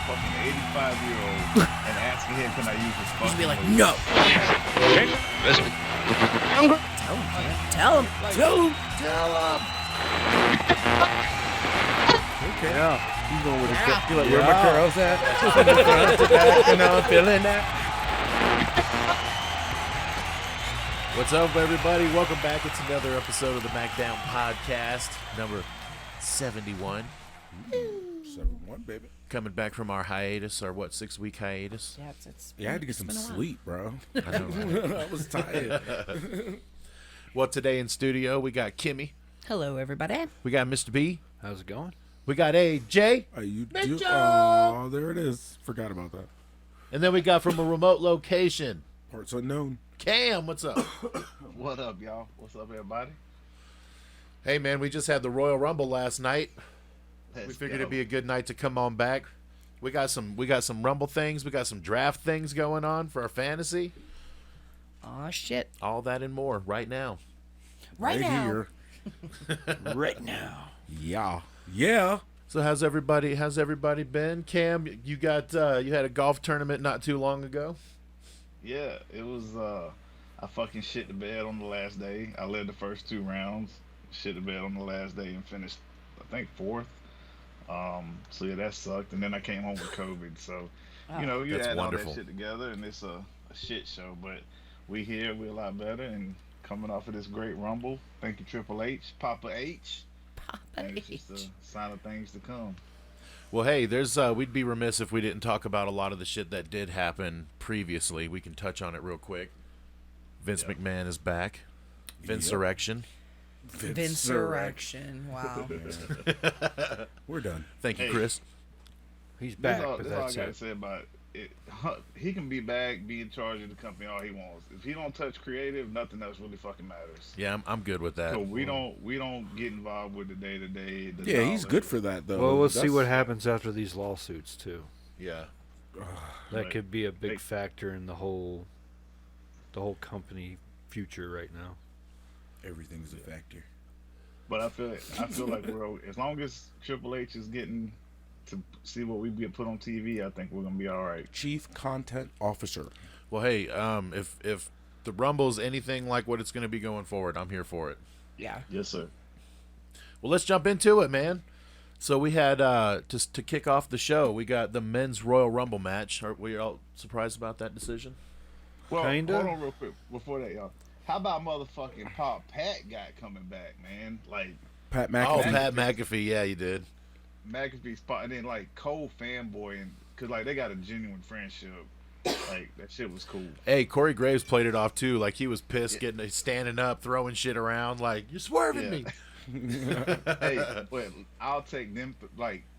fucking 85-year-old and asking him, can I use his fucking Just be like, movie? no. Okay. Tell him. Okay. Yeah. You going with Yeah. you like, where my girls at? Just in the front to back, you know, I'm feeling that. What's up, everybody? Welcome back. It's another episode of the MACKDOWN Podcast, number 71. 7-1, baby. Coming back from our hiatus, our 6-week hiatus? Yeah, it's Yeah, I had to get some sleep, bro. I know, right? I was tired. Well, today in studio, we got Kimmy. Hello, everybody. We got Mr. B. How's it going? We got AJ. Oh, there it is. Forgot about that. And then we got from a remote location, Parts unknown. Cam. What's up? What up, y'all? What's up, everybody? Hey, man, we just had the Royal Rumble last night. Let's We figured go. it'd be a good night to come on back. We got some Rumble things. We got some draft things going on for our fantasy. Aw, shit. All that and more right now. Right now. Here. Right now. Yeah. Yeah. So how's everybody been? Cam, you got you had a golf tournament not too long ago. Yeah, it was, I fucking shit the bed on the last day. I led the first 2 rounds, shit the bed on the last day, and finished, I think, 4th. So yeah, that sucked. And then I came home with COVID. So, you know, you That's add wonderful. all that shit together, and it's a shit show. But we here, we're a lot better, and coming off of this great Rumble. Thank you, Triple H, Papa H. And it's just a sign of things to come. Well, hey, there's we'd be remiss if we didn't talk about a lot of the shit that did happen previously. We can touch on it real quick. Vince McMahon is back. Vince-erection. Vince-erection. Wow. We're done. Thank you, Hey. Chris. He's back, That's all, but that's all I that's gotta it. say about it. He can be back, be in charge of the company all he wants. If he don't touch creative, nothing else really fucking matters. Yeah, I'm good with that. So we don't get involved with the day to day. Yeah, he's good for that, though. Well, we'll see That's- what happens after these lawsuits too. Yeah. That Right. could be a big Big- factor in the whole company future right now. Everything's a factor. But I feel like we're as long as Triple H is getting to see what we get put on TV, I think we're gonna be all right. Chief Content Officer. Well, hey, if the Rumble's anything like what it's going to be going forward, I'm here for it. Yeah. Yes, sir. Well, let's jump into it, man. So we had just to kick off the show, we got the men's Royal Rumble match. Are we all surprised about that decision? Well, Kinda. hold on real quick before that, y'all. How about motherfucking Pat guy coming back, man? Like Pat Oh, McAfee. Pat McAfee, yeah, you did. McAfee spot, and then like Cole fanboy, and cause like they got a genuine friendship. Like that shit was cool. Hey, Corey Graves played it off too. Like he was pissed, standing up, throwing shit around. Like you're swerving me. Hey, but I'll take them.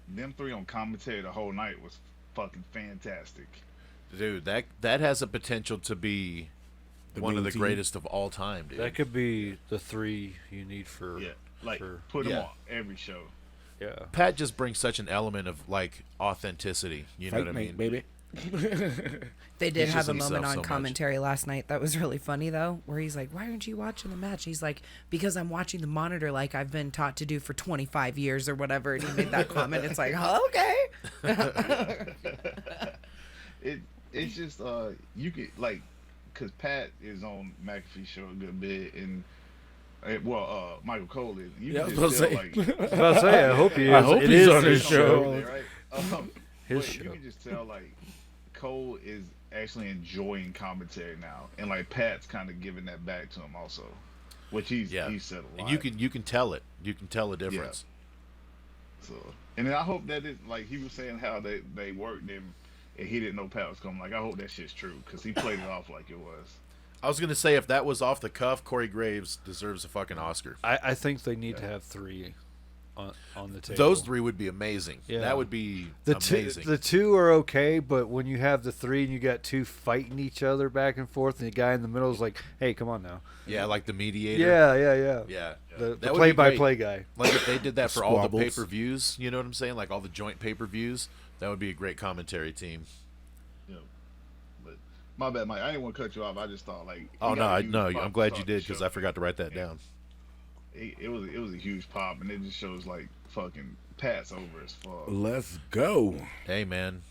Them 3 on commentary the whole night was fucking fantastic. Dude, that has a potential to be one main of the team. greatest of all time, dude. That could be the 3 you need for. Yeah, like for- put them Yeah. on every show. Yeah. Pat just brings such an element of like authenticity. You know Fight what I mean? mate, baby. They did He's have just a moment himself on so much. commentary last night that was really funny, though, where he's like, why aren't you watching the match? He's like, because I'm watching the monitor like I've been taught to do for 25 years or whatever. And he made that comment. It's like, oh, okay. It's just you could like, cause Pat is on McAfee's show a good bit, and Michael Cole is. You Yeah, I can was just about to tell, say. like, I was about to say, I hope he is. I hope It he's is on his his show. right? His But show. you can just tell like Cole is actually enjoying commentary now, and like Pat's kind of giving that back to him also, which he said a lot. And you can tell it. You can tell the difference. So, and then I hope that it, like he was saying how they worked him, and he didn't know Pat was coming. Like I hope that shit's true because he played it off like it was. I was gonna say if that was off the cuff, Corey Graves deserves a fucking Oscar. I think they need to have 3 on the table. Those 3 would be amazing. Yeah. That would be The amazing. the 2 are okay, but when you have the 3 and you got 2 fighting each other back and forth, and the guy in the middle is like, "Hey, come on now." yeah, like the mediator. Yeah. Yeah. The That would be play-by-play guy. Like if they did that for all the Squabbles. pay-per-views, you know what I'm saying? Like all the joint pay-per-views, that would be a great commentary team. Yeah. But my bad, Mike. I didn't want to cut you off. I just thought like. Oh he got a huge pop I'm glad to you start the did because show. I forgot to write that down. It was a huge pop, and it just shows like fucking Pat's over as fuck. Let's go. Hey, man.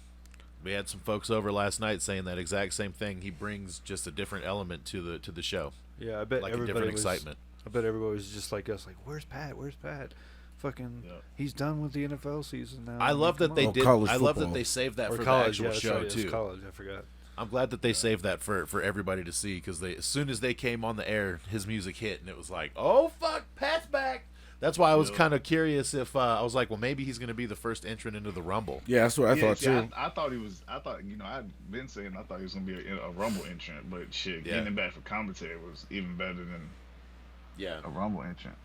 We had some folks over last night saying that exact same thing. He brings just a different element to the show. Yeah, I bet Like a everybody different was, excitement. I bet everybody was just like us, like, where's Pat? Where's Pat? Fucking, Yeah. he's done with the NFL season now. I love that they Oh, did. college I love that football. they saved that or for college, the yeah, actual that's show right, it's too. college, I forgot. I'm glad that they saved that for everybody to see because as soon as they came on the air, his music hit and it was like, oh fuck, Pat's back. That's why I was kind of curious if I was like, well, maybe he's going to be the first entrant into the Rumble. Yeah, that's what I thought see, too. I thought he was. I thought I'd been saying I thought he was gonna be a Rumble entrant, but shit, getting him back for commentary was even better than a Rumble entrant.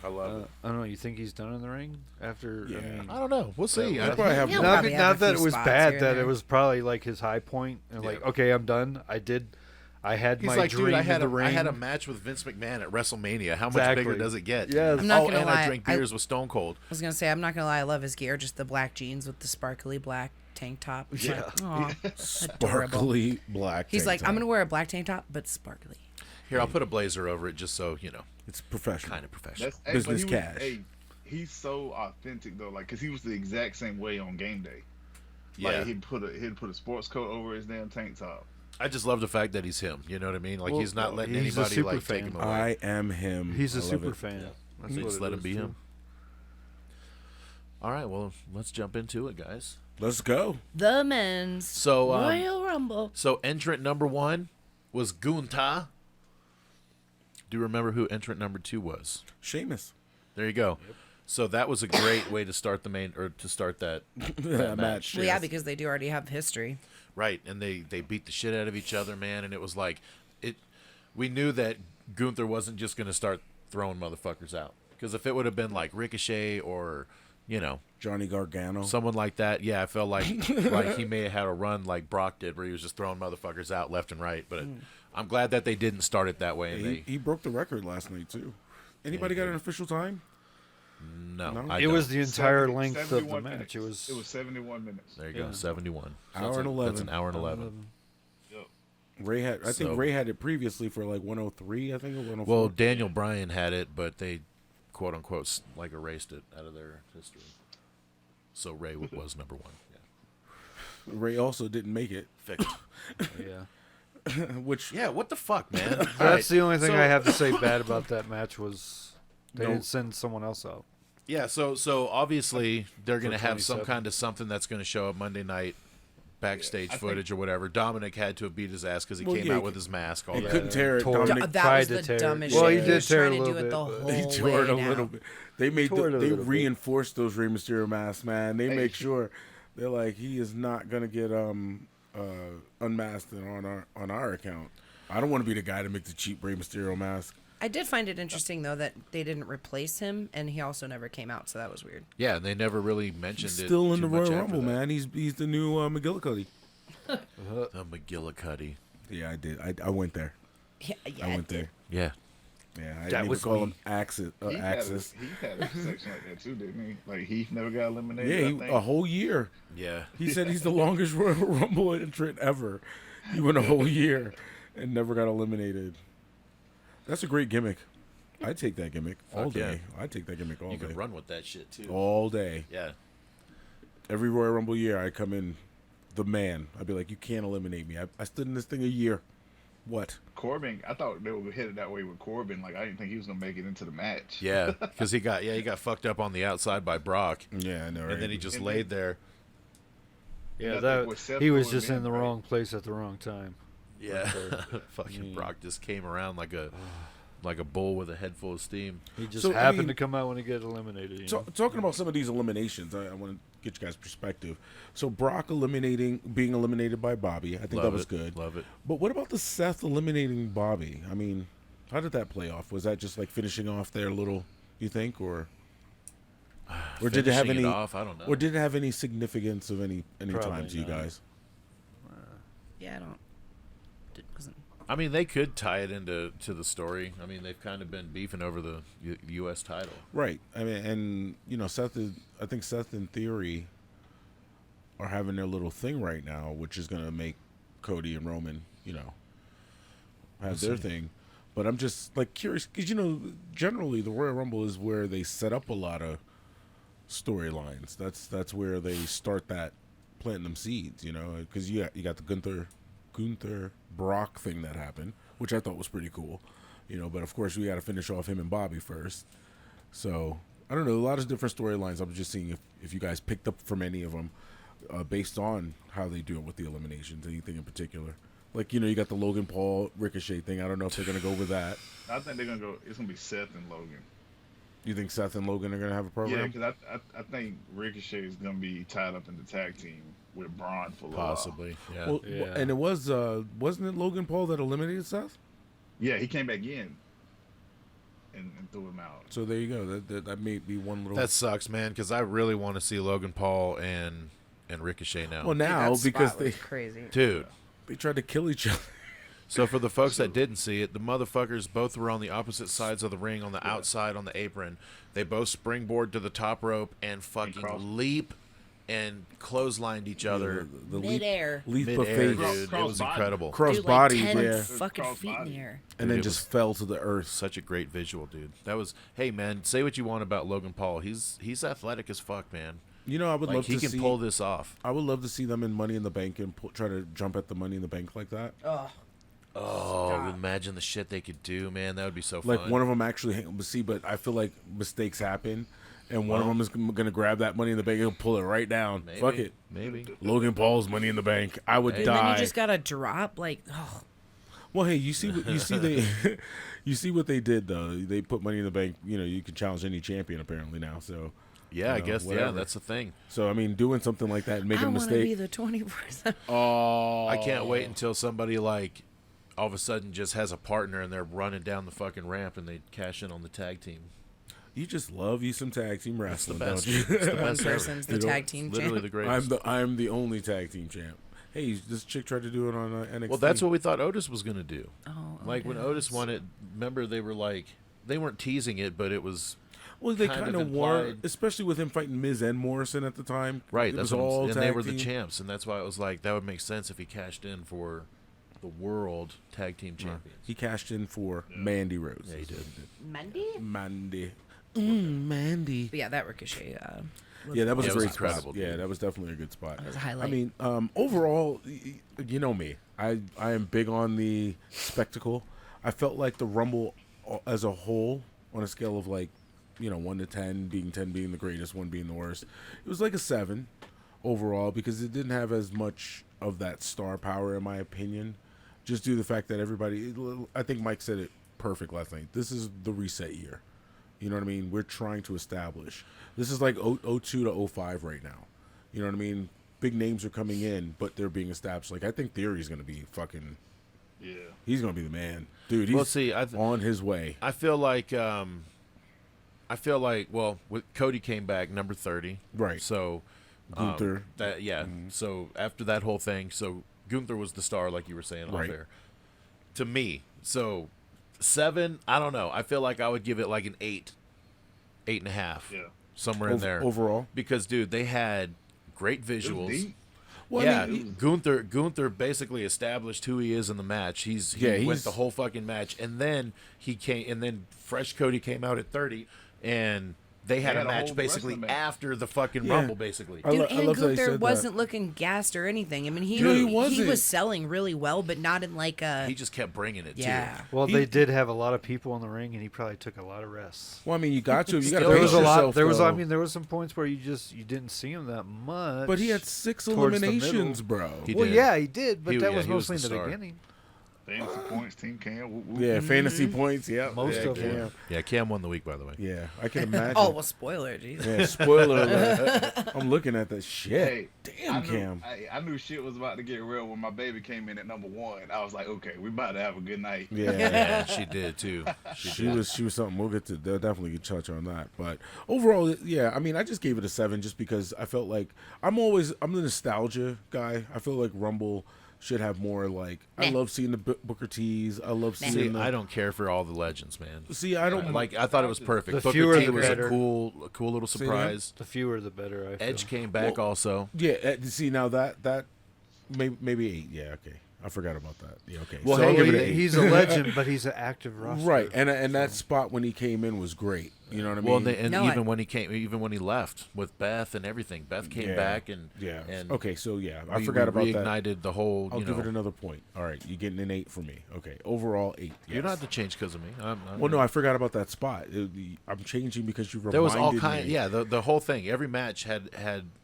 I love it. I don't know. You think he's done in the ring after? Yeah. I mean, I don't know. We'll see. He'll probably have He'll not, probably have a that few it was spots bad. here That and it there. was probably like his high point, and like, okay, I'm done. I had He's my like, dream dude, I in had the ring. I had a match with Vince McMahon at WrestleMania. How much Exactly. bigger does it get? Yes. I'm not Oh, gonna and lie, I drank beers with Stone Cold. I was gonna say I'm not gonna lie. I love his gear, just the black jeans with the sparkly black tank top. It's Yeah. like, aw, adorable. Sparkly black. He's tank like, top. I'm gonna wear a black tank top, but sparkly. Here, I'll put a blazer over it just so you know, It's professional. kind of professional. That's Business but he was- cash. Hey, he's so authentic though, like, cause he was the exact same way on game day. Yeah, Like he'd put a sports coat over his damn tank top. I just love the fact that he's him. You know what I mean? Like Well, he's not letting he's a anybody super like take fan. him away. I am him. He's I a love super it. fan. Yeah. That's So what just it let him is, be too. him. All right, well, let's jump into it, guys. Let's go. The men's So, Royal Rumble. So entrant number 1 was Gunther. Do you remember who entrant number 2 was? Sheamus. There you go. So that was a great way to start the main or to start that match. Well, yeah, because they do already have history. Right, and they beat the shit out of each other, man, and it was like we knew that Gunther wasn't just going to start throwing motherfuckers out. Because if it would have been like Ricochet or, you know, Johnny Gargano. someone like that, yeah, I felt like like he may have had a run like Brock did where he was just throwing motherfuckers out left and right, but I'm glad that they didn't start it that way. And He broke the record last night too. Anybody got an official time? no, No? I It don't. was the entire 70 length of the 71 match. It minutes. was 71 minutes. There you go, Yeah. 71. So Hour that's and a- 11. That's an hour and 11. Yep. Ray had. I think So- Ray had it previously for like 103. I think or 104. Well, Daniel Bryan had it, but they quote unquote like erased it out of their history. So Ray was number 1. Yeah. Ray also didn't make it. Fixed. yeah. Which Yeah, what the fuck, man? All That's right, the only thing so- I have to say bad about that match was they No. didn't send someone else out. Yeah, so obviously they're going to have some 27. kind of something that's going to show up Monday night backstage I think- footage or whatever. Dominic had to have beat his ass because he Well, came yeah, out he with his mask. All he that. couldn't tear it. Tore- Dominic That tried was to the tear it. dumbest Well, shit. he He did was tear a trying to little do it the bit, whole but- he tore it a way little now. bit. They made Tore it a they little bit. reinforced those Rey Mysterio masks, man. They Hey. make sure they're like he is not gonna get unmasked on our account. I don't want to be the guy to make the cheap Rey Mysterio mask. I did find it interesting though that they didn't replace him, and he also never came out, so that was weird. Yeah, they never really mentioned He's it. still in the too much Royal after Rumble, that. man. He's the new McGillicuddy. The McGillicuddy. Yeah, I did. I went there. Yeah, I went there. Yeah. Yeah, I That didn't was even call me. him Axis. He Axis. had a section like that too, didn't he? Like Heath never got eliminated. Yeah, I think. a whole year. Yeah. He said he's the longest Royal Rumble entrant ever. He went a whole year and never got eliminated. That's a great gimmick. I'd take that gimmick all Fuck yeah. day. I'd take that gimmick all You day. can run with that shit too. All day. Yeah. Every Royal Rumble year, I come in the man. I'd be like, you can't eliminate me. I stood in this thing a year. What? Corbin, I thought they were headed that way with Corbin. Like I didn't think he was gonna make it into the match. Yeah, because he got fucked up on the outside by Brock, Yeah, I know, right? and then he just And laid there. Yeah, I Yeah, think that with Seth he was going just in the right? wrong place at the wrong time. Yeah, there. fucking Yeah. Brock just came around like a bull with a head full of steam. He just So, I happened mean- to come out when he get eliminated. You know? Talking about some of these eliminations, I want to get you guys' perspective. So Brock being eliminated by Bobby, I think that Love was it. good. Love it. But what about the Seth eliminating Bobby? I mean, how did that play off? Was that just like finishing off their little, you think, or did it have Finishing any? off? I don't know. Or did it have any significance of any Probably time to you not. guys? Yeah, I don't. It wasn't. I mean, they could tie it into the story. I mean, they've kind of been beefing over the U.S. title. Right. I mean, and you know, I think Seth in theory are having their little thing right now, which is going to make Cody and Roman, you know, have their thing. But I'm just like curious because, you know, generally the Royal Rumble is where they set up a lot of storylines. That's where they start that planting them seeds, you know, because you got the Gunther Brock thing that happened, which I thought was pretty cool, you know. But of course, we got to finish off him and Bobby first. So I don't know, a lot of different storylines. I'm just seeing if you guys picked up from any of them based on how they do it with the eliminations. Anything in particular? Like, you know, you got the Logan Paul Ricochet thing. I don't know if they're gonna go with that. I think they're gonna go. It's gonna be Seth and Logan. You think Seth and Logan are gonna have a Yeah, program? because I think Ricochet is gonna be tied up in the tag team with Braun for a little while. Possibly. Yeah. Well, Yeah. and it was wasn't it Logan Paul that eliminated Seth? Yeah, he came back in and threw him out. So there you go. That may be one little. That sucks, man, because I really want to see Logan Paul and Ricochet now. well, now That because spot they was crazy. Dude. they tried to kill each other. So for the folks that didn't see it, the motherfuckers both were on the opposite sides of the ring on the outside on the apron. They both springboard to the top rope and fucking cross. leap and clotheslined each other. The Midair. leap of Mid-air, faith, dude. It Cross was body. incredible. cross Dude, body, like 10 yeah, fucking Cross feet in body. the air. and then Dude, it just fell to the earth. Such a great visual, dude. That was, hey, man, say what you want about Logan Paul. He's athletic as fuck, man. You know, I would Like, love he to can see. pull this off. I would love to see them in Money in the Bank and try to jump at the Money in the Bank like that. Oh, Stop. imagine the shit they could do, man. That would be so Like fun. one of them actually, but I feel like mistakes happen, and one of them is gonna grab that Money in the Bank and pull it right down. Maybe. Fuck it, Maybe. Logan Paul's Money in the Bank. I would Hey. And then die. you just gotta drop like, oh, Well, hey, you see they, you see what they did though. They put Money in the Bank. You know, you can challenge any champion apparently now. So Yeah, I you know, guess, yeah, whatever. that's the thing. So I mean, doing something like that and making I a want to be mistake. the 20%. Oh, I can't wait until somebody, like, all of a sudden just has a partner and they're running down the fucking ramp and they cash in on the tag team. You just love you some tag team It's the wrestling, best. don't you? It's the One best ever. person's the You know, tag team Literally champ. the greatest. I'm the only tag team champ. Hey, this chick tried to do it on NXT. Well, that's what we thought Otis was going to do. Oh, Like, when Otis won it, remember they were like, they weren't teasing it, but it was Well, they kind kind of of were, implied- especially with him fighting Miz and Morrison at the time. right. It That's was what all and they tag were the team. champs, and that's why it was like that would make sense if he cashed in for the world tag team champions. He cashed in for Mandy Rose. Yeah, he did. Mandy? Mandy. Mm, Mandy. But yeah, that Ricochet. Yeah, that was Yeah, a it was great spot. incredible, Yeah, dude. that was definitely a good spot. That was a highlight. I mean, overall, you know me. I am big on the spectacle. I felt like the Rumble as a whole, on a scale of like, 1 to 10 being the greatest, 1 being the worst, it was like a 7 overall because it didn't have as much of that star power in my opinion. Just due to the fact that everybody, I think Mike said it perfect last night. This is the reset year. You know what I mean? We're trying to establish. This is like 02 to 05 right now. You know what I mean? Big names are coming in, but they're being established. Like, I think Theory's going to be fucking... Yeah. He's going to be the man. Dude, he's Well, see, on his way. I feel like, well, Cody came back number 30. Right. So, Gunther. So after that whole thing, so Gunther was the star, like you were saying Right. off air. To me, so 7, I don't know. I feel like I would give it like an 8, 8.5. Yeah. Somewhere in there. Overall. Because, dude, they had great It was visuals. deep. Well, yeah, I mean, Gunther basically established who he is in the match. He went he's- the whole fucking match, and then Fresh Cody came out at 30, and they had They a had a match whole basically wrestling match. after the fucking Yeah. Rumble, basically. I Dude, lo- I and love that he Gunther said that. wasn't looking gassed or anything. I mean, he Dude, he he wasn't. was selling really well, but not in like a He just kept bringing it yeah. Well, He- they did have a lot of people in the ring, and he probably took a lot of rests. well, I mean, you got to. You got to Still, There pace was a lot. yourself, There was. I though. mean, there was some points where you didn't see him that much. But he had 6 towards the eliminations, middle. bro. He Well, did. yeah, he did, but He- that yeah, was he was mostly the in the star. beginning. Fantasy points, Team Cam. Woo, woo. Yeah, fantasy points. Yeah, Most yeah, of them. Cam. Yeah, Cam won the week, by the way. Yeah, I can imagine. Oh well, spoiler, jeez. Yeah, spoiler alert. I'm looking at that shit. Hey, Damn, I knew, Cam. I knew shit was about to get real when my baby came in at number 1. I was like, okay, we about to have a good night. Yeah. Yeah, she did too. She was something. We'll get to. They'll definitely touch on that. But overall, yeah. I mean, I just gave it a 7 just because I felt like I'm the nostalgia guy. I feel like Rumble should have more like. I Meh. love seeing the Booker T's. I love See, seeing. I don't care for all the legends, man. See. I don't Like, I thought it was perfect. The Booker fewer T the was a better. cool little See that? surprise. The fewer, the better. I feel. Edge came back also. Yeah. See now that maybe 8. Yeah. Okay. I forgot about that. Yeah, okay. Well, So hey, I'll give it an He- 8. he's a legend, but he's an active roster. Right, and that spot when he came in was great. You know what I mean? Well, and No, even when he left with Beth and everything, Beth came back and okay, so I we forgot about that. reignited the whole. I'll give it another point. All right, you're getting an 8 for me. Okay, overall 8. You're not to change because of me. Well, no, I forgot about that spot. I'm changing because you reminded There was all me. kind. Yeah, the whole thing. Every match had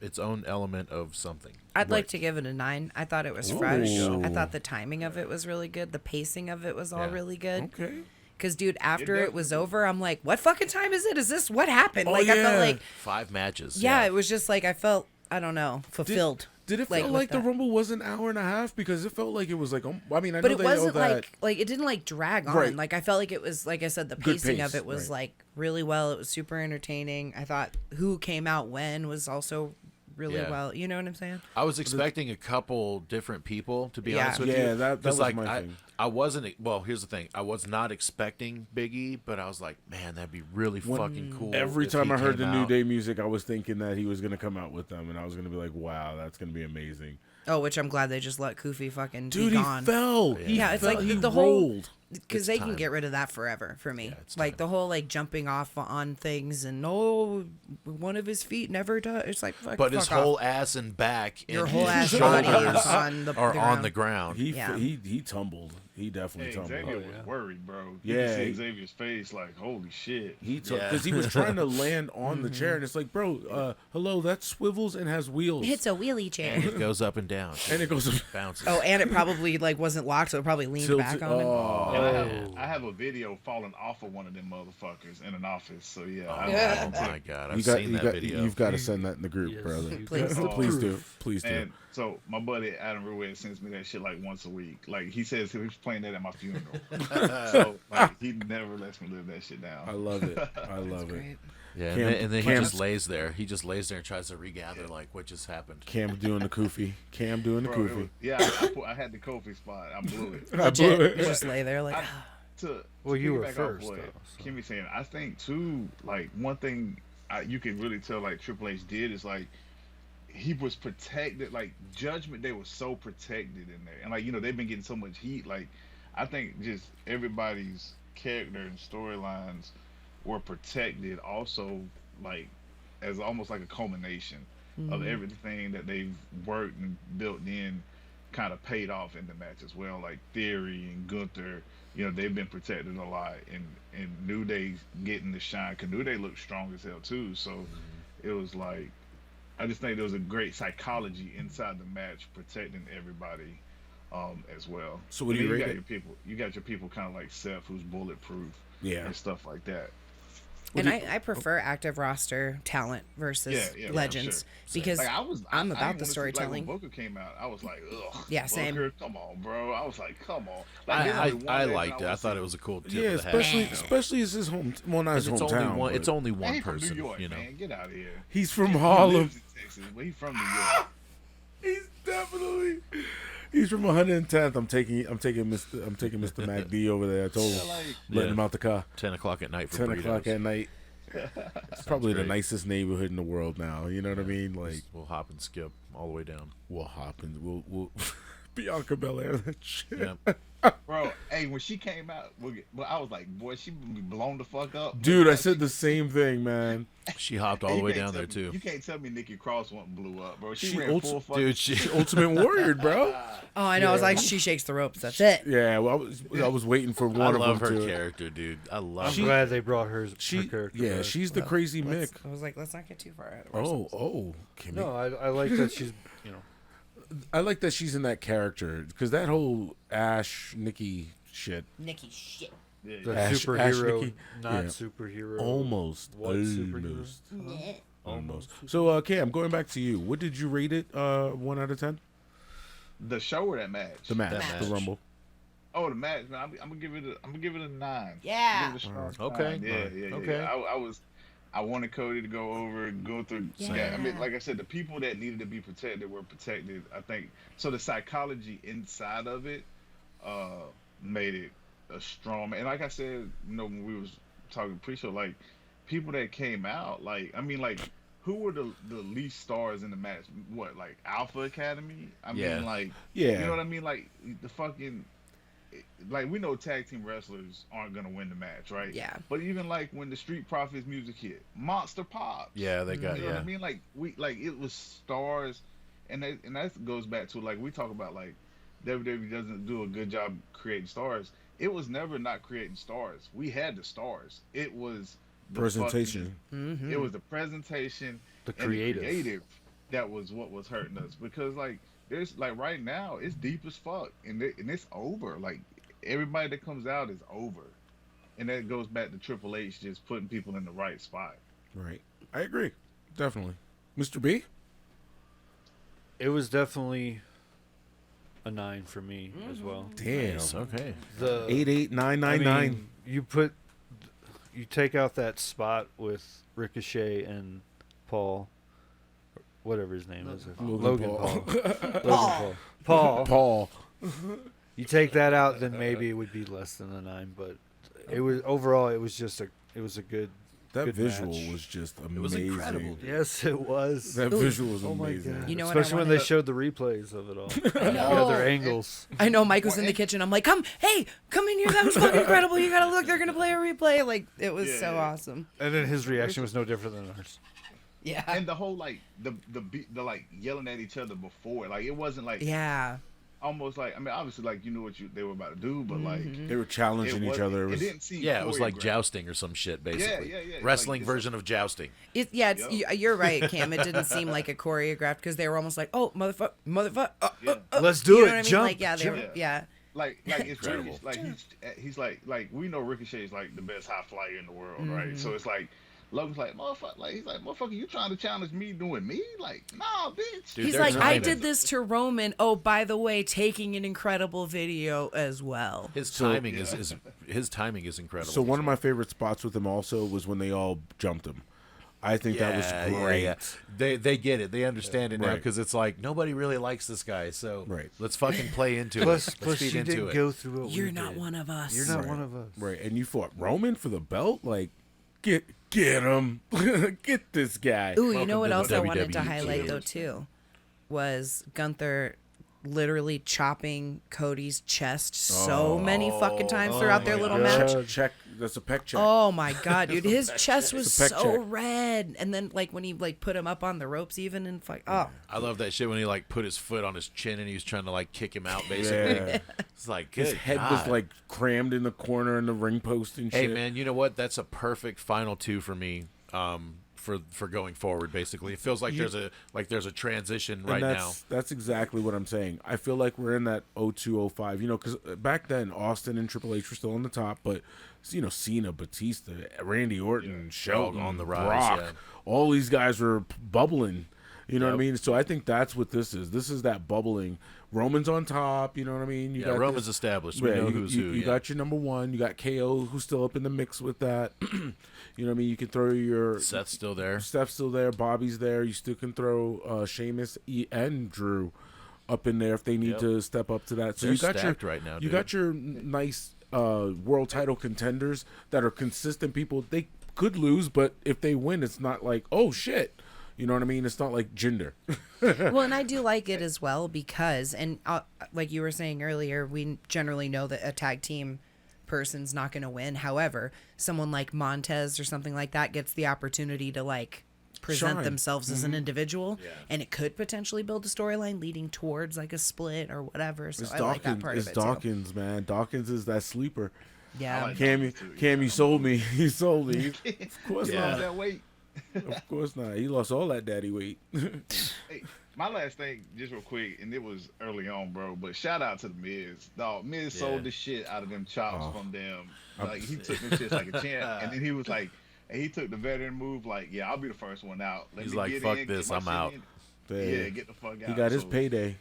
its own element of something. I'd like to give it a 9. I thought it was Ooh. fresh. I thought the timing of it was really good. The pacing of it was all really good. Okay. Because, dude, after it was over, I'm like, what fucking time is it? Is this what happened? Oh, I felt like, 5 matches. yeah, it was just like, I felt, I don't know, fulfilled. Did it like, feel with like the that. Rumble was an hour and a half? Because it felt like it was like, I mean, I But know it they wasn't know that. like it didn't like drag on. Right. Like I felt like it was, like I said, the Good pacing pace, of it was right. like really well. It was super entertaining. I thought who came out when was also really Yeah. well. You know what I'm saying? I was expecting a couple different people, to be Yeah. honest with you. Yeah, that 'Cause, was my thing. I wasn't. Well, here's the thing. I was not expecting Big E, but I was like, man, that'd be really fucking cool. Every if time he I heard the came New out. Day music, I was thinking that he was going to come out with them, and I was going to be like, wow, that's going to be amazing. Oh, which I'm glad they just let Kofi fucking Dude, be he gone. fell. Yeah, it's fell. like he the whole- rolled. Because It's they can time. get rid of that forever for me. it's Like time. the whole like jumping off on things and one of his feet never does. It's like But his fuck off. whole ass and back Your and whole his ass body shoulders on the are on ground. the ground. Yeah. He tumbled. He definitely Hey, tumbled. Xavier was worried, bro. Yeah, You he- could see Xavier's face, like, holy shit. He took Yeah. because he was trying to land on the chair, and it's like, bro, hello, that swivels and has wheels, It's a wheelie chair. And it goes up and down. and it goes. bounces. Oh, and it probably like wasn't locked, so it probably leaned Tilted- back on it. oh. And I have a video falling off of one of them motherfuckers in an office. So yeah, Oh my god, I've You got, seen you that got, video. you've got to send that in the group, Yes, brother. you Please. do. Please do. Please do. And so my buddy Adam Ruiz sends me that shit like once a week. Like he says he was playing that at my funeral. So like he never lets me live that shit down. I love it. I love it. Great. Yeah, Cam- and then he Cam- just lays there. He just lays there and tries to regather like what just happened. Cam doing the koofy. Cam doing the Bro, it koofy. was- yeah, I had the Kofi spot. I blew it. I blew Legit. it. You just lay there like, Well, you were piggyback off first, what though, so. Kimmy's saying, I think too, like one thing you can really tell like Triple H did is like he was protected. Like Judgment Day was so protected in there, and like they've been getting so much heat. Like I think just everybody's character and storylines were protected. Also, like as almost like a culmination of everything that they've worked and built in, kind of paid off in the match as well. Like Theory and Gunther, they've been protected a lot, and New Day getting the shine. Cause New Day looked strong as hell too. So it was like, I just think there was a great psychology inside the match protecting everybody, as well. So what do And you then rate got it? your people? You got your people kind of like Seth, who's bulletproof, Yeah. and stuff like that. and I prefer active roster talent versus Yeah, for legends sure. because Like I'm I about didn't the wanna see- storytelling. Like when Booker came out, I was like, ugh. Yeah, same. Booker, come on, bro. I was like, come on. Like, there's I only one I legend liked it. I wanna thought see. it was a cool tip Yeah, of the hat. especially it's his home. Well, not his It's hometown. only one. but It's only Man, one he from person. New York, You know. man. Get out of here. he's from He Harlem. lives in Texas, but he's from New York. He's definitely. He's from 110th. I'm taking Mr. MacD over there. I told him, letting him out the car. 10 o'clock at night for 10 burritos. o'clock at night. It's probably the great. nicest neighborhood in the world now. You know what I mean? Like, We'll hop and skip all the way down. we'll hop and we'll Bianca Belair that shit. Yeah. Bro, hey, when she came out, I was like, boy, she be blown the fuck up. Dude, I Like, said the same thing, man. She hopped all you the way can't down tell there me- too. You can't tell me Nikki Cross wasn't blew up, bro. She She ran full fucking. Dude, she Ultimate Warrior, bro. Oh, I know. I was like, she shakes the ropes. That's it. Yeah, well, I was waiting for I one love of them her to. character, dude. I I'm love She- her. glad they brought her She, character yeah, back. she's the crazy Mick. I was like, let's not get too far ahead of ourselves. Oh, Kimmy. No, I like that she's, I like that she's in that character because that whole Ash Nikki shit. Nikki shit. Yeah, the Ash superhero, Nikki. not Yeah. superhero. Almost. What superhero? Almost. So, Cam, going back to you, what did you rate it? 1 out of 10. the show or that match? The match, That the match. Rumble. Oh, the match, man. I'm gonna give it a 9. Yeah. Give it a strong Okay. 9. Yeah. Okay. I wanted Cody to go through. Yeah. I mean, like I said, the people that needed to be protected were protected. I think so. The psychology inside of it made it a strong. And like I said, when we was talking pre-show, like people that came out, like I mean, like who were the least stars in the match? What, like Alpha Academy? I Yeah. mean, like, Yeah. you know what I mean? Like the fucking, like we know tag team wrestlers aren't gonna win the match, right? Yeah. But even like when the Street Profits music hit, Monster Pops. Yeah, they got You know what I mean? Like it was stars, and that goes back to like we talk about like WWE doesn't do a good job creating stars. It was never not creating stars. We had the stars. It was the Presentation. It was the presentation, The and creative. that was what was hurting us because like there's like right now it's deep as fuck and it's over. Like everybody that comes out is over, and that goes back to Triple H just putting people in the right spot. Right. I agree. Definitely. Mr. B? It was definitely a 9 for me as well. Damn. Nice, okay. The 88999. you take out that spot with Ricochet and Paul, whatever his name is. Logan Paul. Paul. Logan Paul. Paul. You take that out, then maybe it would be less than a 9. But it was overall, it was a good. That Good visual match. was just amazing. It was incredible. Yes, it was. That visual was Oh my amazing. god! You know what Especially I when they wanted- showed the replays of it all, the know. other angles. I know Mike was in the kitchen. I'm like, come in here. That was fucking incredible. You gotta look. They're gonna play a replay. Like, it was so awesome. And then his reaction was no different than ours. Yeah. And the whole like the like yelling at each other before, like it wasn't like Yeah. almost like I mean obviously like you knew what they were about to do, but like They were challenging each other. It didn't seem Yeah, it was like choreographed. jousting or some shit, basically. Yeah. It's Wrestling like- version of jousting. You're right, Cam. It didn't seem like a choreographed because they were almost like, oh, motherfucker. Yeah. Let's do You know it. what I mean? Jump. Like, yeah, they jump. were, yeah. Like it's really, Incredible. like he's like we know Ricochet is like the best high flyer in the world, right? So it's like Logan's like motherfucker, like he's like motherfucker, you trying to challenge me doing me? Like nah, bitch. Dude, He's there's like, I timing. did this to Roman. Oh, by the way, taking an incredible video as well. His timing is his timing is incredible. So one of my favorite spots with him also was when they all jumped him. I think that was great. They get it. They understand it now Right. because it's like nobody really likes this guy. So Right. let's fucking play into it. Plus, Let's feed you into didn't it. go through what You're we not did. one of us. You're not Right. one of us. Right, and you fought Roman for the belt? Like, get him. Get this guy. Ooh, you know what to else the I wanted to WWE highlight though champions. too, was Gunther literally chopping Cody's chest so many fucking times throughout their my little God. match. Check. That's a pec check. Oh my god, dude, his chest was It's a pec so check. red, and then like when he like put him up on the ropes, even and like, oh, I love that shit when he like put his foot on his chin and he was trying to like kick him out. Basically, Yeah. it's like His good head God. was like crammed in the corner in the ring post and Hey shit. man, you know what? That's a perfect final two for me. For going forward, basically, it feels like there's a transition And right now. that's exactly what I'm saying. I feel like we're in that 0205, because back then Austin and Triple H were still on the top, but Cena, Batista, Randy Orton, Shelton, on the rise, Brock, yeah. all these guys were bubbling. You know what I Yep. mean? So I think that's what this is. This is that bubbling. Roman's on top. You know what I mean? You Yeah, Roman's established. We know who's who. You yeah. got your number one. You got KO, who's still up in the mix with that. You know what I mean? You can throw your Seth's still there. Steph's still there. Bobby's there. You still can throw Sheamus and Drew up in there if they need Yep. to step up to that. So They're you got stacked right now, you dude. got your nice world title contenders that are consistent people. They could lose, but if they win, it's not like, oh shit. You know what I mean? It's not like Jinder. well, and I do like it as well because, and like you were saying earlier, we generally know that a tag team person's not going to win. However, someone like Montez or something like that gets the opportunity to like present Shine. themselves as an individual, and it could potentially build a storyline leading towards like a split or whatever. So It's I like that Dawkins. part It's of it too. Dawkins, man. Dawkins is that sleeper. Yeah. I like Cam, Dawkins too, Cam, you sold me. You sold me. Of course Yeah. Lost that weight. not. Of course not. He lost all that daddy weight. Hey, my last thing, just real quick, and it was early on, bro. But shout out to the Miz. Dog, Miz sold the shit out of them chops from them. Like he took them shits like a champ, and then he was like, and he took the veteran move, like, yeah, I'll be the first one out. Let He's me like, get fuck in, this, get my I'm shit out. in. Yeah, get the fuck out. He got his So, payday.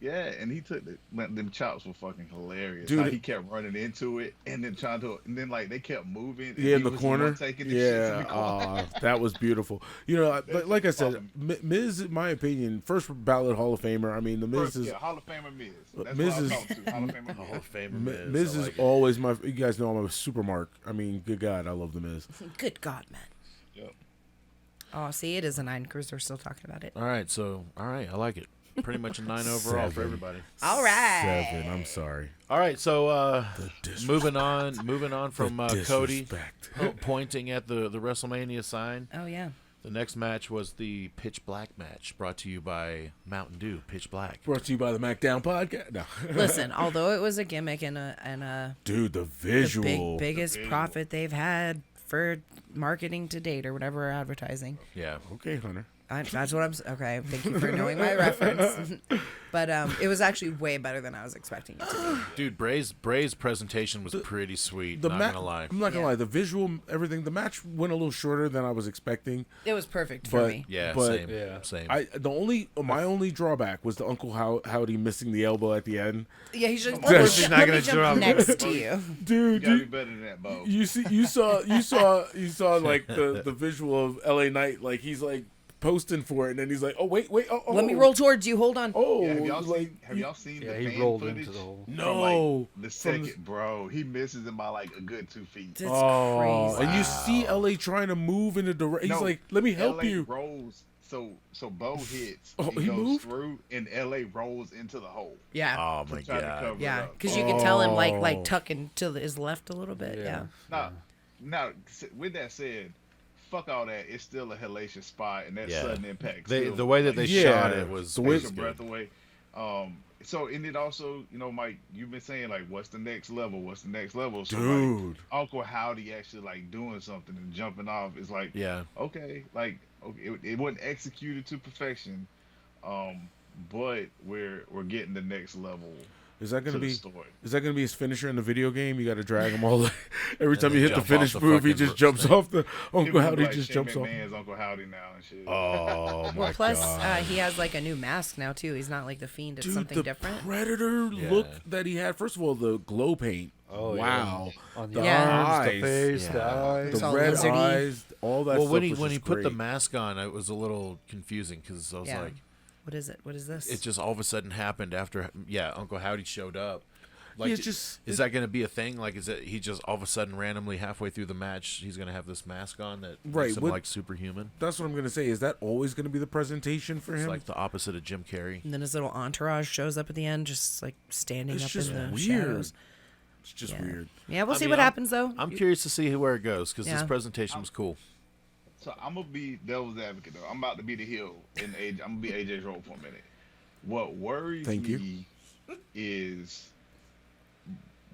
Yeah, and he took them chops were fucking hilarious. Dude. Like, he kept running into it, and then like they kept moving. And Yeah, in he the was corner. one taking the shits in the corner. That was beautiful. But like I said, Miz, in my opinion, first ballot Hall of Famer. I mean, the Miz is Hall of Famer Miz. That's Miz what I'm is- talking to. Hall of Famer Hall Miz. of Famer Miz I is like it. always my. You guys know I'm a super mark. I mean, good God, I love the Miz. Good God, man. Yep. Oh, see, it is a 9 because we're still talking about it. All right, I like it. Pretty much a 9 overall for 7. everybody. All right. 7. I'm sorry. All right, so moving on from The Cody disrespect. pointing at the WrestleMania sign. Oh, yeah. The next match was the Pitch Black match, brought to you by Mountain Dew. Pitch Black. Brought to you by the MACKDOwn Podcast. No. Listen, although it was a gimmick and a Dude, the the visual. biggest profit they've had for marketing to date or whatever advertising. Yeah. Okay, Hunter. That's what I'm. Okay, thank you for knowing my reference. But it was actually way better than I was expecting it to Dude, Bray's presentation was pretty sweet. The Not gonna lie. I'm not gonna Yeah. lie. The visual, everything. The match went a little shorter than I was expecting. be. It was perfect for But- me. Yeah, But- same. Yeah. Same. My only drawback was the Uncle Howdy missing the elbow at the end. Yeah, he's just. Of course he's let not me gonna jump drop it. next to you. You Dude, gotta be better than that, Bo. you saw like the visual of LA Knight, like he's like posting for it, and then he's like, oh wait, oh, Let me roll towards you. Hold on. Oh, Yeah, have y'all like, seen? Have y'all seen Yeah, the he fan rolled footage? into the hole. From, No. the second, bro, he misses him by like a good 2 feet. It's oh, crazy. and you see LA trying to move in a direction. He's No, like, let me help LA you. rolls. So Bo hits. Oh, he he goes moved? through, and LA rolls into the hole. Yeah. Oh to my try to god. cover it Yeah, up. because you can tell him Oh. like tucking to his left a little bit. Yeah. Now, with that said, fuck all that. It's still a hellacious spot, and that Yeah. sudden impact. They, still, the way that they Yeah. shot it was The way- takes was your good. breath away. So and it also, Mike, you've been saying like, what's the next level? What's the next level? So like, Dude. Uncle Howdy actually like doing something and jumping off is like, Yeah. okay, like okay, it wasn't executed to perfection, but we're getting the next level. Is that To gonna the be? story. Is that gonna be his finisher in the video game? You got to drag him all. Every time then you hit the jump finish off the move, he fucking just jumps thing. off the. He'll Uncle be Howdy like just Shane jumps off. McMahon's Uncle Howdy now and shit. Oh my Well, plus god! he has like a new mask now too. He's not like the Fiend. It's Dude, something the different. Predator Yeah. look that he had. First of all, the glow paint. Oh, wow! yeah. On The the Yeah. arms, eyes. the face, Yeah. the eyes. It's The all red lizardy. eyes, all that Well, stuff when he was just put the great. mask on, it was a little confusing because I was Yeah. like, What is it? What is this? it just all of a sudden happened after Uncle Howdy showed up. Like, Yeah, it's just- is that going to be a thing? Like, is it he just all of a sudden randomly halfway through the match he's going to have this mask on that Right, makes him what- like superhuman? That's what I'm gonna say. Is that always gonna be the presentation for It's him? like the opposite of Jim Carrey. and then his little entourage shows up at the end, just like standing It's up just in the weird. shadows. It's just Yeah. weird. Yeah, we'll I see mean, what I'm- happens though. I'm curious to see where it goes because this Yeah. presentation was cool. So I'm gonna be devil's advocate though. I'm about to be the heel in AJ. I'm gonna be AJ's role for a minute. What worries Thank you. me is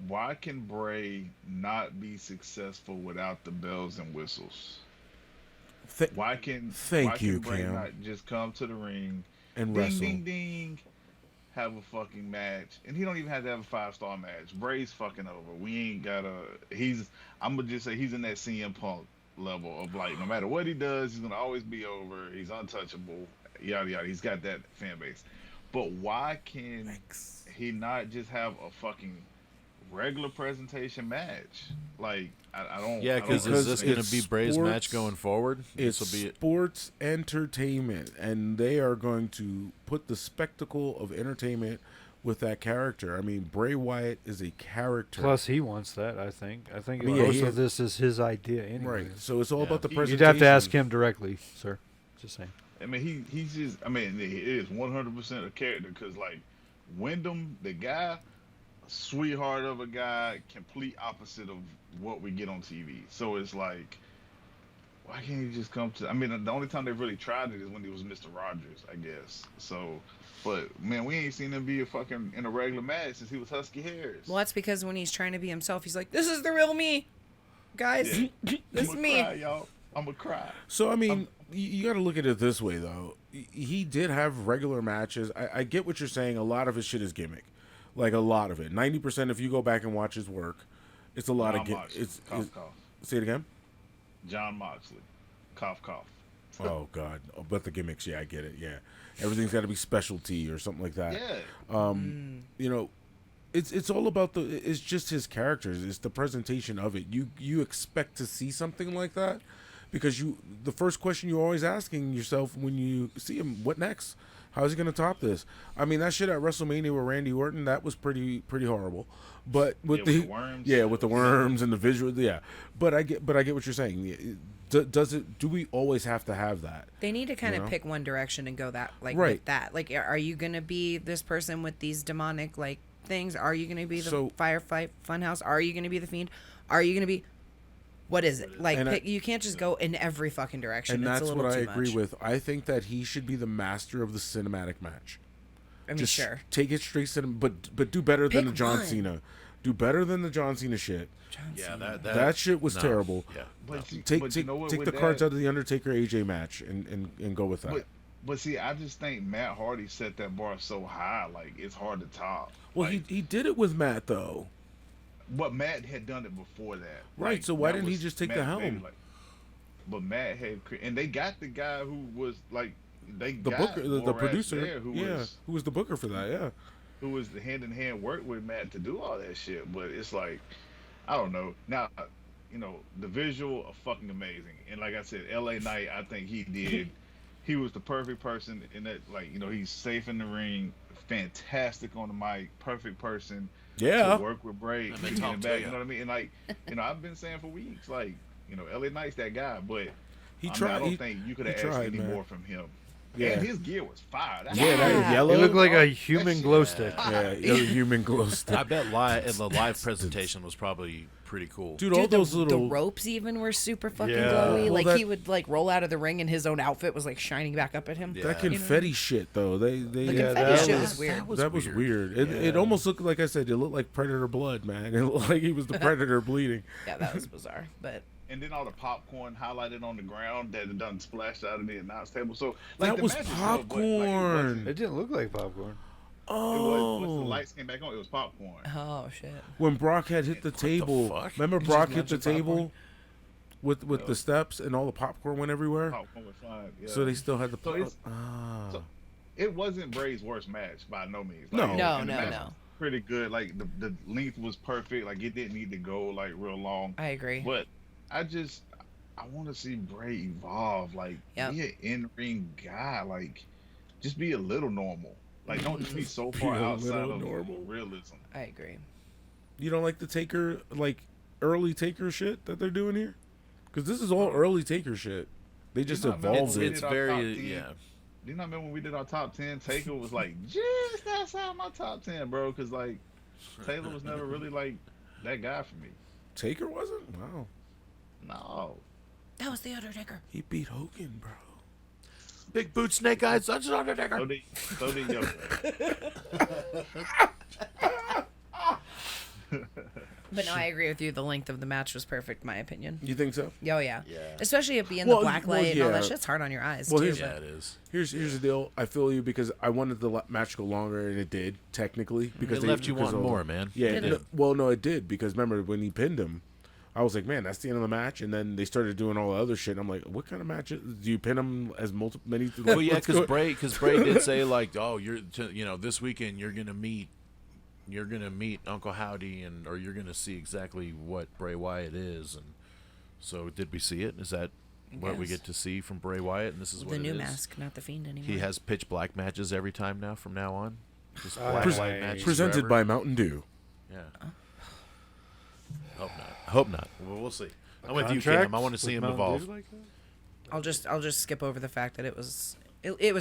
why can Bray not be successful without the bells and whistles? Th- Why can Thank you, Bray Cam. not just come to the ring, and ding wrestle. ding ding, have a fucking match, and he don't even have to have a 5-star match. Bray's fucking over. We ain't gotta. I'm gonna just say he's in that CM Punk level of like, no matter what he does, he's gonna always be over. He's untouchable. Yada yada. He's got that fan base. But why can Thanks. he not just have a fucking regular presentation match? Like I don't. Yeah, I don't because is this going to it's be Bray's match sports- going forward? It's This will be it. sports entertainment, and they are going to put the spectacle of entertainment with that character. I mean, Bray Wyatt is a character. Plus, he wants that. I think. I think Yeah, most he of is. this is his idea anyway. Right. So it's all Yeah. about the You'd presentation. You'd have to ask him directly, sir. Just saying. I mean, he's just. I mean, it is 100% a character because like Wyndham, the guy, sweetheart of a guy, complete opposite of what we get on TV. So it's like, why can't he just come to? I mean, the only time they really tried it is when he was Mr. Rogers, I guess. So, but man, we ain't seen him be in a regular match since he was Husky Harris. Well, that's because when he's trying to be himself, he's like, "This is the real me, guys. Yeah. This is I'ma me." cry, y'all. I'm gonna cry. So I mean, you got to look at it this way, though. He did have regular matches. I get what you're saying. A lot of his shit is gimmick, like a lot of it. 90%, if you go back and watch his work, it's a lot John of gimmick. Moxley. It's Cough, cough. say it again. John Moxley, cough, cough. Oh God, but the gimmicks, yeah, I get it. Yeah, everything's got to be specialty or something like that. Yeah. You know, it's all about it's just his characters. It's the presentation of it. You expect to see something like that because the first question you're always asking yourself when you see him, what next? How's he gonna top this? I mean, that shit at WrestleMania with Randy Orton, that was pretty horrible. But with the worms, with the worms and the visual, But I get what you're saying. Do we always have to have that? They need to kind of pick one direction and go that Right. with that. Like, are you gonna be this person with these demonic like things? Are you gonna be the Firefight Funhouse? Are you gonna be the Fiend? Are you gonna be? What is it? Like, you can't just go in every fucking direction. And it's that's a little what I too agree much. with. I think that he should be the master of the cinematic match. I mean, Just sure. take it straight but do better than the Pick John one. Cena. Do better than the John Cena shit. Yeah, That shit was terrible. Yeah. But Take you know what, take with the cards that- out of the Undertaker AJ match and go with that. But see, I just think Matt Hardy set that bar so high, like it's hard to top. Well, like, he did it with Matt though. But Matt had done it before that. Right, Like, so why that didn't he was just take the Matt's helm? baby, like, but Matt had, and they got the guy who was like, they The got booker, the Borat producer, there who was the booker for that? Yeah. who was the hand in hand work with Matt to do all that shit. But it's like, I don't know. Now, you know, the visual are fucking amazing, and like I said, L.A. Knight, I think he did. He was the perfect person in that. Like, you know, he's safe in the ring, fantastic on the mic, perfect person. Yeah. To work with Bray, And they and talk to back, you. you know what I mean? And like, you know, I've been saying for weeks, like, you know, LA Knight's that guy, but He I mean, tried. I don't think you could have he asked tried, any man. more from him. Yeah. And his gear was fire. That Yeah, that Yeah. yellow. He looked like a That human shit- glow stick. yeah, human glow stick. I bet the live presentation was probably pretty cool. Dude, all Dude, those the little ropes even were super fucking Yeah. glowy. Well, Like that- he would like roll out of the ring and his own outfit was like shining back up at him. Yeah. that You know? confetti shit though. They The Yeah, confetti that shit was- was weird. that was weird. It almost looked like I said. It looked like Predator blood, man. It looked like he was the Predator bleeding. Yeah, that was bizarre. But And then all the popcorn highlighted on the ground that had done splashed out of the announce table. So like That the was match itself, but, like, it popcorn. wasn't- It didn't look like popcorn. It was, once the Oh, lights came back on, it was popcorn. oh shit. when Brock had hit the table. fuck? Remember You Brock just hit the mentioned table with the steps and all the popcorn went everywhere. Popcorn was fine. Yeah. So they still had the. So it's- ah. so- It wasn't Bray's worst match by no means. No. No, and the no, match no. was pretty good. Like the length was perfect. Like it didn't need to go like real long. I agree. But I want to see Bray evolve. Like Yep. be an in-ring guy. Like just be a little normal. Like don't just be so far a outside little of normal. realism. I agree. You don't like the Taker, like early Taker shit that they're doing here? Because this is all early Taker shit. They just You know, man, evolved we it. It's did our very top 10. yeah. Do you not remember when we did our top 10? Taker was like just outside my top 10, bro. Because like Taylor was never really like that guy for me. Taker wasn't? Wow. No. That was the Undertaker. He beat Hogan, bro. Big boot, snake eyes, that's an Undertaker. So did Yoda. But no, I agree with you. The length of the match was perfect, in my opinion. You think so? Oh yeah. Yeah. Especially it being Well, the black well, light and all yeah. that shit's hard on your eyes Well, too. here's- Yeah, but- it is. Here's the deal. I feel you because I wanted the match to go longer, and it did technically because It they left you because wanting of- more, man. Yeah. It No, did. well, no, it did because remember when he pinned him, I was like, man, that's the end of the match, and then they started doing all the other shit. I'm like, what kind of match do you pin him as many? Like, Well, yeah, what's going- because Bray did say like, oh, this weekend you're gonna meet Uncle Howdy or you're gonna see exactly what Bray Wyatt is, and so did we see it? Is that what we Yes. get to see from Bray Wyatt? And this is what the it new is? mask, not the Fiend anymore. He has pitch black matches every time now from now on. Just Oh, black Pres- light matches presented forever. by Mountain Dew. Yeah. Hope not. Well, we'll see. I'm with you, Contract Cam. I want to see with him Mountain evolve. Dew like that? I'll just skip over the fact that it was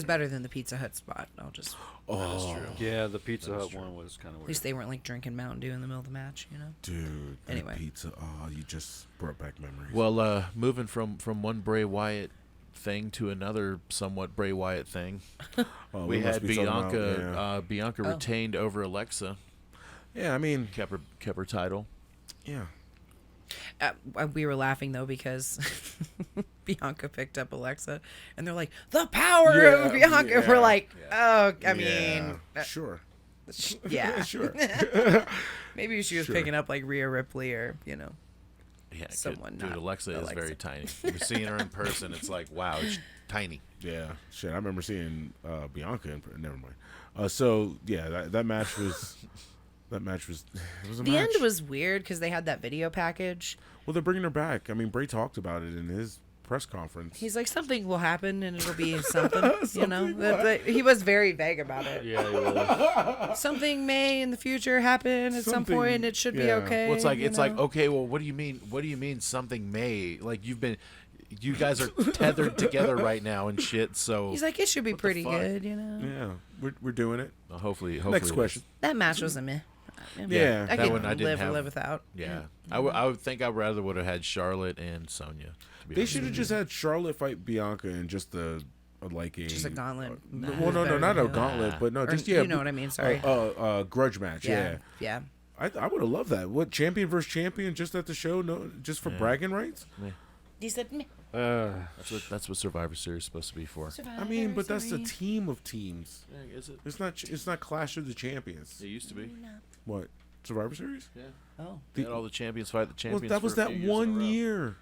better than the Pizza Hut spot. I'll just Oh, Yeah, the Pizza That is Hut true. one was kind of at weird. least they weren't like drinking Mountain Dew in the middle of the match, you know. dude. that Anyway. pizza. Oh, you just brought back memories. Well, moving from one Bray Wyatt thing to another somewhat Bray Wyatt thing, Oh, we must had be talking about- Bianca. Bianca Oh. retained over Alexa, yeah, I mean, kept her title. yeah. We were laughing though because Bianca picked up Alexa, and they're like, "The power Yeah, of Bianca." yeah, We're like, yeah. "Oh, I mean, sure. yeah, Sure. maybe she was Sure. picking up like Rhea Ripley or Yeah, Someone dude, not Alexa is Alexa. very tiny. You're seeing her in person, it's like, wow, it's tiny. Yeah, shit. I remember seeing Bianca. Never mind. So yeah, that match was. That match was. It was a The match. end was weird because they had that video package. Well, they're bringing her back. I mean, Bray talked about it in his press conference. He's like, something will happen and it'll be something, you know. Something will He was very vague about it. Yeah, he was. Something may in the future happen at some Something, point. And it should be yeah. okay. Well, it's like you know? okay. Well, what do you mean? What do you mean something may? Like you guys are tethered together right now and shit. So He's like, it should be what the pretty fuck? good, you know. Yeah, we're doing it. Hopefully. Next it question. is. That match was a meh. Yeah. I That could one I didn't live have. without. Yeah, I would think I rather would have had Charlotte and Sonya. to be They honest should have with just had Charlotte fight Bianca in just Just a gauntlet. Well, no, not a gauntlet, but no, Or, just yeah. you know what I mean, sorry. Grudge match. Yeah. Yeah. I would have loved that. What, champion versus champion just at the show? No, just for bragging rights. He said meh. That's what Survivor Series is supposed to be for. I mean, but that's a team of teams. Yeah, is it? It's not Clash of the Champions. It used to be. What, Survivor Series? Yeah. Oh. They had all the champions fight the Well, champions. that was for a that few years in a one row. year.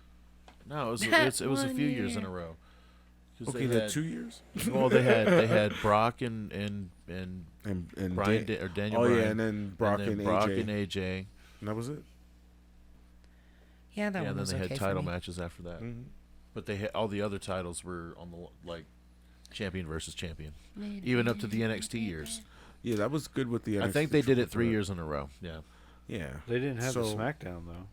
No, it was That it was a few one years in year. a row. 'Cause Okay, they that had, 2 years. Well, they had Brock and And Brian Dan- or Daniel. Oh Bryan, yeah, and then Brock and, Brock AJ. and AJ. And that was it. Yeah, that Yeah, one and then was they okay had for title me. matches after that. Mhm. But they had all the other titles were on the like champion versus champion, even up to the NXT years. Yeah, that was good with the NXT. I think they did it 3 for- years in a row. Yeah. Yeah. They didn't have a So- SmackDown though.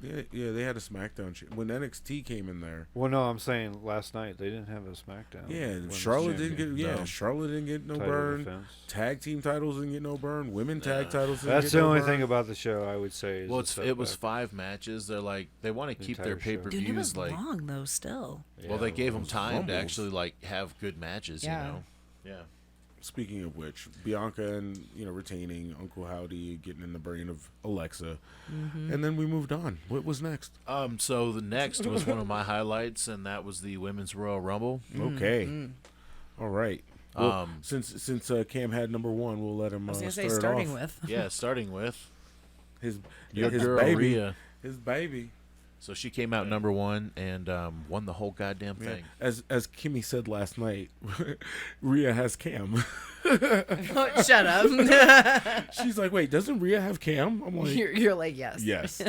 Yeah, they had a SmackDown when NXT came in there. Well, no, I'm saying last night they didn't have a SmackDown. Yeah, Women's Charlotte didn't champion. get. Yeah, No. Charlotte didn't get no Title burn. defense. Tag team titles didn't get no burn. Women tag titles. Didn't That's get the no only burn. thing about the show I would say. Is Well, the it was setback. 5 matches. They're like they want to The keep their entire show. pay per Dude, it was views like. long though. Still. Well, they Yeah, gave it them was. time to Rumbles. actually like have good matches. Yeah. You know. Yeah. Speaking of which, Bianca and retaining Uncle Howdy, getting in the brain of Alexa, and then we moved on. What was next? So the next was one of my highlights, and that was the Women's Royal Rumble. Okay, all right. Well, Um, since Cam had number one, we'll let him. I was gonna say start it starting off. with. Yeah, starting with his your his girl baby, Rhea. his baby. So she came out number one and won the whole goddamn Yeah. thing. As Kimmy said last night, Rhea has Cam. Shut up. She's like, wait, doesn't Rhea have Cam? I'm like, You're like yes. yes,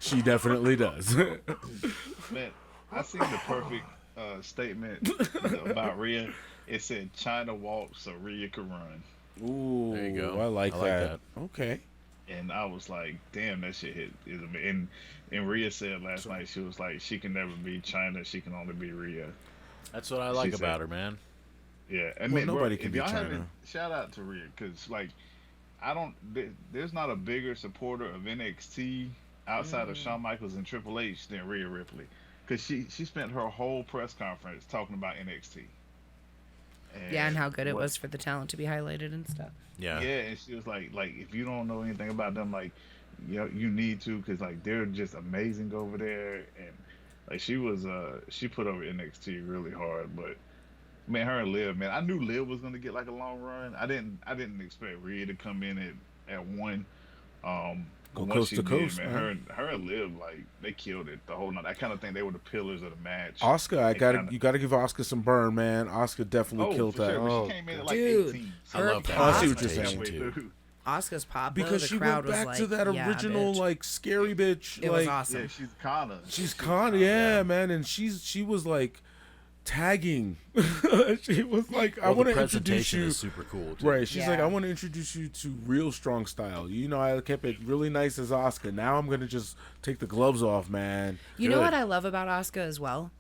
she definitely does. Man, I seen the perfect statement about Rhea. It said, "China walks so Rhea can run," Ooh, There you go. I like I like that. Okay. and I was like, "Damn, that shit hit." And Rhea said last night, she was like, "She can never be China. She can only be Rhea." That's what I like She about said- her, man. Yeah, I Well, mean, nobody bro, can if be y'all China. haven't- Shout out to Rhea, because like, there's not a bigger supporter of NXT outside of Shawn Michaels and Triple H than Rhea Ripley, because she spent her whole press conference talking about NXT. Yeah, and how good it what- was for the talent to be highlighted and stuff. Yeah. Yeah, and she was like if you don't know anything about them, like, you need to, because like they're just amazing over there, and like she put over NXT really hard, but man, her and Liv, man, I knew Liv was gonna get like a long run. I didn't expect Rhea to come in at one. Go but once coast she to did, coast, man. man. Her and Liv, like, they killed it the whole night. I kind of think they were the pillars of the match. Oscar, kinda- you gotta give Oscar some burn, man. Oscar definitely killed for that. sure. But Oh, she came in at like dude, 18. I her love that. Oh, I see what pop- you're saying. Halfway too. through. Oscar's pop Because the she crowd went back was to like, that yeah, original bitch. like scary bitch. It like, was awesome. Yeah, she's Kana. She's con, yeah, man, and she was like tagging. She was like, I Well, want the to introduce presentation you. is super cool. Too. Right, she's like, Yeah. I want to introduce you to real strong style. I kept it really nice as Oscar. Now I'm gonna just take the gloves off, man. You know Good. what I love about Asuka as well?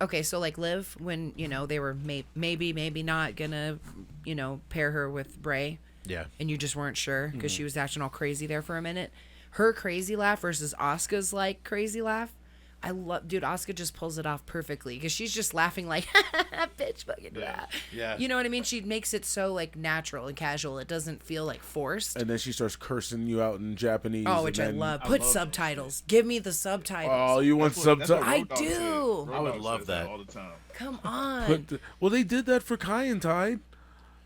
Okay, so like Liv, when, they were maybe not gonna, pair her with Bray, Yeah. and you just weren't sure because Mm-hmm. she was acting all crazy there for a minute. Her crazy laugh versus Asuka's like crazy laugh. Dude, Asuka just pulls it off perfectly because she's just laughing like, bitch, fucking Yeah. Yeah. You know what I mean? She makes it so like natural and casual. It doesn't feel like forced. And then she starts cursing you out in Japanese. Oh, and which I then- love. I Put love it. subtitles. Give me the subtitles. Oh, you want That's what subtitles? I Road Dogg do. said. Road I would Dogg love says that. all the time. Come on. Well, they did that for Kai and Tide,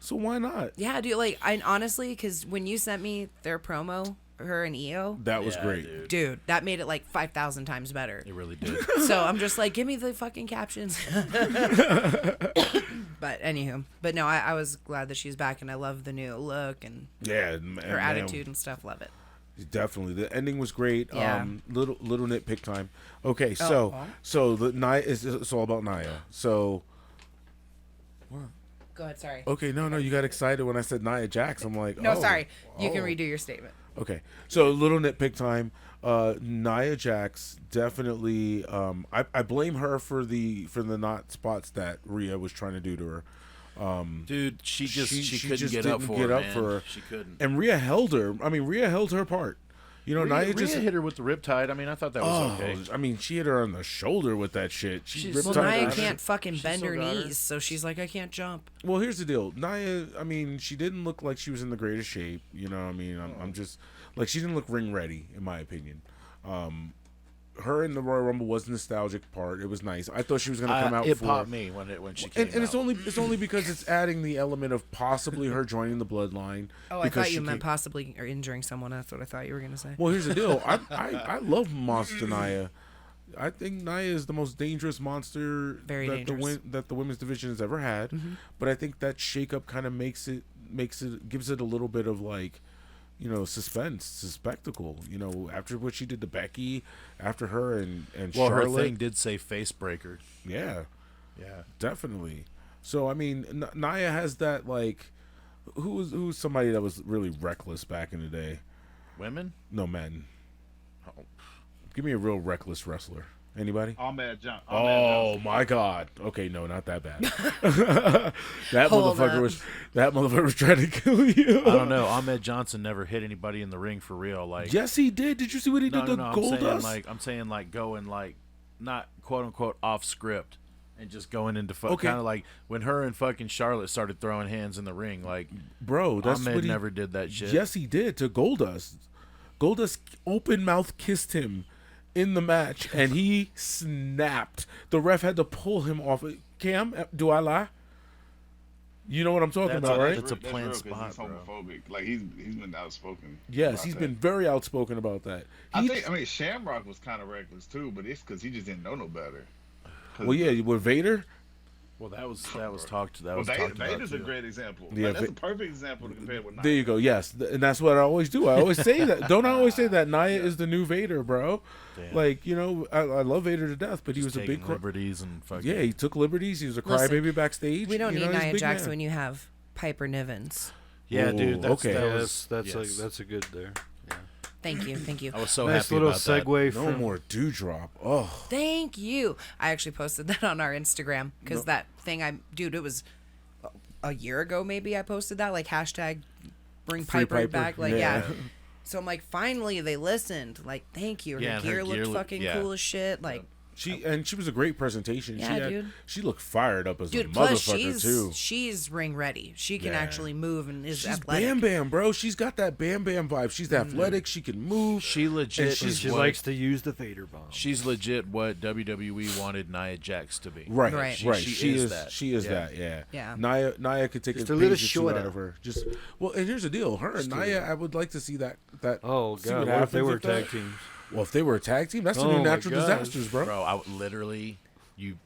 so why not? Yeah, dude. Like, I honestly, because when you sent me their promo, her and EO, That was Yeah, great. dude, that made it like 5,000 times better. It really did. So I'm just like, give me the fucking captions. But anywho, no, I was glad that she's back, and I love the new look and Yeah, her attitude and stuff. Love it. Definitely, the ending was great. Yeah. Little nitpick time. Okay, so the Nia it's all about Nia. So Go ahead. Sorry. okay, no, you got excited when I said Nia Jax. I'm like, No, oh, sorry. You can oh. redo your statement. Okay, so little nitpick time. Nia Jax definitely. I blame her for the not spots that Rhea was trying to do to her. Dude, she couldn't just get didn't up for get her, up man. for her. She couldn't. And Rhea held her. I mean, Rhea held her part. You know, Nia just Rhea hit her with the riptide. I mean, I thought that was okay. I mean, she hit her on the shoulder with that shit. Well, Nia can't fucking bend her got her. knees, so she's like, I can't jump. Well, here's the deal. Nia, I mean, she didn't look like she was in the greatest shape. You know what I mean? I'm just, like, she didn't look ring ready, in my opinion. Her in the Royal Rumble was the nostalgic part. It was nice. I thought she was going to come out. It for, popped me when she came and it's only because it's adding the element of possibly her joining the bloodline. Oh, I thought you meant possibly or injuring someone. That's what I thought you were going to say. Well, here's the deal. I love Monster Nia. I think Nia is the most dangerous monster that the women's division has ever had. Mm-hmm. But I think that shakeup kind of gives it a little bit of like, you know, suspense, spectacle. You know, after what she did to Becky, after her and Charlotte. Her thing did say face breaker. Yeah, yeah, definitely. So I mean, Nia has that like, who's somebody that was really reckless back in the day? Women? No, men. Oh. Give me a real reckless wrestler. Anybody? Ahmed Johnson. Oh my God. Okay, no, not that bad. that motherfucker was trying to kill you. I don't know. Ahmed Johnson never hit anybody in the ring for real. Like, yes, he did. Did you see what he did to Goldust? I'm saying going like not quote unquote off script and just going into kind of like when her and fucking Charlotte started throwing hands in the ring. Like, bro, that's Ahmed what he never did that shit. Yes, he did to Goldust. Goldust open mouth kissed him in the match, and he snapped. The ref had to pull him off. Cam, do I lie? You know what I'm talking about, right? It's a planned spot, he's homophobic. Bro. Like he's been outspoken. Yes, he's been very outspoken about that. I mean, Shamrock was kind of reckless too, but it's because he just didn't know no better. Well, yeah, with Vader. Well, that was talked about. Vader's a great example. Yeah, that's a perfect example to compare with Nia. There you go. Yes, and that's what I always do. I always say that. Don't I always say that Nia is the new Vader, bro? Damn. Like, you know, I love Vader to death, but he was a big liberties and fucking. Yeah, he took liberties. He was a crybaby backstage. We don't need Nia Jax when you have Piper Nivens. Yeah, dude. That's a good there. Yeah. Thank you. I was so nice happy little about segue. No more dewdrop. Oh, thank you. I actually posted that on our Instagram because that thing it was a year ago maybe. I posted that like hashtag bring Piper back. Like yeah. So I'm like, finally they listened. Like, thank you. Her gear looked fucking cool as shit. Like. She was a great presentation. Yeah, dude. She looked fired up as a plus motherfucker too. She's ring ready. She can actually move and is she's athletic. Bam Bam, bro. She's got that Bam Bam vibe. She's athletic. She can move. She legit. She likes to use the Vader bomb. She's legit what WWE wanted Nia Jax to be. Right. She is that. She is that. Yeah. Yeah. Nia could take a little short out of her. Just and here's the deal. Her and Nia, I would like to see that. Oh what God! What if they were tag teams? Well, if they were a tag team, that's the new Natural Disasters, bro. Bro, I literally,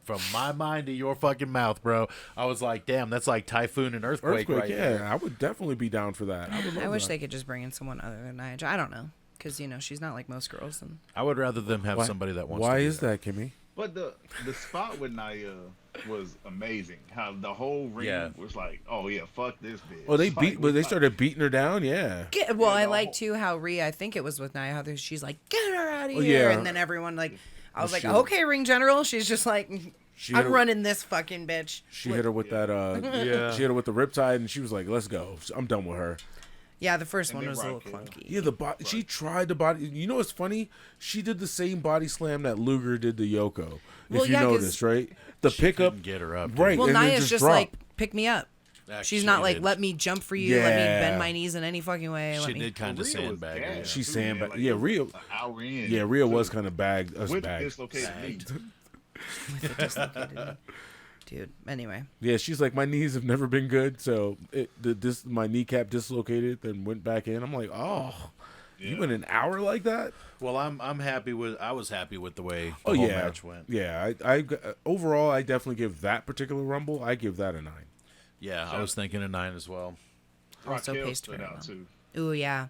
from my mind to your fucking mouth, bro. I was like, damn, that's like Typhoon and Earthquake right there. I would definitely be down for that. I wish they could just bring in someone other than Nia. I don't know, because she's not like most girls. And I would rather them have somebody that wants. Why to is that, Kimmy? But the spot with Nia was amazing. How the whole ring was like, oh yeah, fuck this bitch. Oh, they started beating her down. Yeah. I like too how Rhea. I think it was with Nia. How she's like, get her out of here, and then everyone like, I was like, okay, ring general. She's just like, I'm running this fucking bitch. She hit her with that. She hit her with the riptide, and she was like, let's go. I'm done with her. Yeah, the first one was a little clunky. Yeah, she tried the body. You know what's funny? She did the same body slam that Luger did to Yoko. If you noticed, right? The pickup, get her up, right? Well, Nia's just like, pick me up. She's not like, did. let me jump for you, let me bend my knees in any fucking way. She did kind of sandbag. Yeah. She sandbagged. Yeah, Rhea. Yeah, Rhea was kind of bagged. With dislocated knee. With a dislocated knee. Dude, anyway. Yeah, she's like, my knees have never been good, so my kneecap dislocated, then went back in. I'm like, you went an hour like that? Well, I was happy with the way the whole match went. Yeah, I overall, I definitely give that particular Rumble, I give that a 9. Yeah, I was thinking a 9 as well. Also paced very well. Ooh, yeah.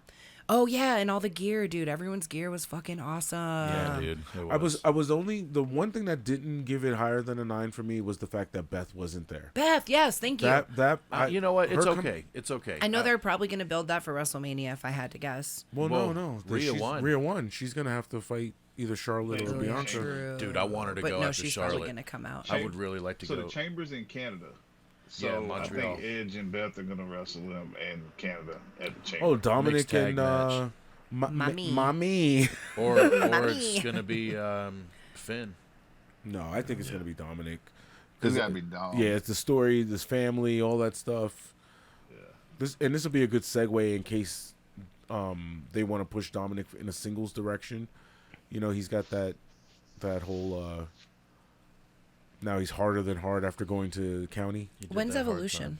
Oh yeah, and all the gear, dude. Everyone's gear was fucking awesome. Yeah, dude. It I was only the one thing that didn't give it higher than a 9 for me was the fact that Beth wasn't there. Beth, yes, thank you. You know what? It's her okay. It's okay. I know they're probably gonna build that for WrestleMania if I had to guess. Well, Well, no. Rhea won. Rhea won. She's gonna have to fight either Charlotte or Oh, Bianca. True. Dude, I want her to but go no, after she's Charlotte. probably gonna come out. I would really like to So go. the Chamber's in Canada. So Yeah, I Montreal. think Edge and Beth are gonna wrestle them in Canada at the Chamber. Oh, Dominic Mixed tag and Mommy. Mommy. Or it's gonna be Finn. No, I think it's gonna be Dominic. It's gotta be Dom. Yeah, it's the story, this family, all that stuff. Yeah. This will be a good segue in case they want to push Dominic in a singles direction. You know, he's got that whole. Now he's harder than hard after going to county. He did When's that hard Evolution?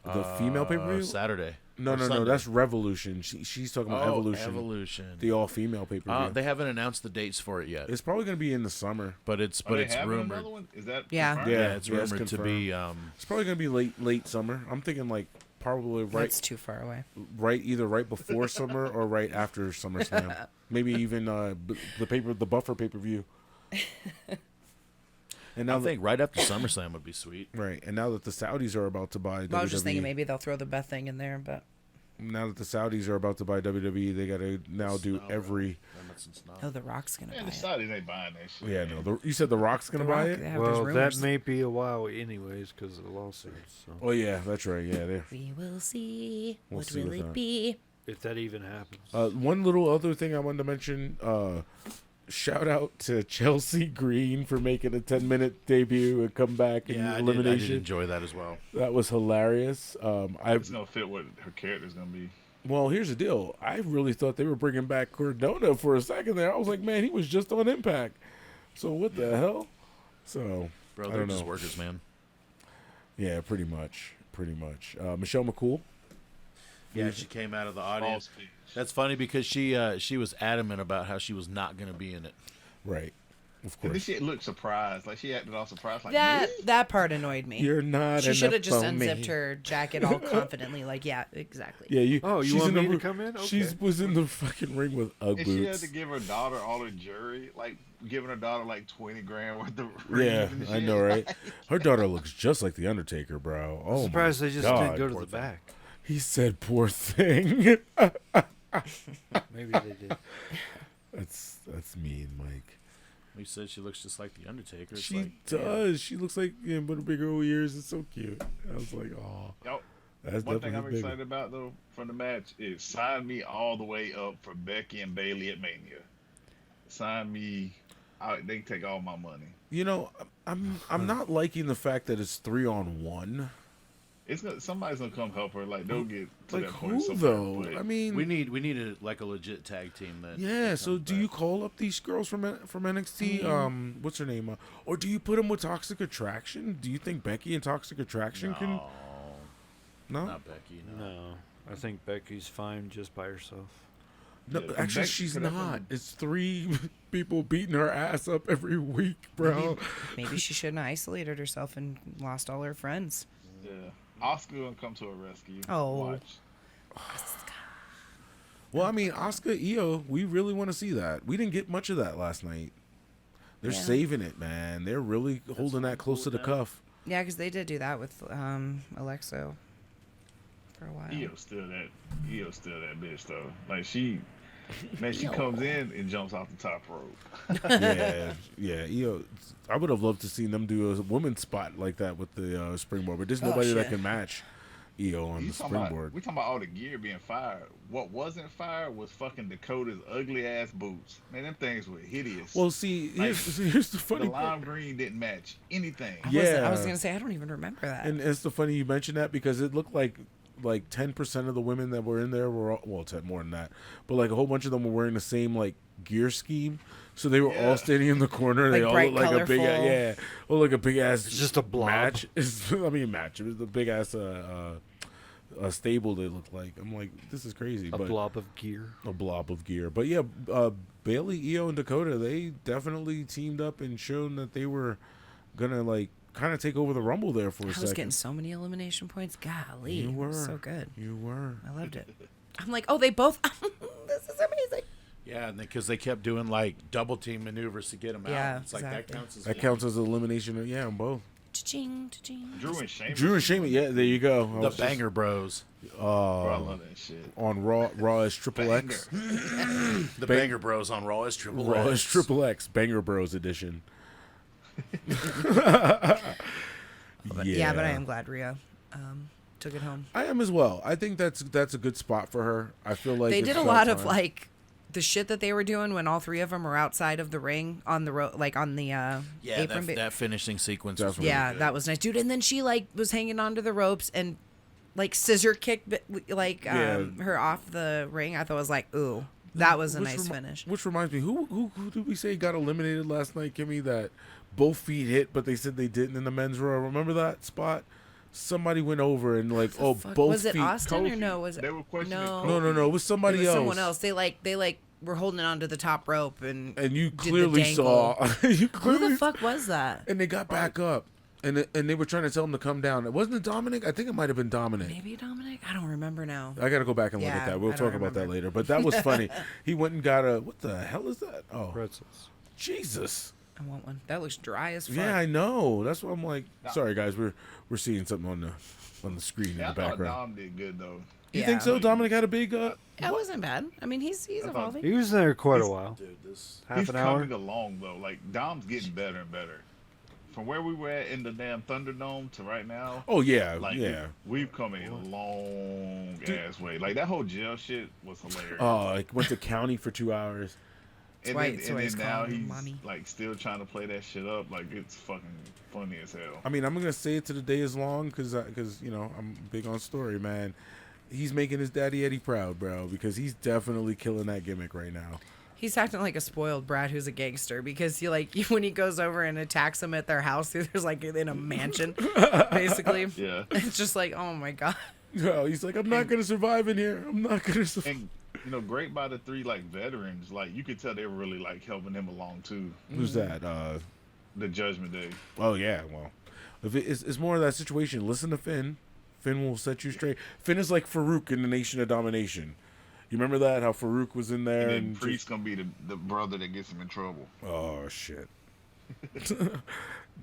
The female pay-per-view? Saturday. No, Or Sunday. that's Revolution. She's talking about Evolution. Evolution. The all-female pay-per-view. They haven't announced the dates for it yet, It's probably going to be in the summer. but it's Are they it's having rumored. another one? Is that Yeah. confirmed? Yeah. It's it's rumored to be. It's probably going to be late summer. I'm thinking like probably That's too far away. either right before summer or right after SummerSlam. Maybe even the buffer pay-per-view. And now I think right after SummerSlam would be sweet. right, and now that the Saudis are about to buy WWE, Well, I was just thinking maybe they'll throw the Beth thing in there, but now that the Saudis are about to buy WWE, they got to now do every. oh, the Rock's gonna Man, buy the it. Saudis ain't buying that shit. Yeah, no. You said the Rock's gonna The buy Rock, it. they have Well, those that rumors. may be a while anyways because of the lawsuits. So. Oh yeah, that's right. Yeah, there. We will see. We'll What see will with it that. be? If that even happens. One little other thing I wanted to mention. Shout out to Chelsea Green for making a 10-minute debut and come back in Yeah, I elimination. did enjoy that as well. That was hilarious. It's gonna fit what her character's gonna be. Well, here's the deal. I really thought they were bringing back Cardona for a second there. I was like, man, he was just on Impact. So what the hell? So Bro, I they're don't just know. workers, man. Yeah, pretty much. Michelle McCool. Yeah, she came out of the False audience. speech. That's funny because she was adamant about how she was not going to be in it. Right. Of And then course. she looked surprised, like she acted all surprised, like That really? that part annoyed me. You're not. She should have enough just for unzipped me. her jacket all confidently, like, yeah, exactly. Yeah, you. Oh, you she's want in me the- to come in? She Okay. was in the fucking ring with Ugg And she had boots. to give her daughter all her jewelry, like giving her daughter like 20 grand worth of Yeah, rings and I shit. know, right? Her daughter looks just like the Undertaker, bro. Oh, I'm surprised my they just God. didn't go to poor the thing. back. He said, "Poor thing." Maybe they did. That's mean, Mike. You said she looks just like the Undertaker. It's She like, damn. does. She looks like but her big old ears. It's so cute. I was like, oh, Yo, that's one thing I'm definitely excited big. about though from the match is sign me all the way up for Becky and Bailey at Mania. Sign me. They can take all my money. You know, I'm not liking the fact that it's 3-on-1. Somebody's gonna come help her. Like they'll get to Like that point who somewhere, though? but I mean, we need like a legit tag team that. yeah. that So comes do you back. call up these girls from NXT? What's her name? Or do you put them with Toxic Attraction? Do you think Becky and Toxic Attraction can? No, No, not Becky. No. No, I think Becky's fine just by herself. no. Yeah, Actually, Becky she's could have not. been- It's 3 people beating her ass up every week, bro. Maybe she shouldn't have isolated herself and lost all her friends. yeah, Oscar gonna come to her rescue. Oh. Watch. Well, I mean, Asuka Io, we really want to see that. We didn't get much of that last night. They're Yeah. saving it, man. They're really holding that close to the cuff. Yeah, because they did do that with Alexa for a while. Io's still that bitch though. Like she Io. comes in and jumps off the top rope. Yeah. Io, I would have loved to see them do a women's spot like that with the springboard, but there's nobody that shit. can match Io on the springboard. We talking about all the gear being fired. What wasn't fired was fucking Dakota's ugly ass boots. Man, them things were hideous. Well, see, here's the the funny part. lime green didn't match anything. I Yeah. was gonna say I don't even remember that. And it's the funny you mentioned that because it looked like 10% of the women that were in there were it's more than that, but like a whole bunch of them were wearing the same like gear scheme. So they were Yeah. all standing in the corner. They Like all bright, looked like a big colorful. looked like a big ass. It's just a blob. match. Match. It was the big ass stable. They looked like. I'm like, this is crazy. A but blob of gear. a blob of gear. But yeah, Bailey, Io, and Dakota, they definitely teamed up and shown that they were gonna like kind of take over the Rumble there for a I was second. getting so many elimination points. Golly, You it were was so good. You were. I loved it. I'm like, oh, they both. This is amazing. Yeah, because they kept doing like double team maneuvers to get him Yeah, out. It's like that exactly. counts as elimination. Yeah, on both. Cha-ching, cha-ching. Drew and Sheamus. Drew and Sheamus. Yeah, there you go. the Banger Bros. Bro, I love that shit. On Raw is Triple X. The Banger Bros on Raw is Triple Raw X. is Triple X. Banger Bros edition. Yeah, but I am glad Rhea took it home. I am as well. I think that's a good spot for her. I feel like They it's did a about lot of time. like the shit that they were doing when all three of them were outside of the ring on the like on the Yeah, apron. that finishing sequence was Definitely. really Yeah, good. that was nice, dude. And then she like was hanging onto the ropes and like scissor kicked like her off the ring. I thought it was like, ooh, that was a nice finish. Which reminds me, who did we say got eliminated last night, Kimmy? That both feet hit, but they said they didn't in the men's Raw. Remember that spot? Somebody went over and like, oh, Fuck, both was it feet. Austin or Kofi. no? Was it They were questioning no? Kofi. No, it was It somebody was else. someone else. They were holding onto the top rope and And you did the clearly dangle. saw. You Who clearly the fuck was that? And they got back up, and they were trying to tell him to come down. It wasn't it Dominic? I think it might have been Dominic. Maybe Dominic? I don't remember now. I got to go back and look Yeah, at that. We'll I don't talk about that remember. later. But that was funny. He went and got a what the hell is that? Oh, Pretzels. Jesus. I want one. That looks dry as fuck. Yeah, I know. That's what I'm like. Sorry, guys. We're seeing something on the screen Yeah, I in the thought background. Dom did good though. You Yeah. think so? Dominic had a big. It wasn't bad. I mean, he's evolving. He was there quite a He's- while. Dude, this Half He's an hour. coming along though. Like Dom's getting better and better. From where we were at in the damn Thunderdome to right now, Oh yeah, like yeah. we've come a long ass way. Like that whole jail shit was hilarious. Oh, like went to county for 2 hours. and why- then, that's and why then he's now calling him he's mommy. like still trying to play that shit up. Like it's fucking funny as hell. I mean, I'm gonna say it to the day is long because you know I'm big on story, man. He's making his daddy Eddie proud, bro, because he's definitely killing that gimmick right now. He's acting like a spoiled brat who's a gangster because he like when he goes over and attacks them at their house, there's like in a mansion, basically. Yeah. It's just like, oh my god. No, he's like, I'm not gonna survive in here. I'm not gonna survive. And great by the three like veterans. Like you could tell they were really like helping him along too. Who's that? The Judgment Day. Oh yeah, well, if it's more of that situation. Listen to Finn. Finn will set you straight. Finn is like Farouk in the Nation of Domination. You remember that? How Farouk was in there And then and Priest gonna be the brother that gets him in trouble. oh shit.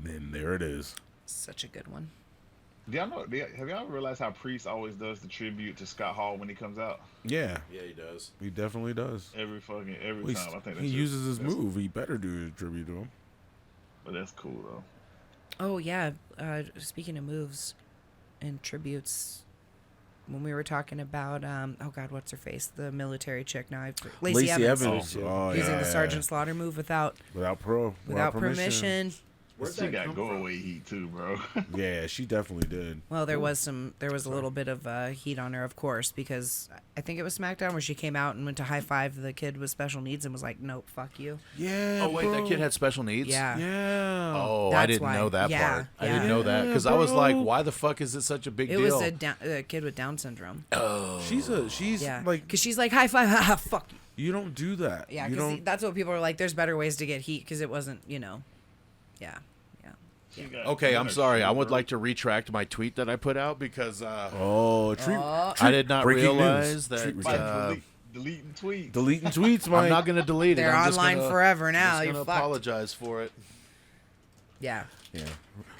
Then there it is. Such a good one. Have y'all realized how Priest always does the tribute to Scott Hall when he comes out? Yeah, yeah, he does. he definitely does. Every Well, time. I think he uses his move. He better do a tribute to him. But that's cool though. Oh yeah. Speaking of moves and tributes, when we were talking about oh god, what's her face? The military chick now. Lacey Evans. Oh, Using yeah. the Sergeant Slaughter move without without permission. She got go away heat too, bro. Yeah, she definitely did. Well, there was a little bit of heat on her, of course, because I think it was SmackDown where she came out and went to high five the kid with special needs and was like, "Nope, fuck you." Yeah. Oh wait, bro. that kid had special needs. Yeah. Yeah. Oh, I That's didn't why. know that Yeah, part. I yeah. didn't know that Yeah, because I was like, bro. why the fuck is it such a big It deal? was a kid with Down syndrome. Oh, She's Yeah, like because she's like high five, haha, fuck you. you don't do that. Yeah, you because don't. that's what people are like. There's better ways to get heat because it wasn't, yeah. She got- okay. she I'm got a sorry. I shoe, would bro. like to retract my tweet that I put out because Oh, I did not breaking news. realize that. Treat Mike, deleting tweets. deleting tweets, Mike. I'm not gonna delete it. They're I'm just online gonna, forever now. Just You're gonna fucked. apologize for it. Yeah. Yeah.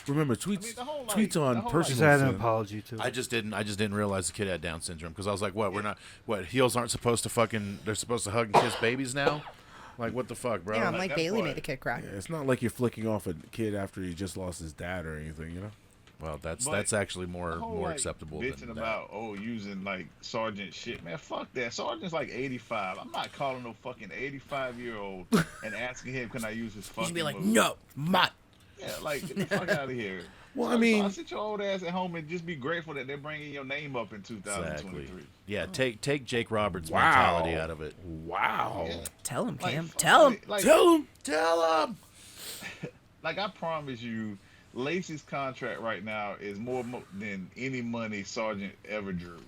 Remember tweets. I mean, the whole, like, tweets on the whole, personal. Just add an stuff. apology to I it. just didn't realize the kid had Down syndrome because I was like, what? We're not. What? Heels aren't supposed to fucking. They're supposed to hug and kiss babies now. Like what the fuck, bro? Yeah, I'm like like that Bailey part. made the kid cry. Yeah, it's not like you're flicking off a kid after he just lost his dad or anything, you know. Well, that's But actually more the whole, more like, acceptable bitching than about using like Sergeant shit, man. Fuck that. Sergeant's like 85. I'm not calling no fucking 85-year-old and asking him can I use his You fucking should be like, move. no, my. Yeah, like get the fuck out of here. Well, I mean- sit your old ass at home and just be grateful that they're bringing your name up in 2023. Exactly. Yeah, take Jake Roberts' Wow. mentality out of it. Wow. Yeah. Tell him, Like, Cam. fuck Tell him. it. Like, Tell him. like I promise you, Lacey's contract right now is more than any money Sergeant ever drew.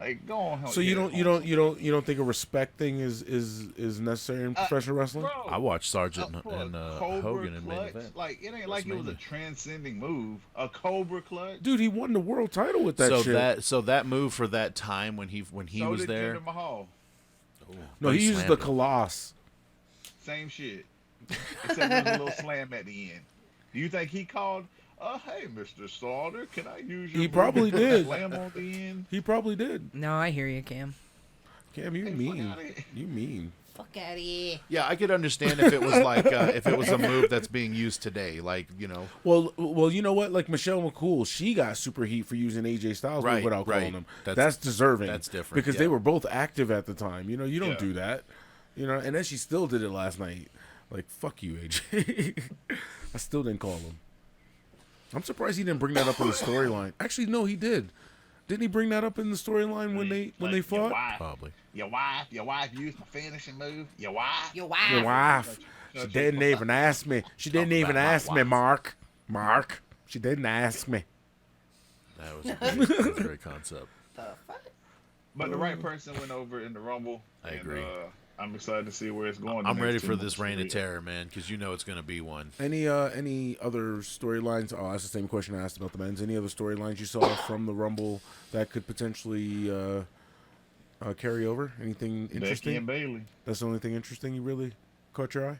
Like, go on. So you don't think a respect thing is necessary in professional wrestling? Bro, I watched Sergeant for a and Cobra Hogan in main clutch, event. like it ain't like it was a transcending move. A Cobra clutch. Dude, he won the world title with that shit. So that move for that time when he So was did there. Jinder Mahal. No, he used the Colossus. Same shit. Except there was a little slam at the end. Do you think he called? Hey, Mr. Slaughter, can I use your? He probably did. Slam on the end. He probably did. No, I hear you, Cam. Cam, you Hey, mean? fuck outta here. You mean? Fuck out of here. Yeah, I could understand if it was like if it was a move that's being used today, like Well, you know what? Like Michelle McCool, she got super heat for using AJ Styles Right, without right. calling him. That's- That's deserving. that's different, because yeah. they were both active at the time. You know, you don't Yeah. do that. You know, and then she still did it last night. Like, fuck you, AJ. I still didn't call him. I'm surprised he didn't bring that up in the storyline. Actually, no, he did. Didn't he bring that up in the storyline when they fought? probably. Your wife used my finishing move. Your wife. Your Your wife. wife. She didn't even ask me. She didn't Talk even about my ask me, wife. Mark. She didn't ask me. That was a great concept. But the right person went over in the Rumble. I and, agree. I'm excited to see where it's going. the I'm next ready 2 for months this reign of real. terror, man, because you know it's going to be one. Any other storylines? Oh, that's the same question I asked about the men's. Any other storylines you saw from the Rumble that could potentially carry over? Anything Becky interesting? and Bailey. That's the only thing interesting you really caught your eye?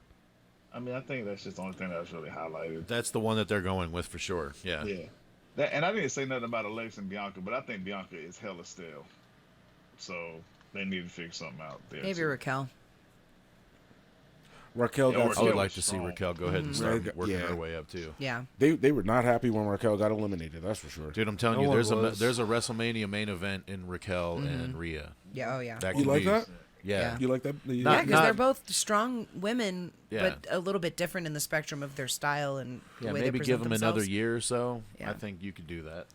I mean, I think that's just the only thing that was really highlighted. That's the one that they're going with for sure. Yeah. Yeah. And I didn't say nothing about Alexa and Bianca, but I think Bianca is hella stale. So they need to figure something out there. Maybe too. Raquel. Raquel Yeah, got I Raquel would was like to see strong. Raquel go ahead and start working Yeah. her way up too. Yeah. They were not happy when Raquel got eliminated. That's for sure. Dude, I'm telling No you, one there's was. a WrestleMania main event in Raquel and Rhea. Yeah. Oh, yeah. That You could like be- that? Yeah. You like that? Yeah, Not- because they're both strong women, Yeah. but a little bit different in the spectrum of their style and the Yeah, way maybe they give present them another themselves. year or so. Yeah. I think you could do that,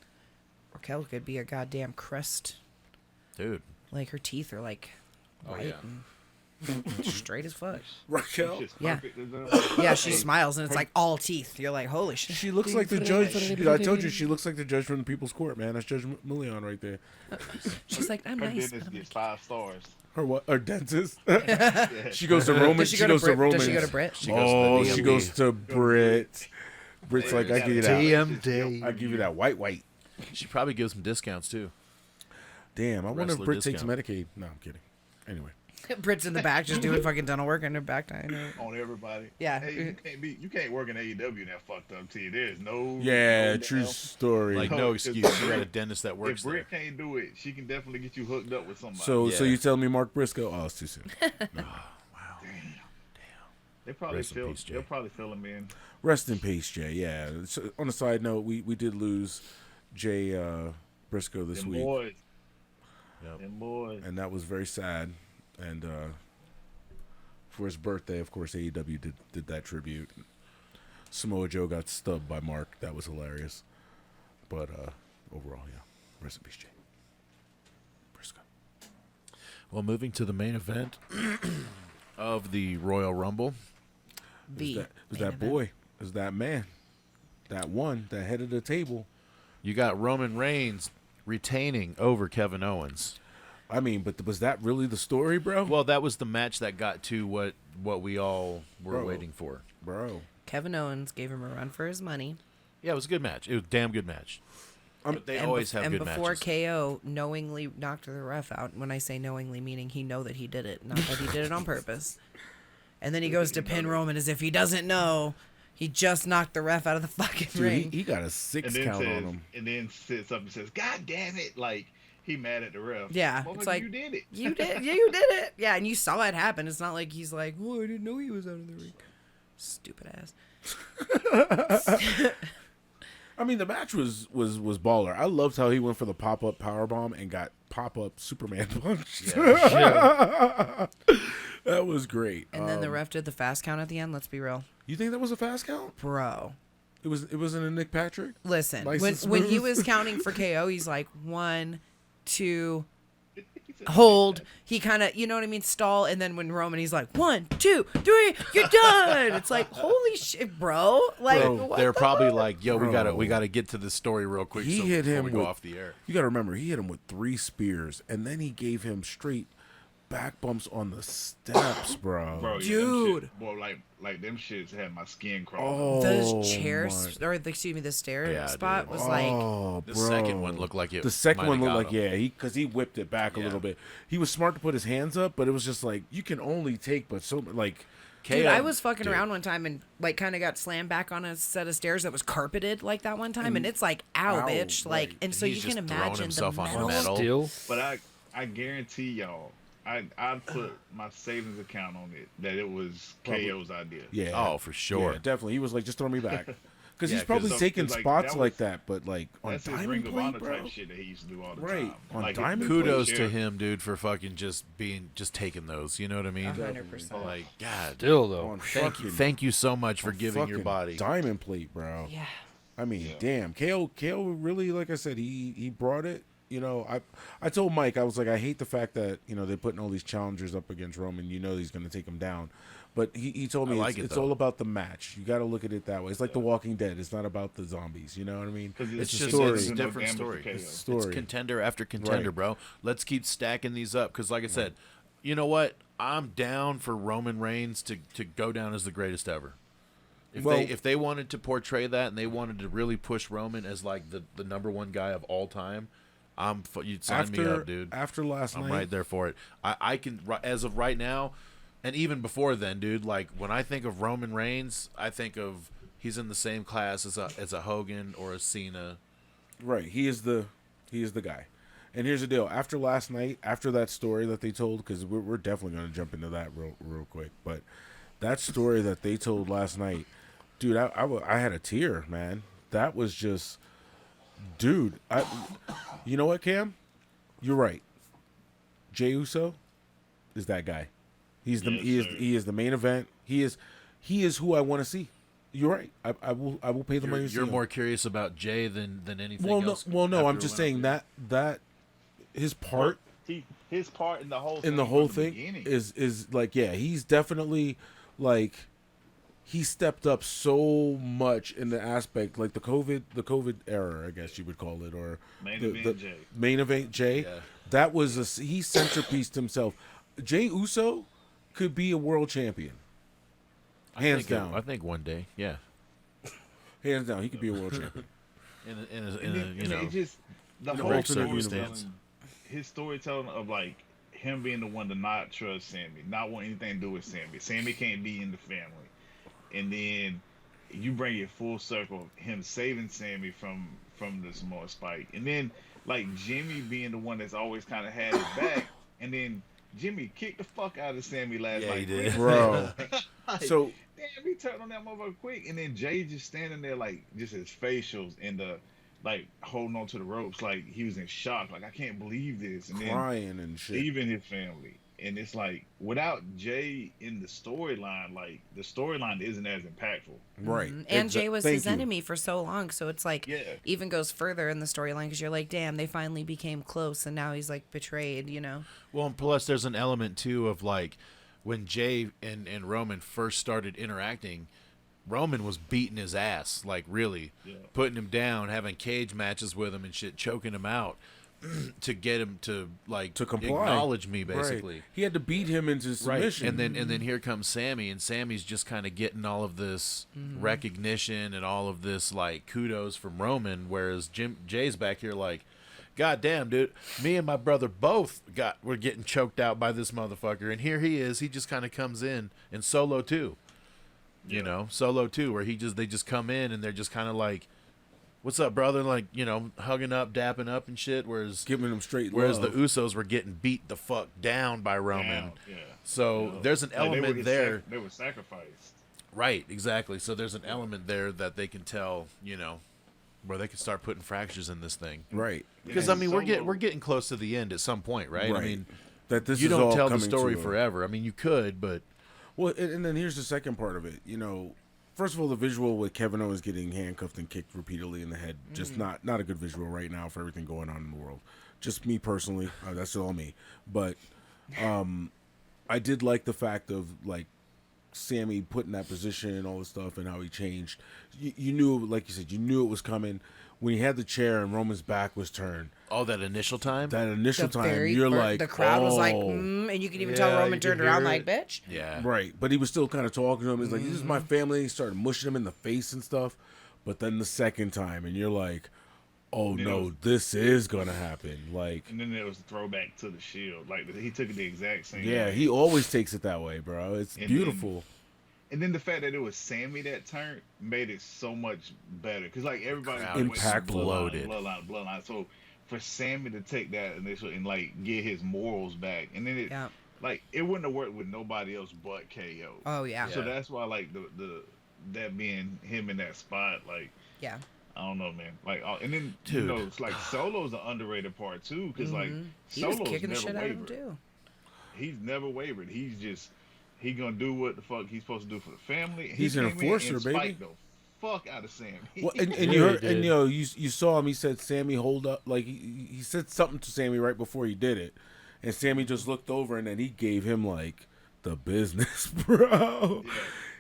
Raquel could be a goddamn crust. dude. Like her teeth are like white yeah. and straight as fuck. Raquel? She's Yeah. perfect as ever. Yeah, she smiles and it's like all teeth. You're like, holy shit. She looks like the judge. I told you she looks like the judge from the People's Court, man. That's Judge Million right there. She's like, I'm Her nice. dentist gets 5 stars. Her what? Her dentist. Yeah. She goes to Roman. Does She she go goes to to Brit? Roman. Does she go to Brit? She goes to Oh, the she DMV. goes to Brit. Brit's like, I give you that. TMD. I give you that white. She probably gives them discounts too. Damn, I wonder if Wrestler Brit takes discount. Medicaid. No, I'm kidding. Anyway, Brit's in the back just doing fucking dental work in her back. I know. On everybody. Yeah. Hey, you can't work in AEW and that fucked up to you. There's no. yeah, no true doubt. story. Like No, no 'cause excuse. You got a dentist that works If there. Britt can't do it, she can definitely get you hooked up with somebody. so Yeah. you tell me Mark Briscoe? Oh, it's too soon. they probably Rest in fill. peace, Jay. They'll probably fill him in. Rest in peace, Jay. Yeah. So, on a side note, we did lose Jay Briscoe this Them week, boys. Yep. Them boys. and that was very sad. And for his birthday, of course, AEW did that tribute. Samoa Joe got stubbed by Mark. That was hilarious. But overall, yeah. Rest in peace, Jay Briscoe. Well, moving to the main event of the Royal Rumble. The It was main that event. boy. It was that man. That one. That head of the table. You got Roman Reigns retaining over Kevin Owens. I mean, but was that really the story, bro? Well, that was the match that got to what we all were Bro. waiting for. Bro. Kevin Owens gave him a run for his money. Yeah, it was a good match. It was a damn good match. But they always have and good before matches. KO knowingly knocked the ref out. When I say knowingly, meaning he know that he did it, not that he did it on purpose. And then he goes to pin Roman as if he doesn't know. He just knocked the ref out of the fucking Dude, ring. he got a 6 And then count says, on him. and then sits up and says, "God damn it!" Like he mad at the ref. Yeah, Motherfucker, it's like, you did it. You did it. Yeah, and you saw it happen. It's not like he's like, oh, I didn't know he was out of the ring. Stupid ass. I mean, the match was baller. I loved how he went for the pop-up powerbomb and got pop-up Superman punched. That was great. And then the ref did the fast count at the end. Let's be real, You think that was a fast count? bro. It wasn't a Nick Patrick? Listen, Nice when and he smooth. was counting for KO, he's like 1, 2, hold. He kind of, you know what I mean, stall. And then when Roman, he's like, 1, 2, 3, you're done. It's like, holy shit, bro. Like, Bro, they're probably like, yo, Bro. we gotta get to this story real quick. He so hit before him we go with, off the air. You got to remember, he hit him with 3 spears, and then he gave him straight back bumps on the steps, bro. Bro, Dude. them shit, boy, like them shits had my skin crawling. the chairs, or excuse me, the stair Yeah, spot dude. was like, Oh, The bro. second one looked like it. The second might one have looked got like, him. because he whipped it back a Yeah. little bit. He was smart to put his hands up, but it was just like, you can only take but so, like, dude, KO I was fucking dude. around one time and like kind of got slammed back on a set of stairs that was carpeted like that one time, and it's like, ow, Ow, bitch, like, right. and so He's you can just throwing imagine the himself on metal. metal. Still, But I guarantee y'all, I'd put my savings account on it that it was KO's idea. yeah. Oh, for sure. Yeah, definitely. He was like, just throw me back. Because Yeah, he's probably 'cause- taking 'cause, like, spots that like was- that, but like on That's his Diamond Ring of Plate, Honor bro. type shit that he used to do all the Right. time. On Like, Diamond the Plate. Kudos to sheriff. him, dude, for fucking just taking those. You know what I mean? 100%. Like, God, still though. On thank you, fucking- thank you so much for on giving your fucking body. Diamond Plate, bro. Yeah. I mean, damn, KO really, like I said, he brought it. You know, I told Mike, I was like, I hate the fact that, you know, they're putting all these challengers up against Roman. You know he's going to take him down. But he told me I like it's it, all though. about the match. You got to look at it that way. It's like The Walking Dead. It's not about the zombies. You know what I mean? 'Cause It's a just story. it's a No different damage to story. KO. It's a story. It's contender after contender, Right. bro. Let's keep stacking these up because, like I said, you know what? I'm down for Roman Reigns to go down as the greatest ever. If they wanted to portray that and they wanted to really push Roman as like the number one guy of all time, you'd sign me up, dude. After last I'm night, right there for it. I can, as of right now, and even before then, dude. Like when I think of Roman Reigns, I think of he's in the same class as a Hogan or a Cena. right? He is the guy. And here's the deal: after last night, after that story that they told, because we're definitely going to jump into that real quick. But that story that they told last night, dude, I had a tear, man. That was just, dude. You know what, Cam? You're right. Jey Uso is that guy. He is the main event. He is who I want to see. You're right. I will pay the money to see You're him. more curious about Jay than anything Well, else. no, after I'm it just went up saying that his part His part in the whole in the thing whole from the thing beginning. is like, yeah, he's definitely like he stepped up so much in the aspect like the COVID era, I guess you would call it, or Main the event Jay. main event Jay. Yeah. That was he centerpieced himself. Jey Uso could be a world champion. I Hands think down. I think one day, yeah. Hands down, he could be a world champion. In a And then- you and know, it just the in an whole alternate storytelling, universe. his storytelling of like him being the one to not trust Sammy, not want anything to do with Sammy. Sammy can't be in the family, and then you bring it full circle, him saving Sammy from the Samoa Spike, and then like Jimmy being the one that's always kind of had his back, and then Jimmy kicked the fuck out of Sammy last Yeah, night, he did. Bro. Like, So damn, he turned on that motherfucker quick, and then Jay just standing there like just his facials and the like holding on to the ropes, like he was in shock, like I can't believe this, and then crying and shit. even his family, and it's like without Jay in the storyline, like the storyline isn't as impactful. Right. And Jay was Thank his you. enemy for so long, so it's like Yeah. even goes further in the storyline because you're like, damn, they finally became close, and now he's like betrayed, you know? well, and plus there's an element too of like when Jay and Roman first started interacting, Roman was beating his ass, like really putting him down, having cage matches with him and shit, choking him out to get him to like To comply. acknowledge me, Right. basically. He had to beat him into submission. And then here comes Sammy, and Sammy's just kind of getting all of this recognition and all of this like kudos from Roman, whereas Jay's back here like, God damn, dude, me and my brother both were getting choked out by this motherfucker, and here he is. He just kind of comes in Solo too, you know, Solo too, where they just come in and they're just kind of like, what's up, brother? Like, you know, hugging up, dapping up and shit. Whereas giving him straight the love. Usos were getting beat the fuck down by Roman. Down, yeah. So there's an Like, they element were there. they were sacrificed. Right, exactly. So there's an element there that they can tell, you know, where they can start putting fractures in this thing. Right. Because Yeah, I mean, Solo- we're getting close to the end at some point, right? I Right. mean, That this you is don't all tell the coming story to a- forever. I mean, you could, but Well, and then here's the second part of it. You know, first of all, the visual with Kevin Owens getting handcuffed and kicked repeatedly in the head, just not a good visual right now for everything going on in the world. Just me personally. That's all me. But I did like the fact of like Sammy put in that position and all this stuff and how he changed. You knew, like you said, you knew it was coming when he had the chair and Roman's back was turned. Oh, that initial time. You're like, the crowd was like, oh. and you can even tell Roman turned around like, bitch. Yeah. Right, but he was still kind of talking to him. He's like, "This is my family." He started mushing him in the face and stuff. But then the second time, and you're like, "Oh no, this is gonna happen!" Like, and then there was a throwback to the Shield. Like he took it the exact same. yeah, way. he always takes it that way, bro. It's beautiful. And then the fact that it was Sammy that turned made it so much better. Because, like, everybody bloodline. So, for Sammy to take that initial and, like, get his morals back. And then it wouldn't have worked with nobody else but KO. Oh, yeah. So, that's why, like, that being him in that spot, like, yeah. I don't know, man. Like, and then, Dude. you know, it's like Solo's the underrated part, too. Because, like, he was Solo's kicking the never shit out of him, wavered. too. He's never wavered. He gonna do what the fuck he's supposed to do for the family. He's an enforcer, baby. Spike the fuck out of Sammy. Well, and you heard, and you know, you saw him. He said, "Sammy, hold up!" Like he said something to Sammy right before he did it, and Sammy just looked over, and then he gave him like the business, bro. Yeah.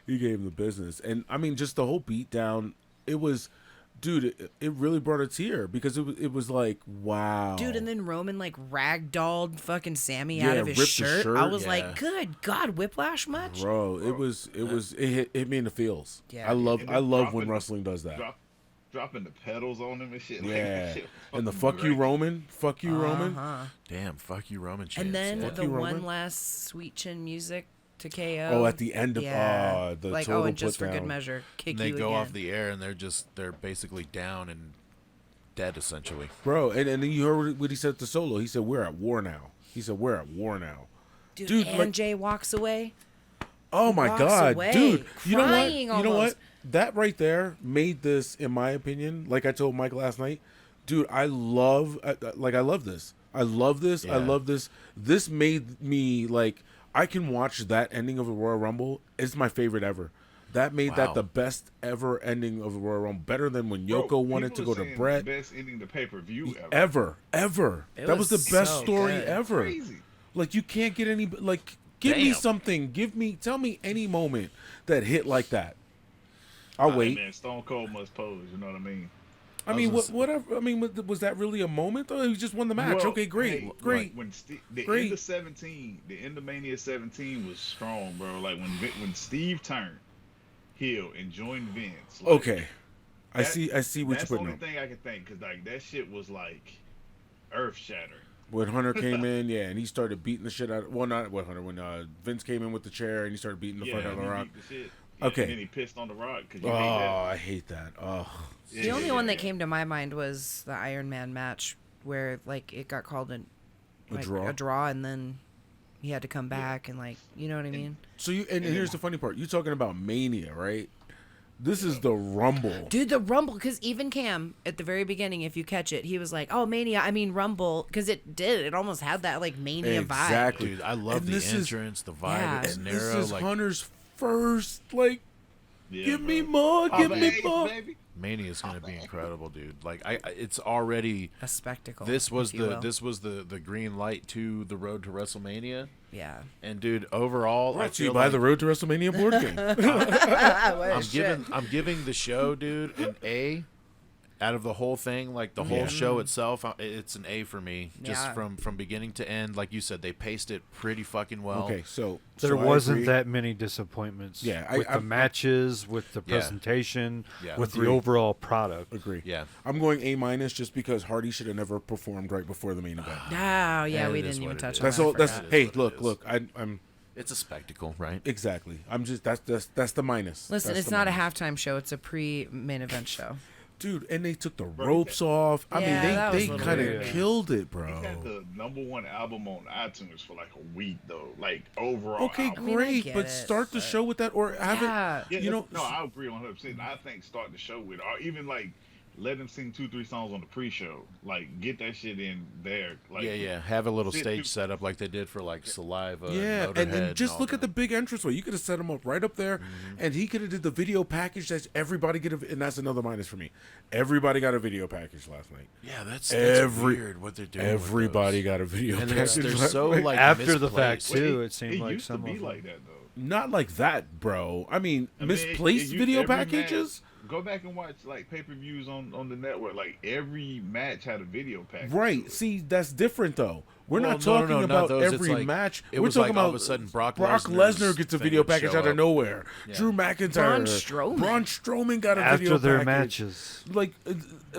He gave him the business, and I mean, just the whole beat down. It was. Dude, it really brought a tear because it was like, wow. Dude, and then Roman like ragdolled fucking Sammy out of his shirt. I was like, good God, whiplash much? Bro, it hit me in the feels. Yeah. I love when wrestling does that. Dropping the pedals on him and shit. Yeah. Like, and the fuck you Roman. Damn, fuck you Roman chants. And then yeah. the one last sweet chin music to KO. Oh, at the end of the like, total and just put for down. good measure, kick they you go again. off the air and they're basically down and dead essentially. Bro, and then you heard what he said to Solo. He said, "We're at war now." Dude, and like, Jay walks away. Oh my walks away, dude! You know what? You know what? Almost. That right there made this, in my opinion, like I told Mike last night, dude. I love this. I love this. Yeah. I love this. This made me like I can watch that ending of the Royal Rumble. It's my favorite ever. That made that the best ever ending of the Royal Rumble. Better than when Yoko wanted to go to Brett. Best ending the pay-per-view ever. That was the best story ever. Crazy. Like you can't get any like. Give me something. Tell me any moment that hit like that. I'll wait. Man, Stone Cold must pose. You know what I mean? I mean, whatever. I mean, was that really a moment though? He just won the match. Well, Okay, great. Like when end of 17, the end of Mania 17 was strong, bro. Like when Steve turned heel and joined Vince. Like, okay, I see what you're putting. That's the only thing I can think because like that shit was like earth shattering. When Hunter came in, and he started beating the shit out. Well, not when Hunter. When Vince came in with the chair and he started beating the fuck out of the Rock. Okay. And then he pissed on the Rock. I hate that. Oh. The only one that came to my mind was the Iron Man match where like it got called a draw, and then he had to come back and like, you know what I mean? So and here's the funny part. You're talking about Mania, right? This is the Rumble. Dude, the Rumble, because even Cam, at the very beginning, if you catch it, he was like, oh, Mania, I mean Rumble, because it almost had that, like, Mania vibe. Exactly. Dude, I love the entrance, the vibe, it's narrow. This is like, Hunter's first, like, give me more, give me more. Baby. Mania is going to be incredible, dude. Like it's already a spectacle. This was the green light to the road to WrestleMania. Yeah. And dude, overall, brought to you by the Road to WrestleMania board game. I'm giving the show, dude, an A. Out of the whole thing, like the whole show itself, it's an A for me. Just from beginning to end, like you said, they paced it pretty fucking well. Okay, so there wasn't that many disappointments. Yeah, with the matches, with the presentation, with the overall product. Agree. Yeah, I'm going A- just because Hardy should have never performed right before the main event. Oh yeah, we didn't even touch on that's that. all. That's look. I'm. It's a spectacle, right? Exactly. I'm just that's the minus. Listen, it's not a halftime show; it's a pre-main event show. Dude, and they took the ropes off. I mean, they kind of killed it, bro. He had the #1 album on iTunes for like a week, though. Like, overall. Okay, great, but start the show with that, or have it. No, I agree on 100%. I think start the show with, or even like let him sing 2-3 songs on the pre-show. Like, get that shit in there. Like, yeah. Have a little sit stage through- set up like they did for like Saliva. Yeah, and, and Motorhead just all look at the that. big entranceway. You could have set him up right up there, and he could have did the video package that everybody get. And that's another minus for me. Everybody got a video package last night. Yeah, that's Every- weird what they're doing. Everybody with got a video those. And package. they're last so night. like After the fact, misplaced. too. It, It seemed it like used some to be of them. like that though. Not like that, bro. I mean, I mean, misplaced it video every packages. match- go back and watch like pay-per-views on the network. Like every match had a video package. Right. to it. See, that's different though. We're Well, not no, no, talking no, not about those. It's every like- match. it We're was talking like all about of a sudden Brock Lesnar Lesnar's gets a thing video would package show out of up. nowhere. Yeah. Drew McIntyre, Braun Strowman. Braun Strowman got a video After their package. matches. Like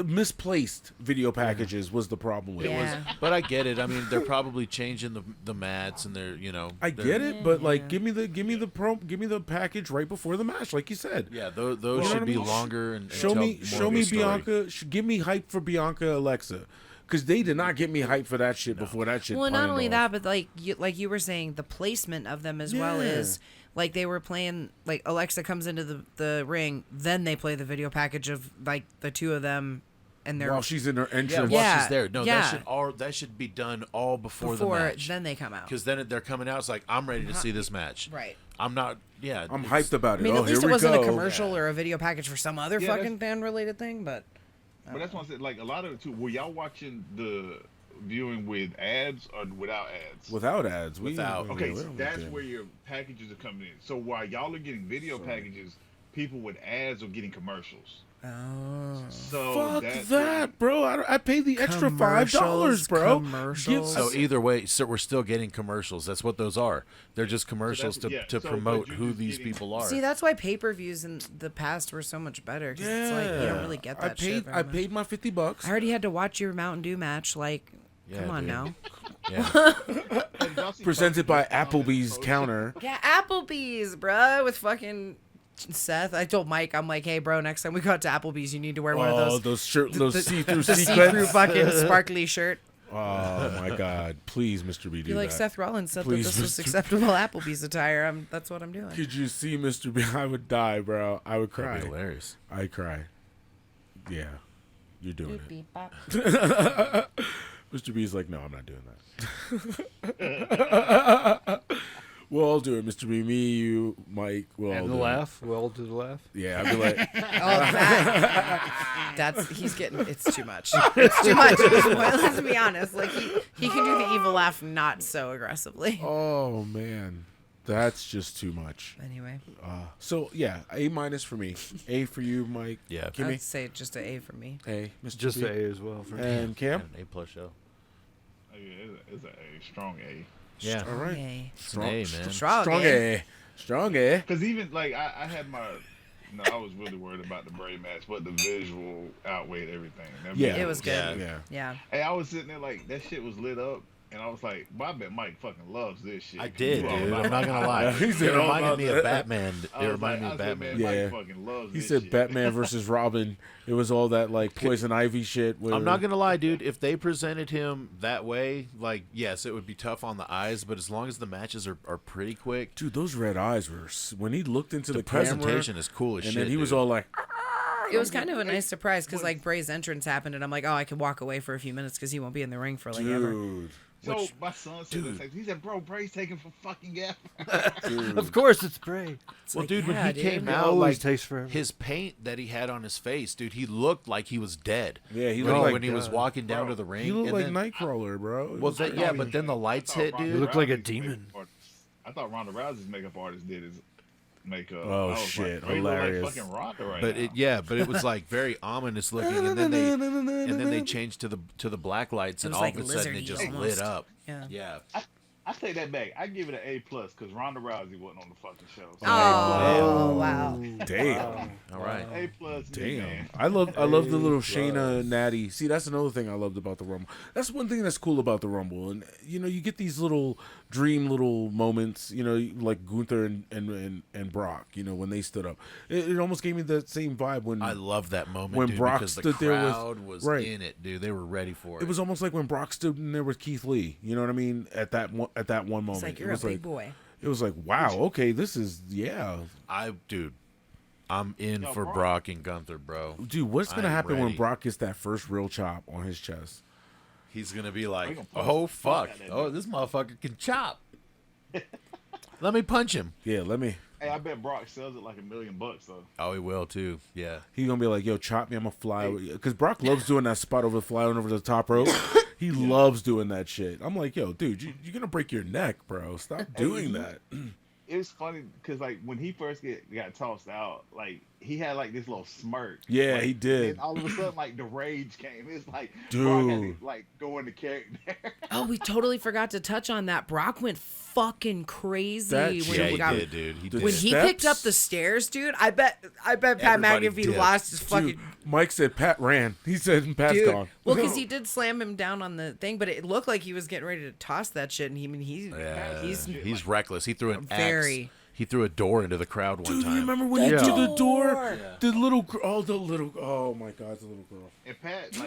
misplaced video packages was the problem with it. Yeah. But I get it. I mean, they're probably changing the mats and they're I they're- get it, but like, give me the package right before the match, like you said. Yeah, those You know should what I be mean? longer and Show tell me, more show of me a story. Bianca. Give me hype for Bianca Alexa, because they did not get me hype for that shit before that shit. Well, not burned only off. that, but like you were saying, the placement of them as well Yeah. is like they were playing. Like Alexa comes into the ring, then they play the video package of like the two of them, and they're While she's in her Yeah, entrance. while Yeah, she's there. No, yeah. that should be done all before the before match. then they come out. Because then they're coming out. It's like I'm ready to see this match. Right. I'm not. Yeah. I'm it's- hyped about I it. mean, Oh, at least here it we wasn't go. a commercial or a video package for some other Yeah, fucking fan related thing, but But that's what I said. Like a lot of it too. Were y'all watching the viewing with ads or without ads? Without ads. Without. Okay, we so don't that's get it. where your packages are coming in. So while y'all are getting video packages, people with ads are getting commercials. oh, So Fuck that's that, bro. I paid the extra $5, bro. Commercials. So either way, so we're still getting commercials. That's what those are. They're just commercials yeah, to so, promote but you're who just these getting- people are. see, that's why pay-per-views in the past were so much better. 'Cause it's like you don't really get that I paid. shit. very I much. paid my $50. I already had to watch your Mountain Dew match. Like, Yeah, come on dude. now. Yeah. Did y'all see Presented by Coach on that Applebee's post? counter. Yeah, Applebee's, bruh, with fucking Seth. I told Mike, I'm like, hey, bro, next time we go out to Applebee's, you need to wear one of Oh, those. those see-through the see-through sequins. fucking sparkly shirt. Oh my God! Please, Mr. B, do Be like that. Seth Rollins said Please, that this was Mr. acceptable Applebee's attire. That's what I'm doing. Could you see Mr. B? I would die, bro. I would cry. That'd be hilarious. I'd cry. Yeah, you're doing it. Beep, bop. Mr. B's like, no, I'm not doing that. We'll all do it, Mr. B. Me, you, Mike. We'll all And do the it. laugh. We all do the laugh. Yeah, I'd be like, That's he's getting. It's too much. It's too much at this point. Let's be honest. Like he can do the evil laugh, not so aggressively. oh man, that's just too much. Anyway, So yeah, A- for me, A for you, Mike. Yeah. Give me I'd say just an A for me. A, Mr. Just B. the A as well. For me. And Cam. An A+ show. Oh, yeah, it's a strong A. Yeah. All right. A. It's an A, man. Strong, Strong A. A. Strong A. Because even like I had my, I was really worried about the Bray match, but the visual outweighed everything. That Yeah. visual It was good. Yeah. Yeah. Hey, I was sitting there like that shit was lit up, and I was like, well, I bet Mike fucking loves this shit. I 'Cause did, you all dude. about I'm not gonna lie. Yeah, he It said all reminded about me that. of Batman. I It was reminded me like, of I said, Batman. man, Yeah. Mike fucking loves He this said shit. Batman versus Robin. It was all that like Poison Ivy shit. Where, I'm not gonna lie, dude. If they presented him that way, like, yes, it would be tough on the eyes, but as long as the matches are pretty quick, Dude, those red eyes were when he looked into the the, presentation camera, is cool as and shit. then he was dude. all like, It was kind of a nice surprise because like Bray's entrance happened, and I'm like, oh, I could walk away for a few minutes because he won't be in the ring for like ever. dude, So my son said, this, he said, bro, Bray's taking for fucking gap. dude. Of course, it's Bray. It's Well, like, dude, when yeah, he dude. came It out, always like takes forever. his paint that he had on his face, dude, he looked like he was dead. Yeah, he when, looked like when he was God. walking down Bro, to the ring. He looked and like then, Nightcrawler, bro. It well, was then, crazy. yeah, but then the lights hit, You dude. look like a Rousey's demon. makeup artist- I thought Ronda Rousey's makeup artist did his makeup. Oh, I was shit, like, Bray look hilarious. Like fucking Ronda right But now. but it was like very ominous looking, and then they changed to the black lights, It and was all like of a sudden it lizardy just almost. lit up. Yeah. Yeah. I take that back. I give it an A+ because Ronda Rousey wasn't on the fucking show. So Oh, wow. Damn. All right. A+. Damn, Man. I love the little Shayna Natty. See, that's another thing I loved about the Rumble. That's one thing that's cool about the Rumble, and you get these little dream little moments. Like Gunther and Brock. When they stood up, it almost gave me that same vibe when I love that moment when dude, Brock because the stood there with- crowd was right. in it, dude. They were ready for it. it was almost like when Brock stood in there with Keith Lee. You know what I mean? At that one moment, It's like it you're a was big like boy. it was like wow, okay, this is yeah. dude, I'm in Yo, for Brock and Gunther, bro. Dude, what's gonna I'm happen when ready. Brock gets that first real chop on his chest? He's gonna be like, gonna punch oh the fuck fuck, out of that oh dude. this motherfucker can chop. Let me punch him. Yeah, let me. Hey, I bet Brock sells it like $1 million though. Oh, he will too. Yeah. He's gonna be like, "Yo, chop me, I'm gonna fly." Because Brock loves doing that spot over flying over the top rope. He loves doing that shit. I'm like, "Yo, dude, you're gonna break your neck, bro. Stop doing that." It's funny because like when he first got tossed out, like he had like this little smirk. Yeah, like, he did. And all of a sudden, like the rage came. It's like Dude. Brock had to, like go into character. Oh, we totally forgot to touch on that. Brock went fucking crazy That when shit- Yeah, he he got. did, dude. He The did. When he Steps? picked up the stairs, dude, I bet Pat Everybody McAfee dipped. lost his fucking. Dude, Mike said Pat ran. He said Pat's Dude, gone. well, because he did slam him down on the thing, but it looked like he was getting ready to toss that shit, and Yeah, he's he's reckless. He threw an Very. axe. He threw a door into the crowd one Dude, time. you remember when he Yeah. threw the door? Door. The little girl. Oh my God, the little girl. And Pat's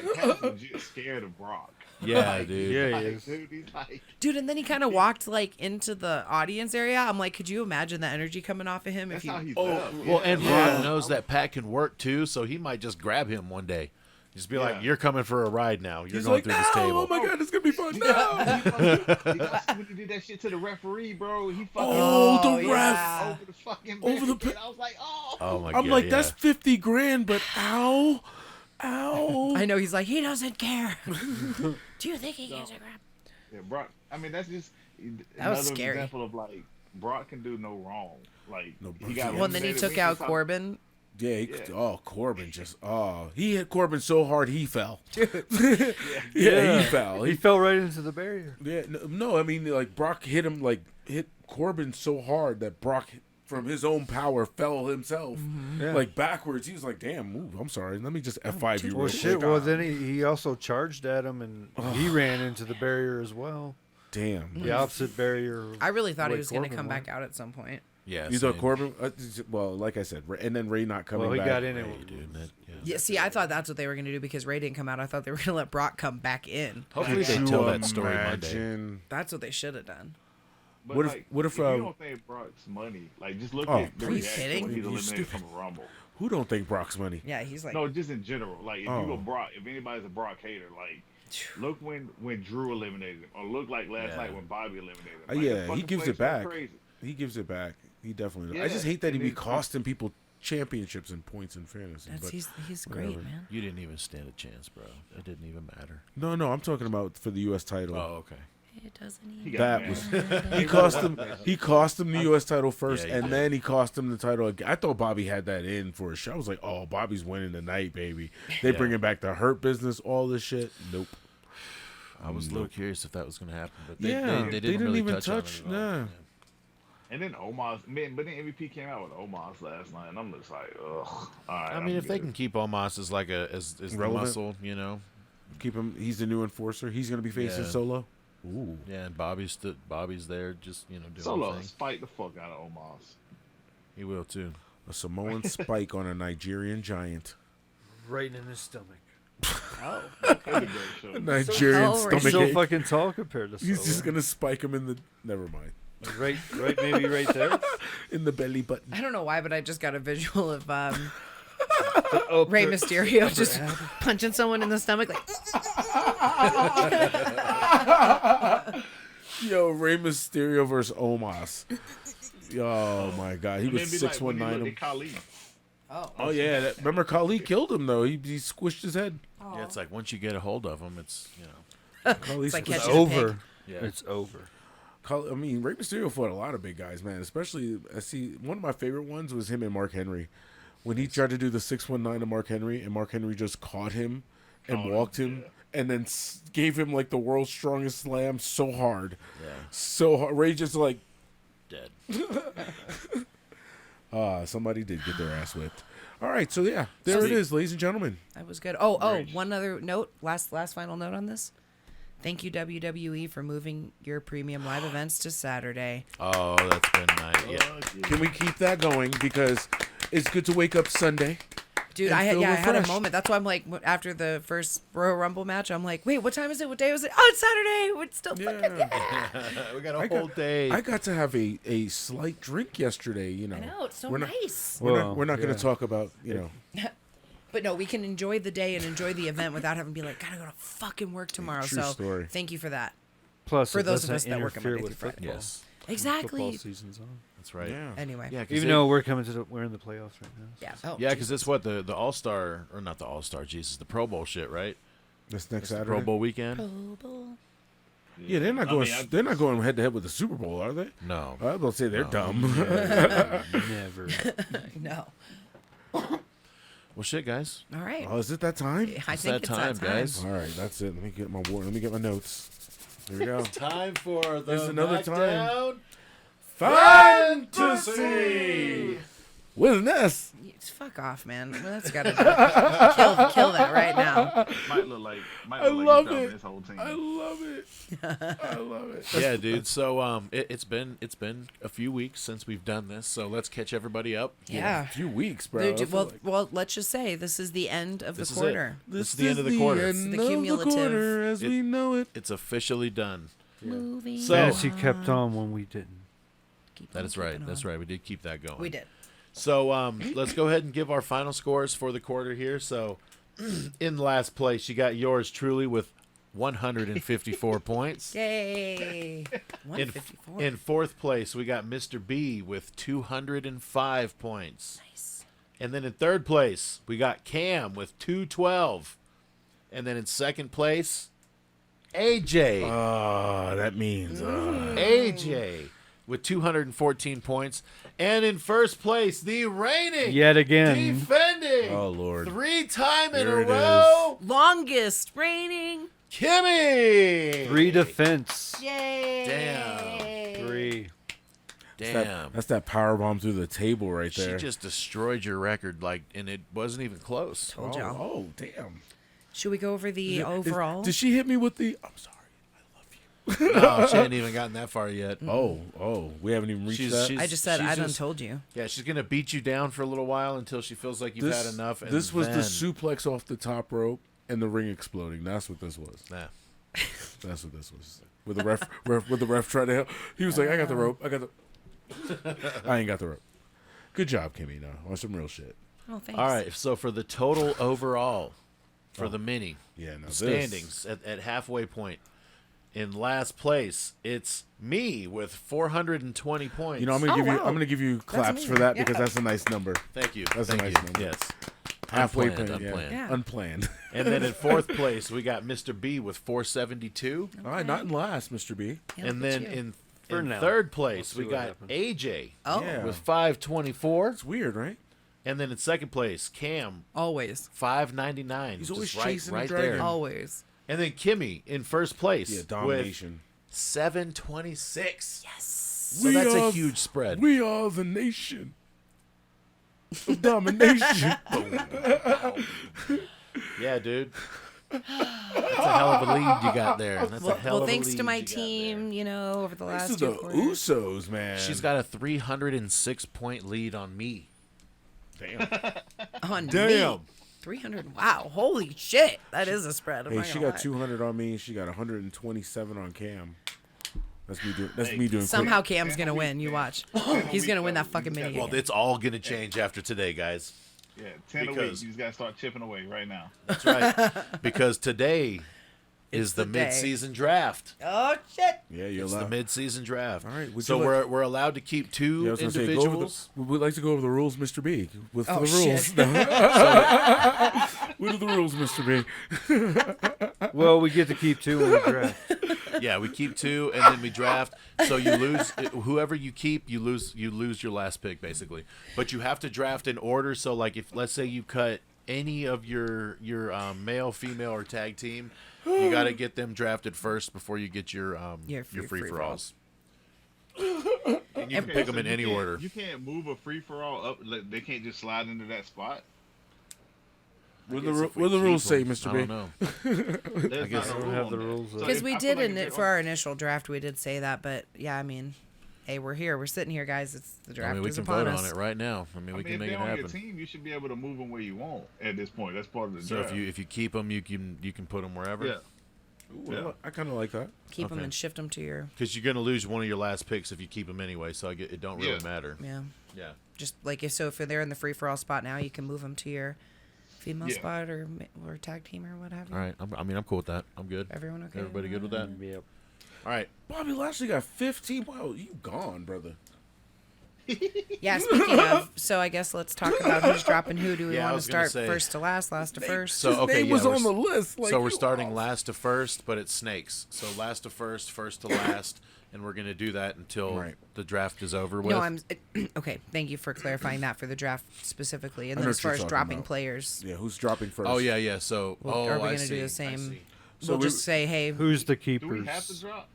legit scared of Brock. Yeah, Like, dude. Yeah, he like, is. dude, he's like, dude, and then he kind of walked like into the audience area. I'm like, could you imagine the energy coming off of him if that's he? how he's Oh, up. well, Yeah. and Yeah. Brock knows that Pat can work too, so he might just grab him one day. Just be like, Yeah. "You're coming for a ride now. You're He's going like, through no, this table." oh my God, it's gonna be fun. You No. got when he did that shit to the referee, bro. He fucking Oh, the Oh, ref. yeah. over the fucking Over the barricade. I was like, oh. Oh my I'm god! like, yeah. that's 50 grand, but ow. I know he's like, he doesn't care. Do you think he gives a crap? Yeah, Brock. I mean, that's just That was another scary. example of like Brock can do no wrong. Like No, he got Well, and then he eliminated. took We out just talked- Corbin. Yeah, Yeah. oh, Corbin he hit Corbin so hard he fell. Dude. Yeah, he fell. He He fell right into the barrier. Yeah, no, I mean, like, Brock hit Corbin so hard that Brock, from his own power, fell himself. Yeah. Like, backwards. He was like, damn, ooh, I'm sorry. Let me just F5 you Well, real shit. quick. Well, then he also charged at him, and he ran into the barrier as well. Damn. The opposite barrier. I really thought he Way was going to Corbin come went. back out at some point. yeah. You thought same. Corbin? Well, like I said, and then Ray not coming Well, he back. got in Hey, it. dude, that- yeah. Yeah, see, I thought that's what they were going to do because Ray didn't come out. I thought they were going to let Brock come back in. Hopefully they Could tell you that story Monday. imagine? That's what they should have done. But What if- like, what if, you uh, don't think Brock's money? Like, just look Oh, at the are you reaction kidding? when he's You eliminated stupid. from a Rumble. Who don't think Brock's money? Yeah, he's like, No, just in general. Like, if Oh. you go Brock, if anybody's a Brock hater, like, look when Drew eliminated him, or look like last Yeah. night when Bobby eliminated him. Like, Yeah, the he fucking gives place it went back. Crazy. He gives it back. He definitely does. I Yeah, just hate that he and be then- costing people championships and points in fantasy. that's, But he's whatever. great, man. You didn't even stand a chance, bro. It didn't even matter. no, I'm talking about for the U.S. title. Oh, okay. It doesn't He even. got That mad. was he cost him. He cost him the U.S. title first, Yeah, he and did. then he cost him the title again. I thought Bobby had that in for a show. I was like, "Oh, Bobby's winning tonight, baby." They Yeah. bringing back the Hurt Business, all this shit. Nope. I was a little curious if that was going to happen, but they, Yeah, they they didn't, didn't really even touch on touch- it at all. nah. And then Omos, man, but then MVP came out with Omos last night, and I'm just like, ugh. All right, I mean, I'm if they good. can keep Omos as like as the Relevant. muscle, you know. Keep him. He's the new enforcer. He's gonna be facing Yeah. Solo. Ooh. Yeah, and Bobby's there, just doing Solo, his thing. fight the fuck out of Omos. He will too. A Samoan spike on a Nigerian giant. Right in his stomach. Oh, that could be a great show. Nigerian Oh, stomach. right. So ache. fucking tall compared to He's Solo. just gonna spike him in the. Never mind. right, maybe right there. In the belly button. I don't know why, but I just got a visual of Oh, Rey Mysterio just punching someone in the stomach, like. Yo, Rey Mysterio versus Omos. Oh my God, he And was then be like, when he 619 looked him. at Khali. Oh yeah, remember Khali killed him though. He squished his head. Yeah, it's like once you get a hold of him, it's Khali It's like squished- It's catching a over. pig. yeah. It's over. I mean, Rey Mysterio fought a lot of big guys, man. Especially, I see one of my favorite ones was him and Mark Henry. When he tried to do the 619 to Mark Henry, and Mark Henry just caught him and walked him, and then gave him like the world's strongest slam so hard, yeah, so hard. Ray just like, dead. somebody did get their ass whipped. All right, so yeah, there So it the- is, ladies and gentlemen. That was good. Oh, Great. one other note. Last final note on this. Thank you, WWE, for moving your premium live events to Saturday. Oh, that's been nice. Yeah, Fuck yeah. Can we keep that going because it's good to wake up Sunday Dude, and I feel had a refreshed. moment. That's why I'm like, after the first Royal Rumble match, I'm like, wait, what time is it? What day was it? Oh, it's Saturday. It's still fucking We got a I whole got- day. I got to have a slight drink yesterday. You know, I know, it's so We're not- nice. we're not going yeah. to talk about But no, we can enjoy the day and enjoy the event without having to be like, gotta go to fucking work tomorrow. True So story. thank you for that. Plus, For it those of doesn't us that work on interfere Monday with through Friday. football. Yes, Exactly. Football season's on. that's right. Yeah. Anyway. Yeah, 'cause Even they- though we're coming to we're in the playoffs right now. Yeah. Oh, yeah, because it's what the All Star or not the All Star, Jesus, the Pro Bowl shit, right? This next It's the Saturday. Pro Bowl weekend. Pro Bowl. Yeah, they're not I going. mean, They're not going head to head with the Super Bowl, are they? No, I was about to say they're No. dumb. Never. No. well, shit, guys. All right. Oh, is it that time? I It's think that it's time, that time. guys. All right, that's it. Let me get my Let me get my notes. Here we go. Time for the There's another time. MACKDOwn Fantasy with an S. Fuck off, man. That's gotta kill that right now. Might look like I love he's it. this whole team. I love it. I love it. Yeah, dude. So it's been a few weeks since we've done this, so let's catch everybody up. Yeah. A few weeks, bro. Dude, I feel well, like- well, let's just say this is the end of This the is quarter. This is the end of the quarter. end The of cumulative. quarter as we know it. It's officially done. Moving. So- Fantasy kept on when we didn't. Keep That on is right. keeping That's on. right. We did keep that going. We did. So let's go ahead and give our final scores for the quarter here. So in last place, you got yours truly with 154 points. Yay. 154. In fourth place, we got Mr. B with 205 points. Nice. And then in third place, we got Cam with 212. And then in second place, AJ. Ah, that means. AJ with 214 points. And in first place, the reigning, Yet again. defending, Oh, Lord. 3-time in There a it row, Longest reigning. Kimmy. 3 defense. Yay. Damn. 3. Damn. That's that power bomb through the table right She there. just destroyed your record, and it wasn't even close. Told y'all. Oh, damn. Should we go over the overall? Did she hit me with the? I'm sorry. No, she hadn't even gotten that far yet. Oh, we haven't even reached that. I just said she's I done just- told you. Yeah, she's gonna beat you down for a little while until she feels like you've had enough. And this was then, the suplex off the top rope and the ring exploding. That's what this was. Nah. That's what this was. With the ref trying to help. He was like, I got the rope. I got the. I ain't got the rope. Good job, Kimmy. No, on some real shit. Oh, thanks. All right, so for the total overall, for the mini Yeah, no. standings at halfway point, in last place, it's me with 420 points. You know, I'm gonna Oh, give you. wow. I'm gonna give you claps for amazing. that because Yeah. that's a nice number. Thank you. That's a Thank nice you. number. Yes. Halfway Unplanned, point. unplanned. Yeah. Yeah. Unplanned. And then in fourth place, we got Mr. B with 472. All right, not in last, Mr. B. Yeah, And look at then you. For in now. third We'll place, see we what got happens. AJ Oh, Yeah. with 524. It's weird, right? And then in second place, Cam, always. 599. He's always just chasing the right dragon. there. Always. And then Kimmy in first place Yeah, with domination. 726. Yes. So that's a huge spread. We are the nation of domination. Yeah, dude. That's a hell of a lead you got there. That's a hell Well, of a thanks lead to my you got there. team, you know, over the This last is two the quarters. Usos, man. She's got a 306-point lead on me. damn. On Damn. me. 300. Wow. Holy shit. That is a spread. I'm Hey, not she gonna got lie. 200 on me. She got 127 on Cam. That's me doing. That's me doing. Somehow quick. Cam's going to win. You watch. He's going to win that fucking mini. Well, it's all going to change after today, guys. Yeah, 10 a week. Because- You just gotta start chipping away right now. That's right. Because today It's is the the day. mid-season draft. Oh, shit. Yeah, you're It's the allowed. mid-season draft. All right, would So you like- we're allowed to keep two Yeah, I was gonna say, go over individuals. the, we'd like to go over the rules, Mr. B. With Oh, the rules. shit. What are the rules, Mr. B? Well, we get to keep 2 in the draft. Yeah, we keep two, and then we draft. So you lose whoever you keep. You lose your last pick, basically. But you have to draft in order. So, like, if let's say you cut any of your male, female, or tag team, you got to get them drafted first before you get your free for alls. And you can pick them in any order. You can't move a free for all up. Like, they can't just slide into that spot. What I guess if we do the keep rules say, them, Mr. I B? don't know. There's guess not I a don't rule have on the that. rules. So Because if- we I did feel like if for our initial draft, we did say that, but yeah, I mean, hey, we're here. We're sitting here, guys. It's the draft I mean, we is can upon vote us. on it right now. I mean, we can if make they're it on happen. your team, you should be able to move them where you want at this point. That's part of the So draft. if you keep them, you can put them wherever. Yeah. Ooh, Yeah. I kind of like that. Keep them Okay. and shift them to your, Because you're going to lose one of your last picks if you keep them anyway. So it don't really Yeah. matter. yeah. Yeah. Just like if they're in the free for all spot now, you can move them to your female Yeah. spot or tag team or what have you. All right. I'm cool with that. I'm good. Everyone okay? Everybody good with that? Yep. All right. Bobby Lashley got 15. Wow, you gone, brother. Yeah, speaking of, so I guess let's talk about who's dropping who. Do we Yeah, I want to was gonna start say- first to last to first? So His okay, name yeah, was we're on the s- list. Like, so we're you starting off. last to first, but it's snakes. So last to first, first to last, and we're gonna do that until Right. the draft is over with. No, I'm okay. Thank you for clarifying that for the draft specifically. And I then know as what far you're as talking dropping about. players, Yeah, who's dropping first? Oh yeah. So Well, are we I gonna see, do the I same? see. So we'll we- just say, hey, Who's the Do keepers? we have to drop?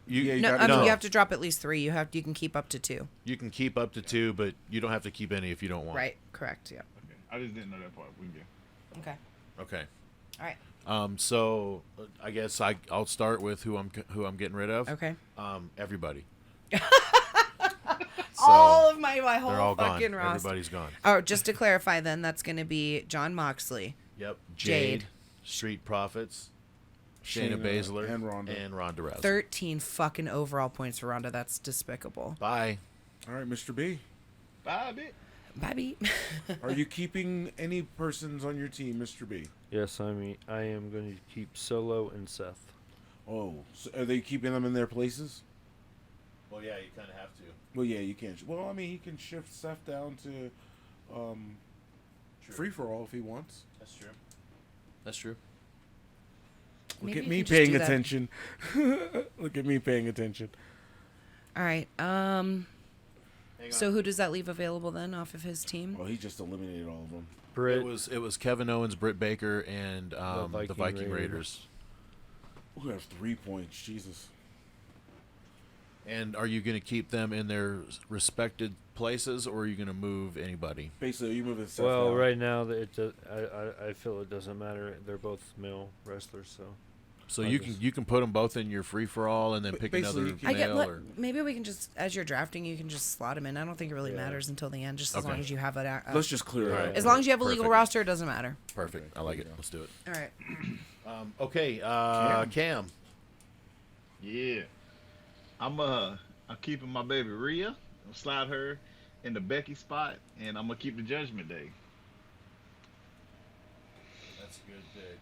Yeah, you no, gotta- I mean No. you have to drop at least 3. You can keep up to 2. You can keep up to 2, but you don't have to keep any if you don't want. Right? Correct. Yeah. Okay. I just didn't know that part. We good. Okay. Okay. All right. So I guess I'll start with who I'm getting rid of. Okay. Everybody. All of my They're whole all gone. fucking roster. Everybody's gone. Oh, just to clarify, then that's going to be John Moxley. Yep. Jade. Street Profits. Shayna Shayna Baszler and Ronda Rousey. 13 fucking overall points for Ronda. That's despicable. Bye. All right, Mr. B. Bye, bitch. Baby. Are you keeping any persons on your team, Mr. B? Yes, I am going to keep Solo and Seth. Oh, so are they keeping them in their places? Well, yeah, you kind of have to. Well, yeah, you can't. Well, I mean, he can shift Seth down to free for all if he wants. That's true. That's true. Look Maybe at you me can just paying do that. attention. Look at me paying attention. All right. Hang So on. who does that leave available then off of his team? Well, he just eliminated all of them. Britt, It was Kevin Owens, Britt Baker, and the Viking Viking Raiders. Raiders. Who have 3 points? Jesus. And are you going to keep them in their respected places, or are you going to move anybody? Basically, you move it. Seth well, down. right now I feel it doesn't matter. They're both male wrestlers, so So I you just- can put them both in your free for all, and then But pick basically another you can- I get. male. Or Maybe we can just, as you're drafting, you can just slot him in. I don't think it really Yeah. matters until the end, just as Okay. long as you have a. Let's just clear it Alright. out. As long as you have a legal Perfect. roster, it doesn't matter. perfect. I like it. Let's do it. All right. Okay, Cam. Yeah. I'm keeping my baby Rhea. I'm slide her in the Becky spot, and I'm gonna keep the Judgment Day. That's a good pick.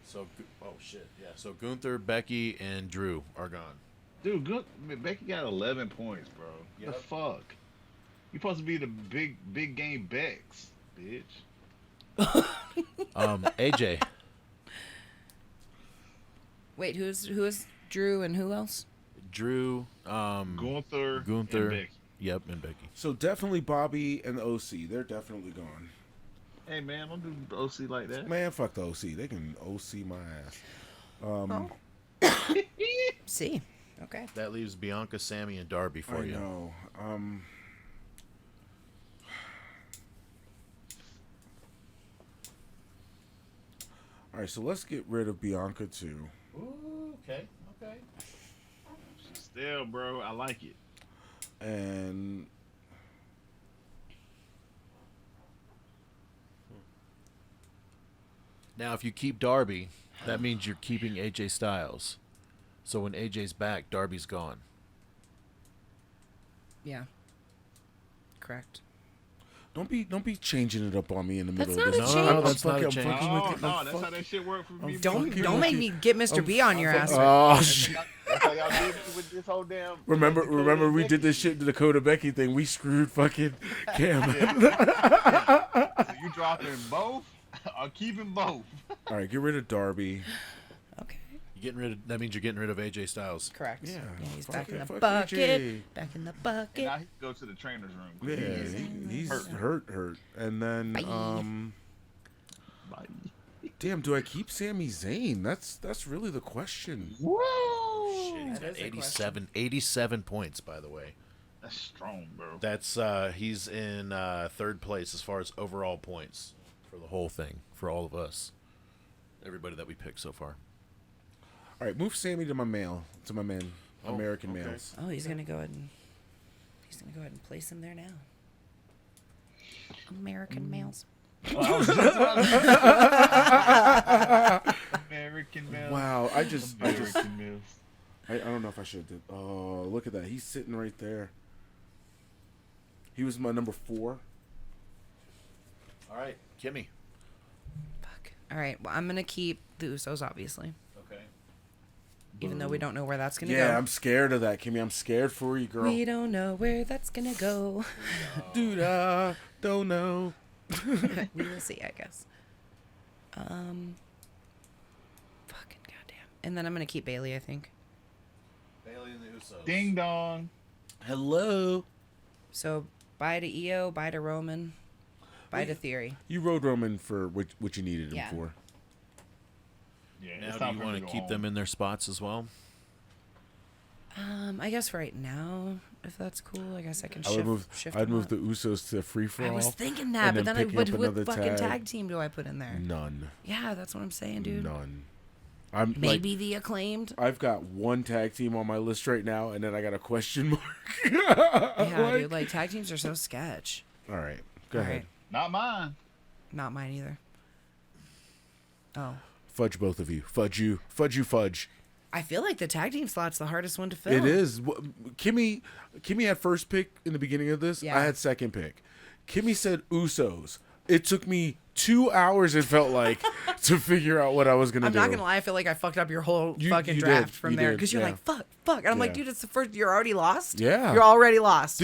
So, oh shit, yeah. So Gunther, Becky, and Drew are gone. Dude, good. Becky got 11 points, bro. The Yep. fuck? You supposed to be the big game Bex, bitch. AJ. Wait, who is Drew and who else? Drew, Gunther, Gunther. and Becky. Yep, and Becky. So definitely Bobby and the OC. They're definitely gone. Hey man, don't do the OC like that. Man, fuck the OC. They can OC my ass. Oh. See. Okay. That leaves Bianca, Sammy, and Darby for I you. know. All right, so let's get rid of Bianca too. Ooh, okay. Still, bro, I like it. And Now, if you keep Darby, that means you're keeping AJ Styles. So when AJ's back, Darby's gone. Yeah. Correct. don't be changing it up on me in the That's middle of not this. a change. No, that's not a I'm change. fucking No, with you. no, I'm that's how fuck- that shit work for me. Don't fucking don't with make you. me get Mr. B on your ass. Oh shit! That's how y'all did with this whole damn. Remember we did this shit to the Dakota Becky thing. We screwed fucking Cam. So you dropping both or keeping both? All right, get rid of Darby. Okay. That means you're getting rid of AJ Styles. Correct. Yeah. He's Fuck back in it, the fuck bucket. AJ. Back in the And bucket. now he can go to the trainer's room. Yeah, he's hurt. And then Bye. Bye. damn, do I keep Sami Zayn? That's really the question. Whoa! Shit, he's That got is a 87 points, by the way. That's strong, bro. That's he's in third place as far as overall points for the whole thing, for all of us, everybody that we picked so far. All right, move Sammy to my man. American okay. males. Oh, he's gonna go ahead and place him there now. American males. American male. Wow, I American don't know if I should have did. Oh, look at that. He's sitting right there. He was my number 4. All right, Kimmy. Fuck. All right. Well, I'm gonna keep the Usos, obviously, Okay. even though we don't know where that's gonna Yeah, go. I'm scared of that, Kimmy. I'm scared for you, girl. We don't know where that's gonna go. Dude, I don't know. We will see, I guess. Fucking goddamn. And then I'm gonna keep Bailey, I think. Bailey and the Usos. Ding dong. Hello. So bye to Io, bye to Roman, bye to Theory. You rode Roman for what you needed him Yeah. for. Yeah, Now, it's do time you for him want to to go keep them home. in their spots as well? I guess right now, if that's cool, I guess I can I would move. shift I'd them move up. the Usos to free for I all. was thinking that, and but then then picking what up another fucking tag. tag team do I put in there? None. Yeah, that's what I'm saying, dude. None. I'm Maybe the Acclaimed. I've got one tag team on my list right now, and then I got a question mark. Yeah, dude, like tag teams are so sketch. All right, go All ahead. right. Not mine. Not mine either. Oh. Fudge both of you. Fudge you. Fudge you. Fudge. I feel like the tag team slot's the hardest one to fill. It is. Kimmy had first pick in the beginning of this. Yeah. I had second pick. Kimmy said Usos. It took me 2 hours, it felt like, to figure out what I was going to I'm do. not gonna lie, I feel like I fucked up your whole You fucking did. draft from You there did, because you're yeah. like fuck. And I'm like, Yeah. dude, it's the first. You're already lost. Yeah. You're already lost.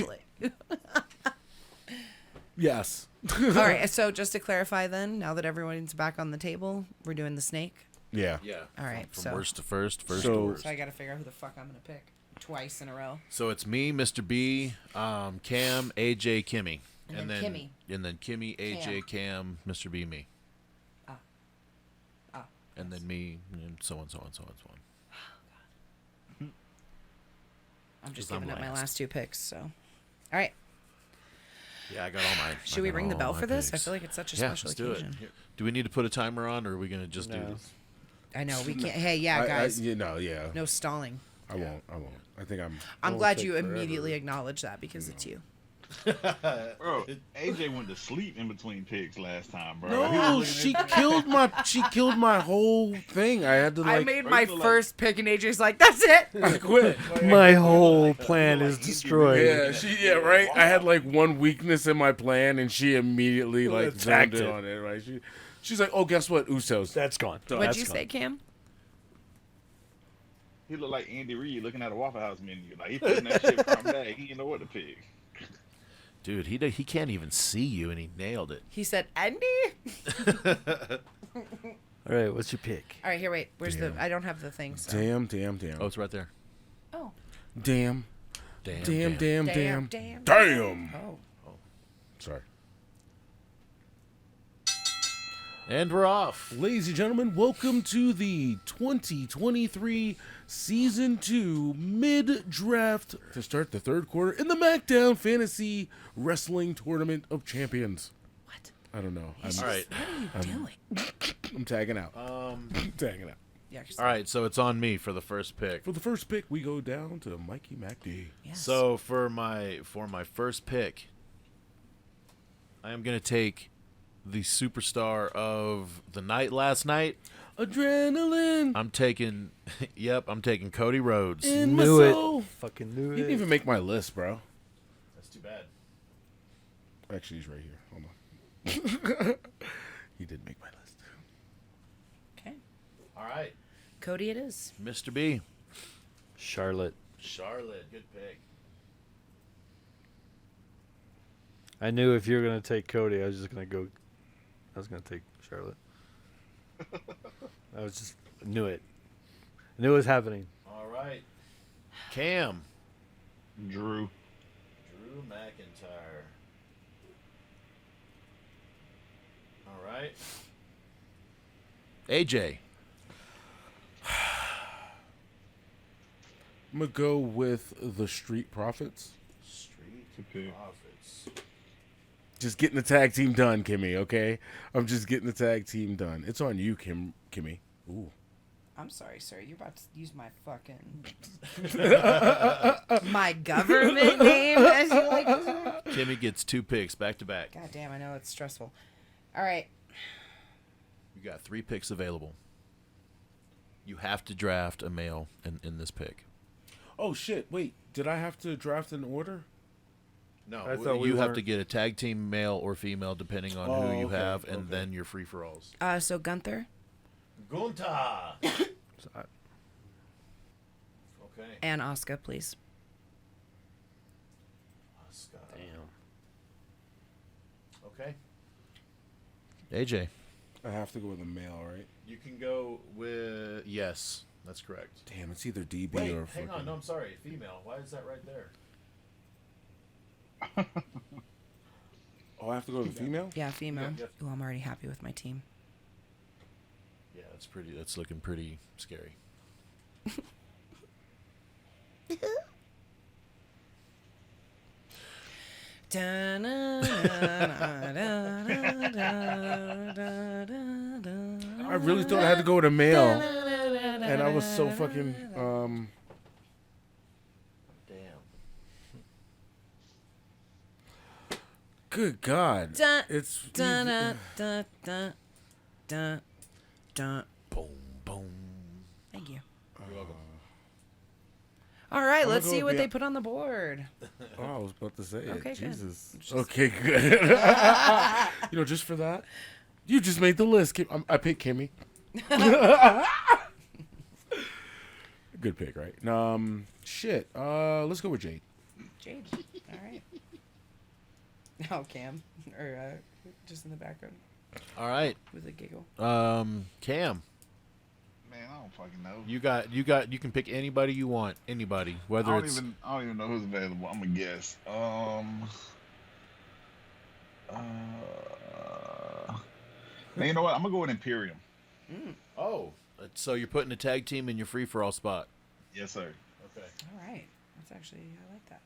Yes. All right. So just to clarify, then, now that everyone's back on the table, we're doing the snake. Yeah. Yeah. All right, From so- worst to first to So- worst. So I gotta figure out who the fuck I'm gonna pick twice in a row. So it's me, Mr. B, Cam, AJ, Kimmy. And then Kimmy. And then Kimmy, AJ, Cam, Mr. B, me. Ah. And then me, and so on, so on, so on, so on. I'm just 'Cause I'm giving up my last. last 2 picks. So, all right. Yeah, I got all mine. Should we ring the bell for this? I feel like it's such a Yeah, special let's do occasion. it. Do we need to put a timer on, or are we going to just do No. this? I know we can't. Hey, yeah, guys, yeah. no stalling. I won't. I think I'm. I'm won't glad take you forever. immediately acknowledged that because it's you. Bro, AJ went to sleep in between picks last time, bro. He was No, looking she at- killed my whole thing. I had to I like. made or my you feel like- first pick, and AJ's like, "That's it." I quit. My whole plan is destroyed. Yeah, right. I had like one weakness in my plan, and she immediately like Attacked zoned in it. on it. Right? She's like, "Oh, guess what? Usos." That's gone. What'd you say, Cam? He looked like Andy Reid looking at a Waffle House menu. Like he putting that shit from back. He didn't know what to pick. Dude, he can't even see you, and he nailed it. He said, "Andy." All right, what's your pick? All right, here, wait. Where's Damn. the? I don't have the thing. So. Damn. Oh, it's right there. Oh. Damn. Damn. Damn. Oh. Sorry. And we're off. Ladies and gentlemen, welcome to the 2023 Season 2 mid-draft to start the third quarter in the MACKDOWN Fantasy Wrestling Tournament of Champions. What? I don't know. All right. What are you doing? I'm tagging out. I'm tagging out. Yeah. All right, so it's on me for the first pick. For the first pick, we go down to Mikey MacD. Yes. So for my first pick, I am going to take the superstar of the night last night. Adrenaline I'm taking Cody Rhodes. in my Knew it. soul. Fucking knew He it. didn't even make my list, bro. That's too bad. Actually, he's right here. Hold on. He did make my list. Okay. All right, Cody, it is. Mr. B. Charlotte. Charlotte, good pick. I knew if you were gonna take Cody, I was gonna take Charlotte. Knew it. I knew it was happening. All right, Cam. Drew. Drew McIntyre. All right. AJ. I'm going to go with the Street Profits. Street pick. Profits. Just getting the tag team done, Kimmy, okay? I'm just getting the tag team done. It's on you, Kimmy. Ooh. I'm sorry, sir. You're about to use my fucking my government name, as you like to say. Kimmy gets 2 picks back to back. God damn, I know it's stressful. All right. You got 3 picks available. You have to draft a male in this pick. Oh shit! Wait, did I have to draft in order? No, I thought we you have weren't. to get a tag team male or female depending on who you okay, have, and okay. then your free for alls. So Gunther Gunta. So I- Okay. and Asuka, please. Damn. Okay. AJ, I have to go with a male, right? you can go with yes. That's correct. Damn, it's either DB Wait, or hang fucking... on. No, I'm sorry. Female. Why is that right there? Oh, I have to go with the female? Yeah, female. Yeah. Ooh, I'm already happy with my team. Yeah, that's pretty. That's looking pretty scary. I really thought I had to go with a male. And I was so fucking... Damn. Good God. Dun, It's... dun, dun, dun, dun, dun, dun. Boom, boom. Thank you. You're welcome. All right, I'm let's gonna go see with what the- they put on the board. Oh, I was about to say it. Okay, good. Jesus. Just- Okay, good. You know, just for that, you just made the list. I picked Kimmy. Good pick, right? Shit. Let's go with Jade. Jade. All right. Oh, Cam. Or just in the background All right. with a giggle. Cam, Man, I don't fucking know. you can pick anybody you want. Anybody, whether I it's don't even know who's available. I'm gonna guess. Man, you know what? I'm gonna go with Imperium. oh, so you're putting a tag team in your free for all spot. Yes, sir. Okay. All right. That's actually, I like that.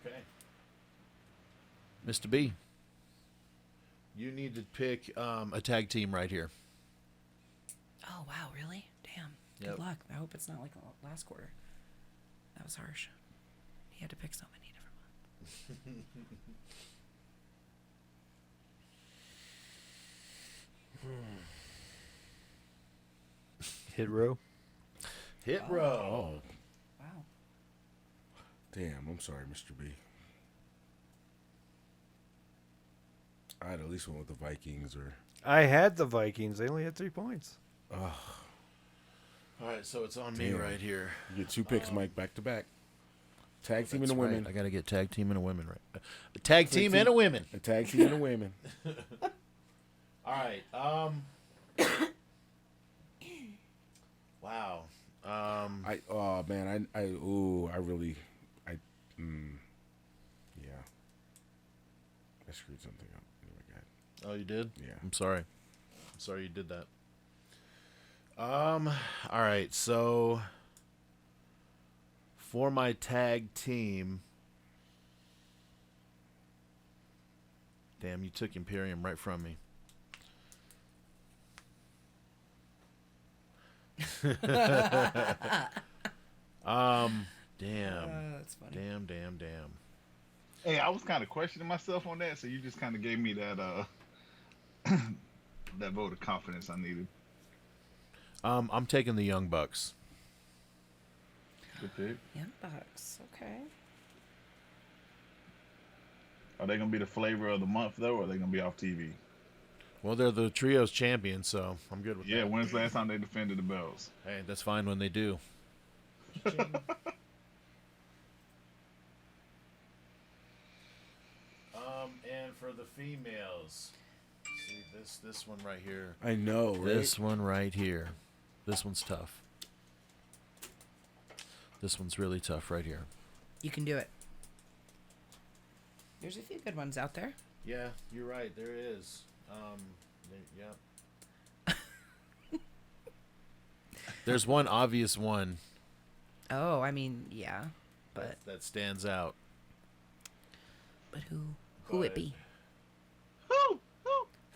Okay. Mr. B, you need to pick a tag team right here. Oh, wow. Really? Damn. Good Yep. luck. I hope it's not like last quarter. That was harsh. He had to pick so many different ones. Hit row. Hit Oh. row. Wow. Damn, I'm sorry, Mr. B. I'd at least went with the Vikings or... I had the Vikings. They only had 3 points. All right, so it's on me Damn. right here. You get 2 picks, Mike, back to back. Tag team and That's a right. women. I got to get tag team and a women right. A tag team and a women. A tag team and a women. All right. Wow. I screwed something up. Anyway, go ahead. Oh, you did? Yeah. I'm sorry. I'm sorry you did that. All right. So for my tag team, damn, you took Imperium right from me. Damn. That's funny. Damn. Hey, I was kind of questioning myself on that, so you just kind of gave me that that vote of confidence I needed. I'm taking the Young Bucks. Good pick. Young Bucks. Okay. Are they gonna be the flavor of the month though, or are they gonna be off TV? Well, they're the trios champions, so I'm good with Yeah. that. When's the last time they defended the belts? Hey, that's fine when they do. And for the females, see this one right here. I know, right? This one right here. This one's tough. This one's really tough right here. You can do it. There's a few good ones out there. Yeah, you're right. There is. Yeah. There's one obvious one Oh, I mean, yeah. But that stands out. who it be? Who?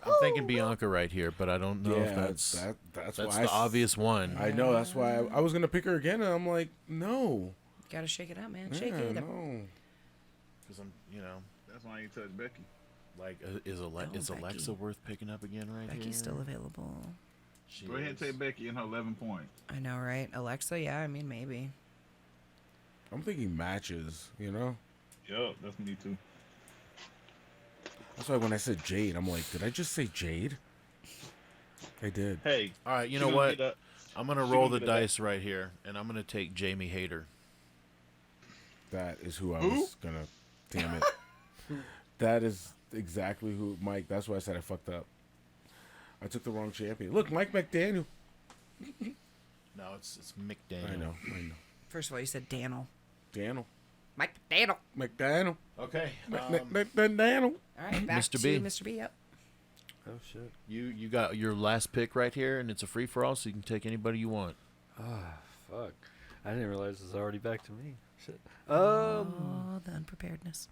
I'm thinking Bianca right here, but I don't know if that's that's the why obvious one. I know that's why I was gonna pick her again, and I'm like, no. Gotta shake it out, man. Yeah, Shake it up. no. Because I'm, you know, That's why I ain't touch Becky. like, is Alexa Becky. worth picking up again right here? Becky's still available. She Go ahead and is. take Becky in her 11 points. I know, right? Alexa, yeah, I mean, maybe. I'm thinking matches, you know? Yup, that's me too. That's why when I said Jade, I'm like, did I just say Jade? I did. Hey, All right, you she know gonna what? get I'm gonna she roll gonna the get a- dice right here, and I'm gonna take Jamie Hayter. That is who I Who? was gonna. Damn it. That is exactly who, Mike. That's why I said I fucked up. I took the wrong champion. Look, Mike McDaniel. No, it's McDaniel. I know. First of all, you said Daniel. Daniel. Mike Daniel. McDaniel. Okay, Daniel. All right, back Mr. to B. Mr. B. Yep. Oh shit. you got your last pick right here, and it's a free for all, so you can take anybody you want. Ah, fuck. I didn't realize it was already back to me. Shit. Oh, the unpreparedness.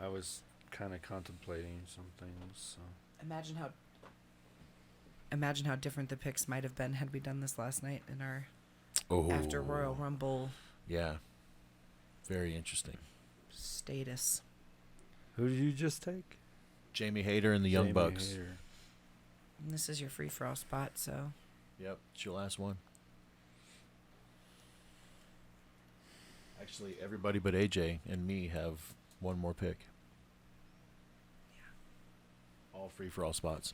I was kind of contemplating some things. So. Imagine how different the picks might have been had we done this last night in our after Royal Rumble Yeah, very interesting. status. Who did you just take? Jamie Hayter and the Young Jamie Bucks. Hayter. And this is your free for all spot, so Yep, it's your last one. Actually, everybody but AJ and me have one more pick. All free for all spots.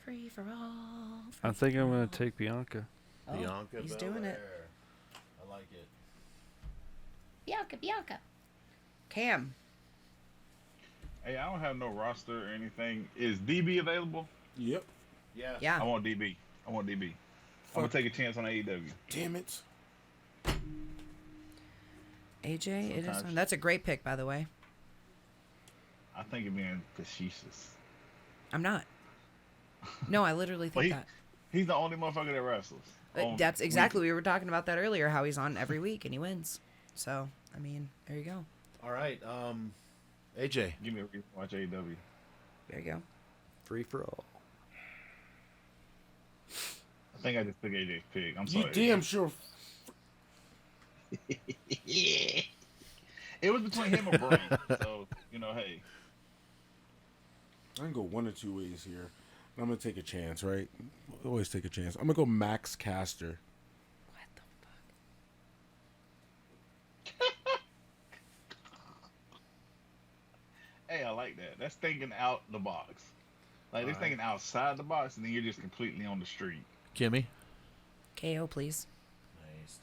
free for all. I think I'm gonna take Bianca. Oh, Bianca he's doing it. Belair. I like it. Bianca. Cam. Hey, I don't have no roster or anything. Is DB available? Yep. Yeah. Yeah. I want DB. I'm gonna take a chance on AEW. Damn it. AJ, it is. Sometimes. That's a great pick, by the way. I think it being facetious. I'm not. No, I literally Well, think that. He's the only motherfucker that wrestles. That's exactly. We were talking about that earlier. How he's on every week and he wins. So I mean, there you go. All right. AJ. Give me a reason to watch AEW. There you go. Free for all. I think I just took AJ's pick. I'm You sorry. damn sure. Yeah. It was between him and Bray. So, hey. I can go one or two ways here. I'm going to take a chance, right? Always take a chance. I'm going to go Max Caster. What the fuck? Hey, I like that. That's thinking out the box. Like, it's thinking outside the box, and then you're just completely on the street. Kimmy. KO, please. Nice,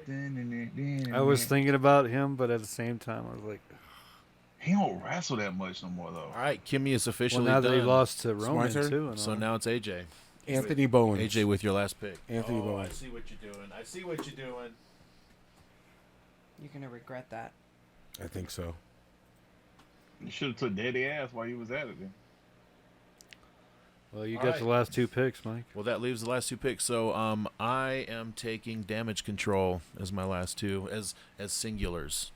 dude. I was thinking about him, but at the same time, I was like, He don't wrestle that much no more, though. All right, Kimmy is officially well, now that he done. lost to my Roman turn? too, and So all. now it's AJ. Anthony Bowens. AJ with your last pick. Anthony I Bowens. see what you're doing. I see what you're doing. You're gonna regret that. I think so. You should have took daddy ass while you was at it, then. Well, you All got right. the last two picks, Mike. Well, that leaves the last two picks. So I am taking Damage Control as my last two, as singulars,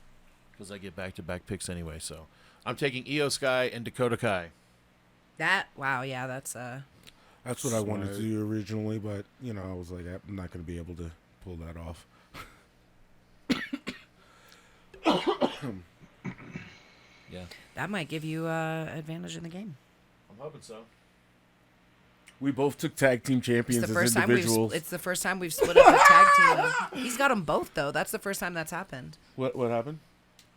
because I get back-to-back picks anyway. So I'm taking Io Sky and Dakota Kai. Wow, yeah, that's That's what I wanted to Smart. do originally, but, I was like, I'm not going to be able to pull that off. Yeah, that might give you advantage in the game. I'm hoping so. We both took tag team champions It's the as first time individuals. it's the first time we've split up a tag team. He's got them both though. That's the first time that's happened. What happened?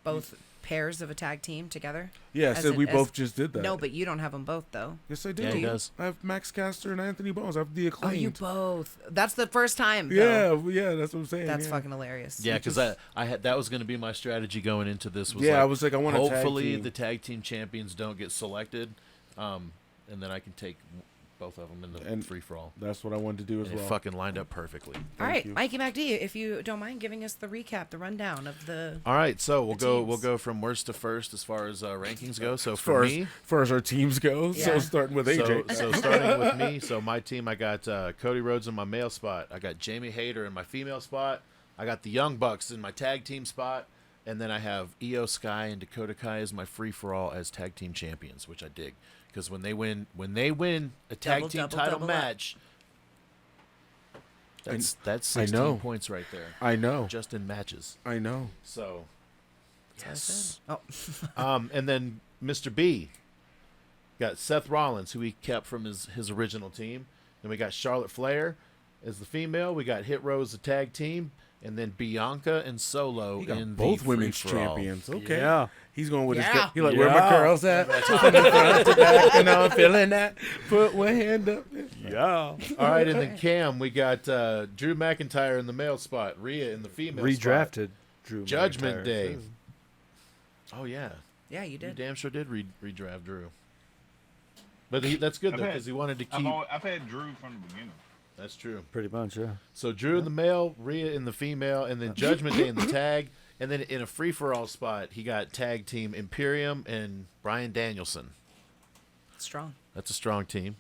Both pairs of a tag team together. Yeah, I As said in- we as- both just did that. No, but you don't have them both though. Yes, I do. Yeah, he does. I have Max Caster and Anthony Bowens. I have the Oh, acclaimed. you both. That's the first time. Though. Yeah, that's what I'm saying. That's yeah. fucking hilarious. Yeah, because I had that was going to be my strategy going into this. Was Yeah, like, I was like, I want a tag hopefully team. the tag team champions don't get selected, and then I can take both of them in the And free for all. That's what I wanted to do as And it well. fucking lined up perfectly. All right, you. Mikey MacD, if you don't mind giving us the recap, the rundown of the. All right, so we'll The go teams. we'll go from worst to first as far as rankings go. So As for me, far as our teams go, so Yeah. starting with AJ. so starting with me, so my team, I got Cody Rhodes in my male spot. I got Jamie Hayter in my female spot. I got the Young Bucks in my tag team spot. And then I have Io Sky and Dakota Kai as my free for all as tag team champions, which I dig because when they win a tag team title match, that's 16 points right there. I know. Just in matches. I know. So yes. Oh. And then Mr. B got Seth Rollins, who he kept from his original team. Then we got Charlotte Flair as the female. We got Hit Row as the tag team. And then Bianca and Solo He got in both the women's free-for-all. champions. Okay. Yeah. He's going with his. Yeah. He like, where my curls at? From the front to back, and I'm feeling that. Put one hand up. Yeah. All right, and then Cam, we got Drew McIntyre in the male spot, Rhea in the female Redrafted spot. Drew Judgment McIntyre, Day. too. Oh, yeah. Yeah, you You did. damn sure did redraft Drew. But that's good, though, because he wanted to keep... I've had Drew from the beginning. That's true. Pretty much, yeah. So Drew in the male, Rhea in the female, and then Judgment Day in the tag. And then in a free-for-all spot, he got tag team Imperium and Bryan Danielson. Strong. That's a strong team.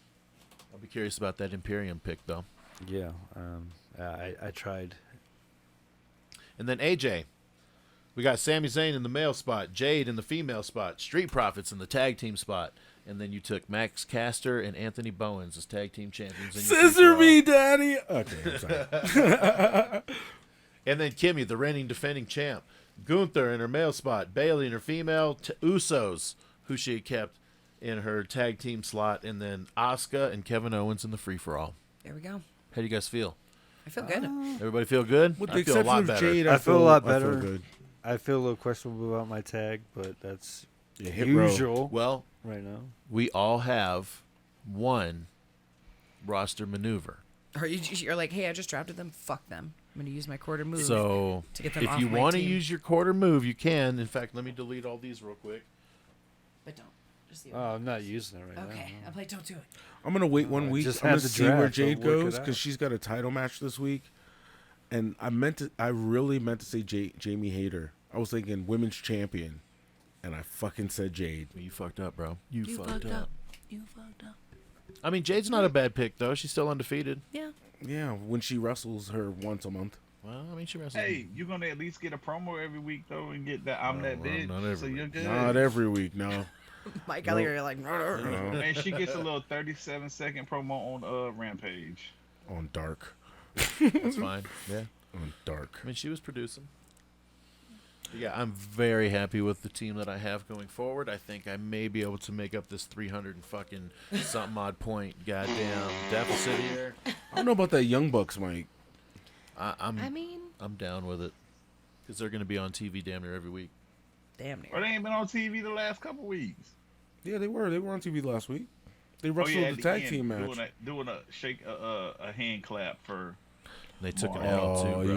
I'll be curious about that Imperium pick, though. Yeah. I tried. And then AJ. We got Sami Zayn in the male spot, Jade in the female spot, Street Profits in the tag team spot. And then you took Max Caster and Anthony Bowens as tag team champions. In your Scissor free-for-all. me, daddy. Okay, I'm sorry. And then Kimmy, the reigning defending champ. Gunther in her male spot. Bailey in her female. Usos, who she had kept in her tag team slot. And then Asuka and Kevin Owens in the free-for-all. There we go. How do you guys feel? I feel good. Everybody feel good? With the I feel a exception lot of better. Jade, I feel a lot I feel better. good. I feel a little questionable about my tag, but that's Yeah, hit row. usual Well, right now. we all have one roster maneuver. Or you're like, hey, I just drafted them. Fuck them. I'm going to use my quarter move. So to get them if off you my want to team. use your quarter move, you can. In fact, let me delete all these real quick. But don't. Just the Oh, I'm not using it right now. Okay. I'm like, don't do it. I'm gonna wait 1 week. just I'm had gonna the see where draft, Jade I'll work it goes out. because she's got a title match this week, and I really meant to say Jamie Hayter. I was thinking women's champion, and I fucking said Jade. You fucked up, bro. You fucked fucked up. You fucked up. I mean, Jade's not a bad pick, though. She's still undefeated. Yeah. Yeah, when she wrestles her once a month. Well, I mean, she wrestles. Hey, you're gonna at least get a promo every week though, and get that I'm that well, bitch. not every So you're week. good. Not every week, no. Mike Nope. Elliott, you're like, No. And she gets a little 37-second promo on Rampage. On Dark. That's fine. Yeah. On Dark. I mean, she was producing. But yeah, I'm very happy with the team that I have going forward. I think I may be able to make up this 300 and fucking something odd point goddamn deficit here. I don't know about that Young Bucks, Mike. I'm I mean, I'm down with it because they're going to be on TV damn near every week. damn Or near. they ain't been on TV the last couple weeks. Yeah, they were. They were on TV last week. They Oh wrestled yeah, at the tag end, team match. doing a shake a hand clap for. They took an Oh, L too, Oh, bro.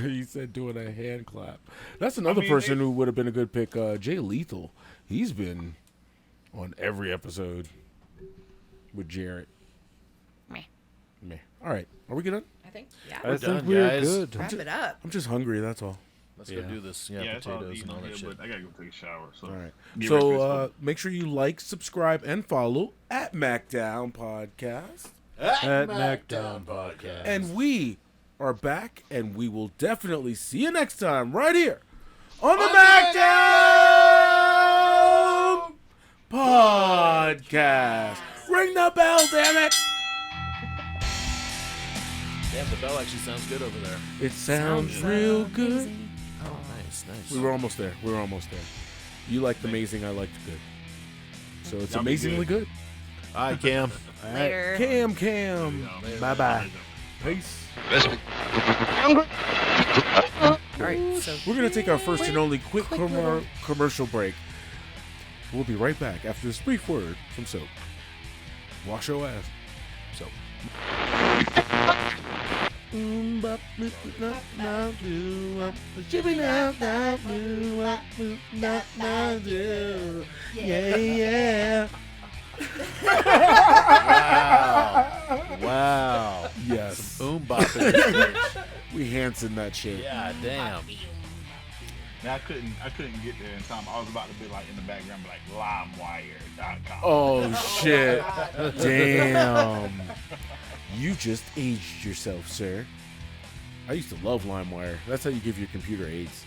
you said doing a hand clap. That's another mean, person they- who would have been a good pick. Jay Lethal. He's been on every episode with Jarrett. Meh. Meh. All right, are we good? I think, yeah. I think done, we're guys. good. Wrap it up. I'm just hungry. That's all. Let's Yeah. go do this. Yeah, Yeah, that's all I'm potatoes eating and all on that here, shit. but I gotta go take a shower. So. All right. Get ready for this So one. make sure you like, subscribe, and follow at MACKDOwn Podcast. At MACKDOwn Podcast. And we are back, and we will definitely see you next time right here on the MACKDOwn Podcast. Ring the bell, damn it! Damn, the bell actually sounds good over there. It sounds real good. amazing. Oh, nice, nice. We were almost there. We were almost there. You liked amazing, I liked good. So it's Y'all be amazingly good. All right, Cam. Later. Cam. Bye-bye. Peace. All right, so We're going to take our first and only quick commercial break. We'll be right back after this brief word from Soap. Wash your ass. Soap. Yeah, yeah. Wow. Yes. Boom bop in this bitch. We Hanson that shit. Yeah, damn. Now I couldn't get there in time. I was about to be like in the background, like LimeWire.com. Oh, shit. Damn. You just aged yourself, sir. I used to love LimeWire. That's how you give your computer AIDS.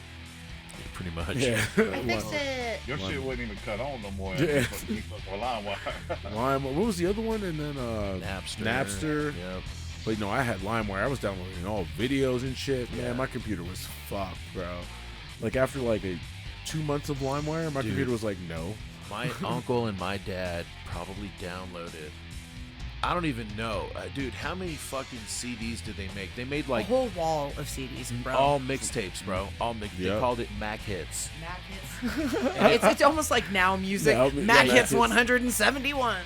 Pretty much. Yeah. I fixed it. Your shit wasn't even cut on no more. Yeah. You fucking with LimeWire. Lime. What was the other one? And then Napster. Yep. But no, I had LimeWire. I was downloading all videos and shit. Yeah. Man, my computer was fucked, bro. Like after like 2 months of LimeWire, my computer was like, no. My uncle and my dad probably downloaded. I don't even know, dude. How many fucking CDs did they make? They made A like whole wall of CDs, bro. all mixtapes, bro. They Yep. called it Mac Hits. Mac hits. It's almost like now music. Now- Mac yeah, hits Mac hits. 171.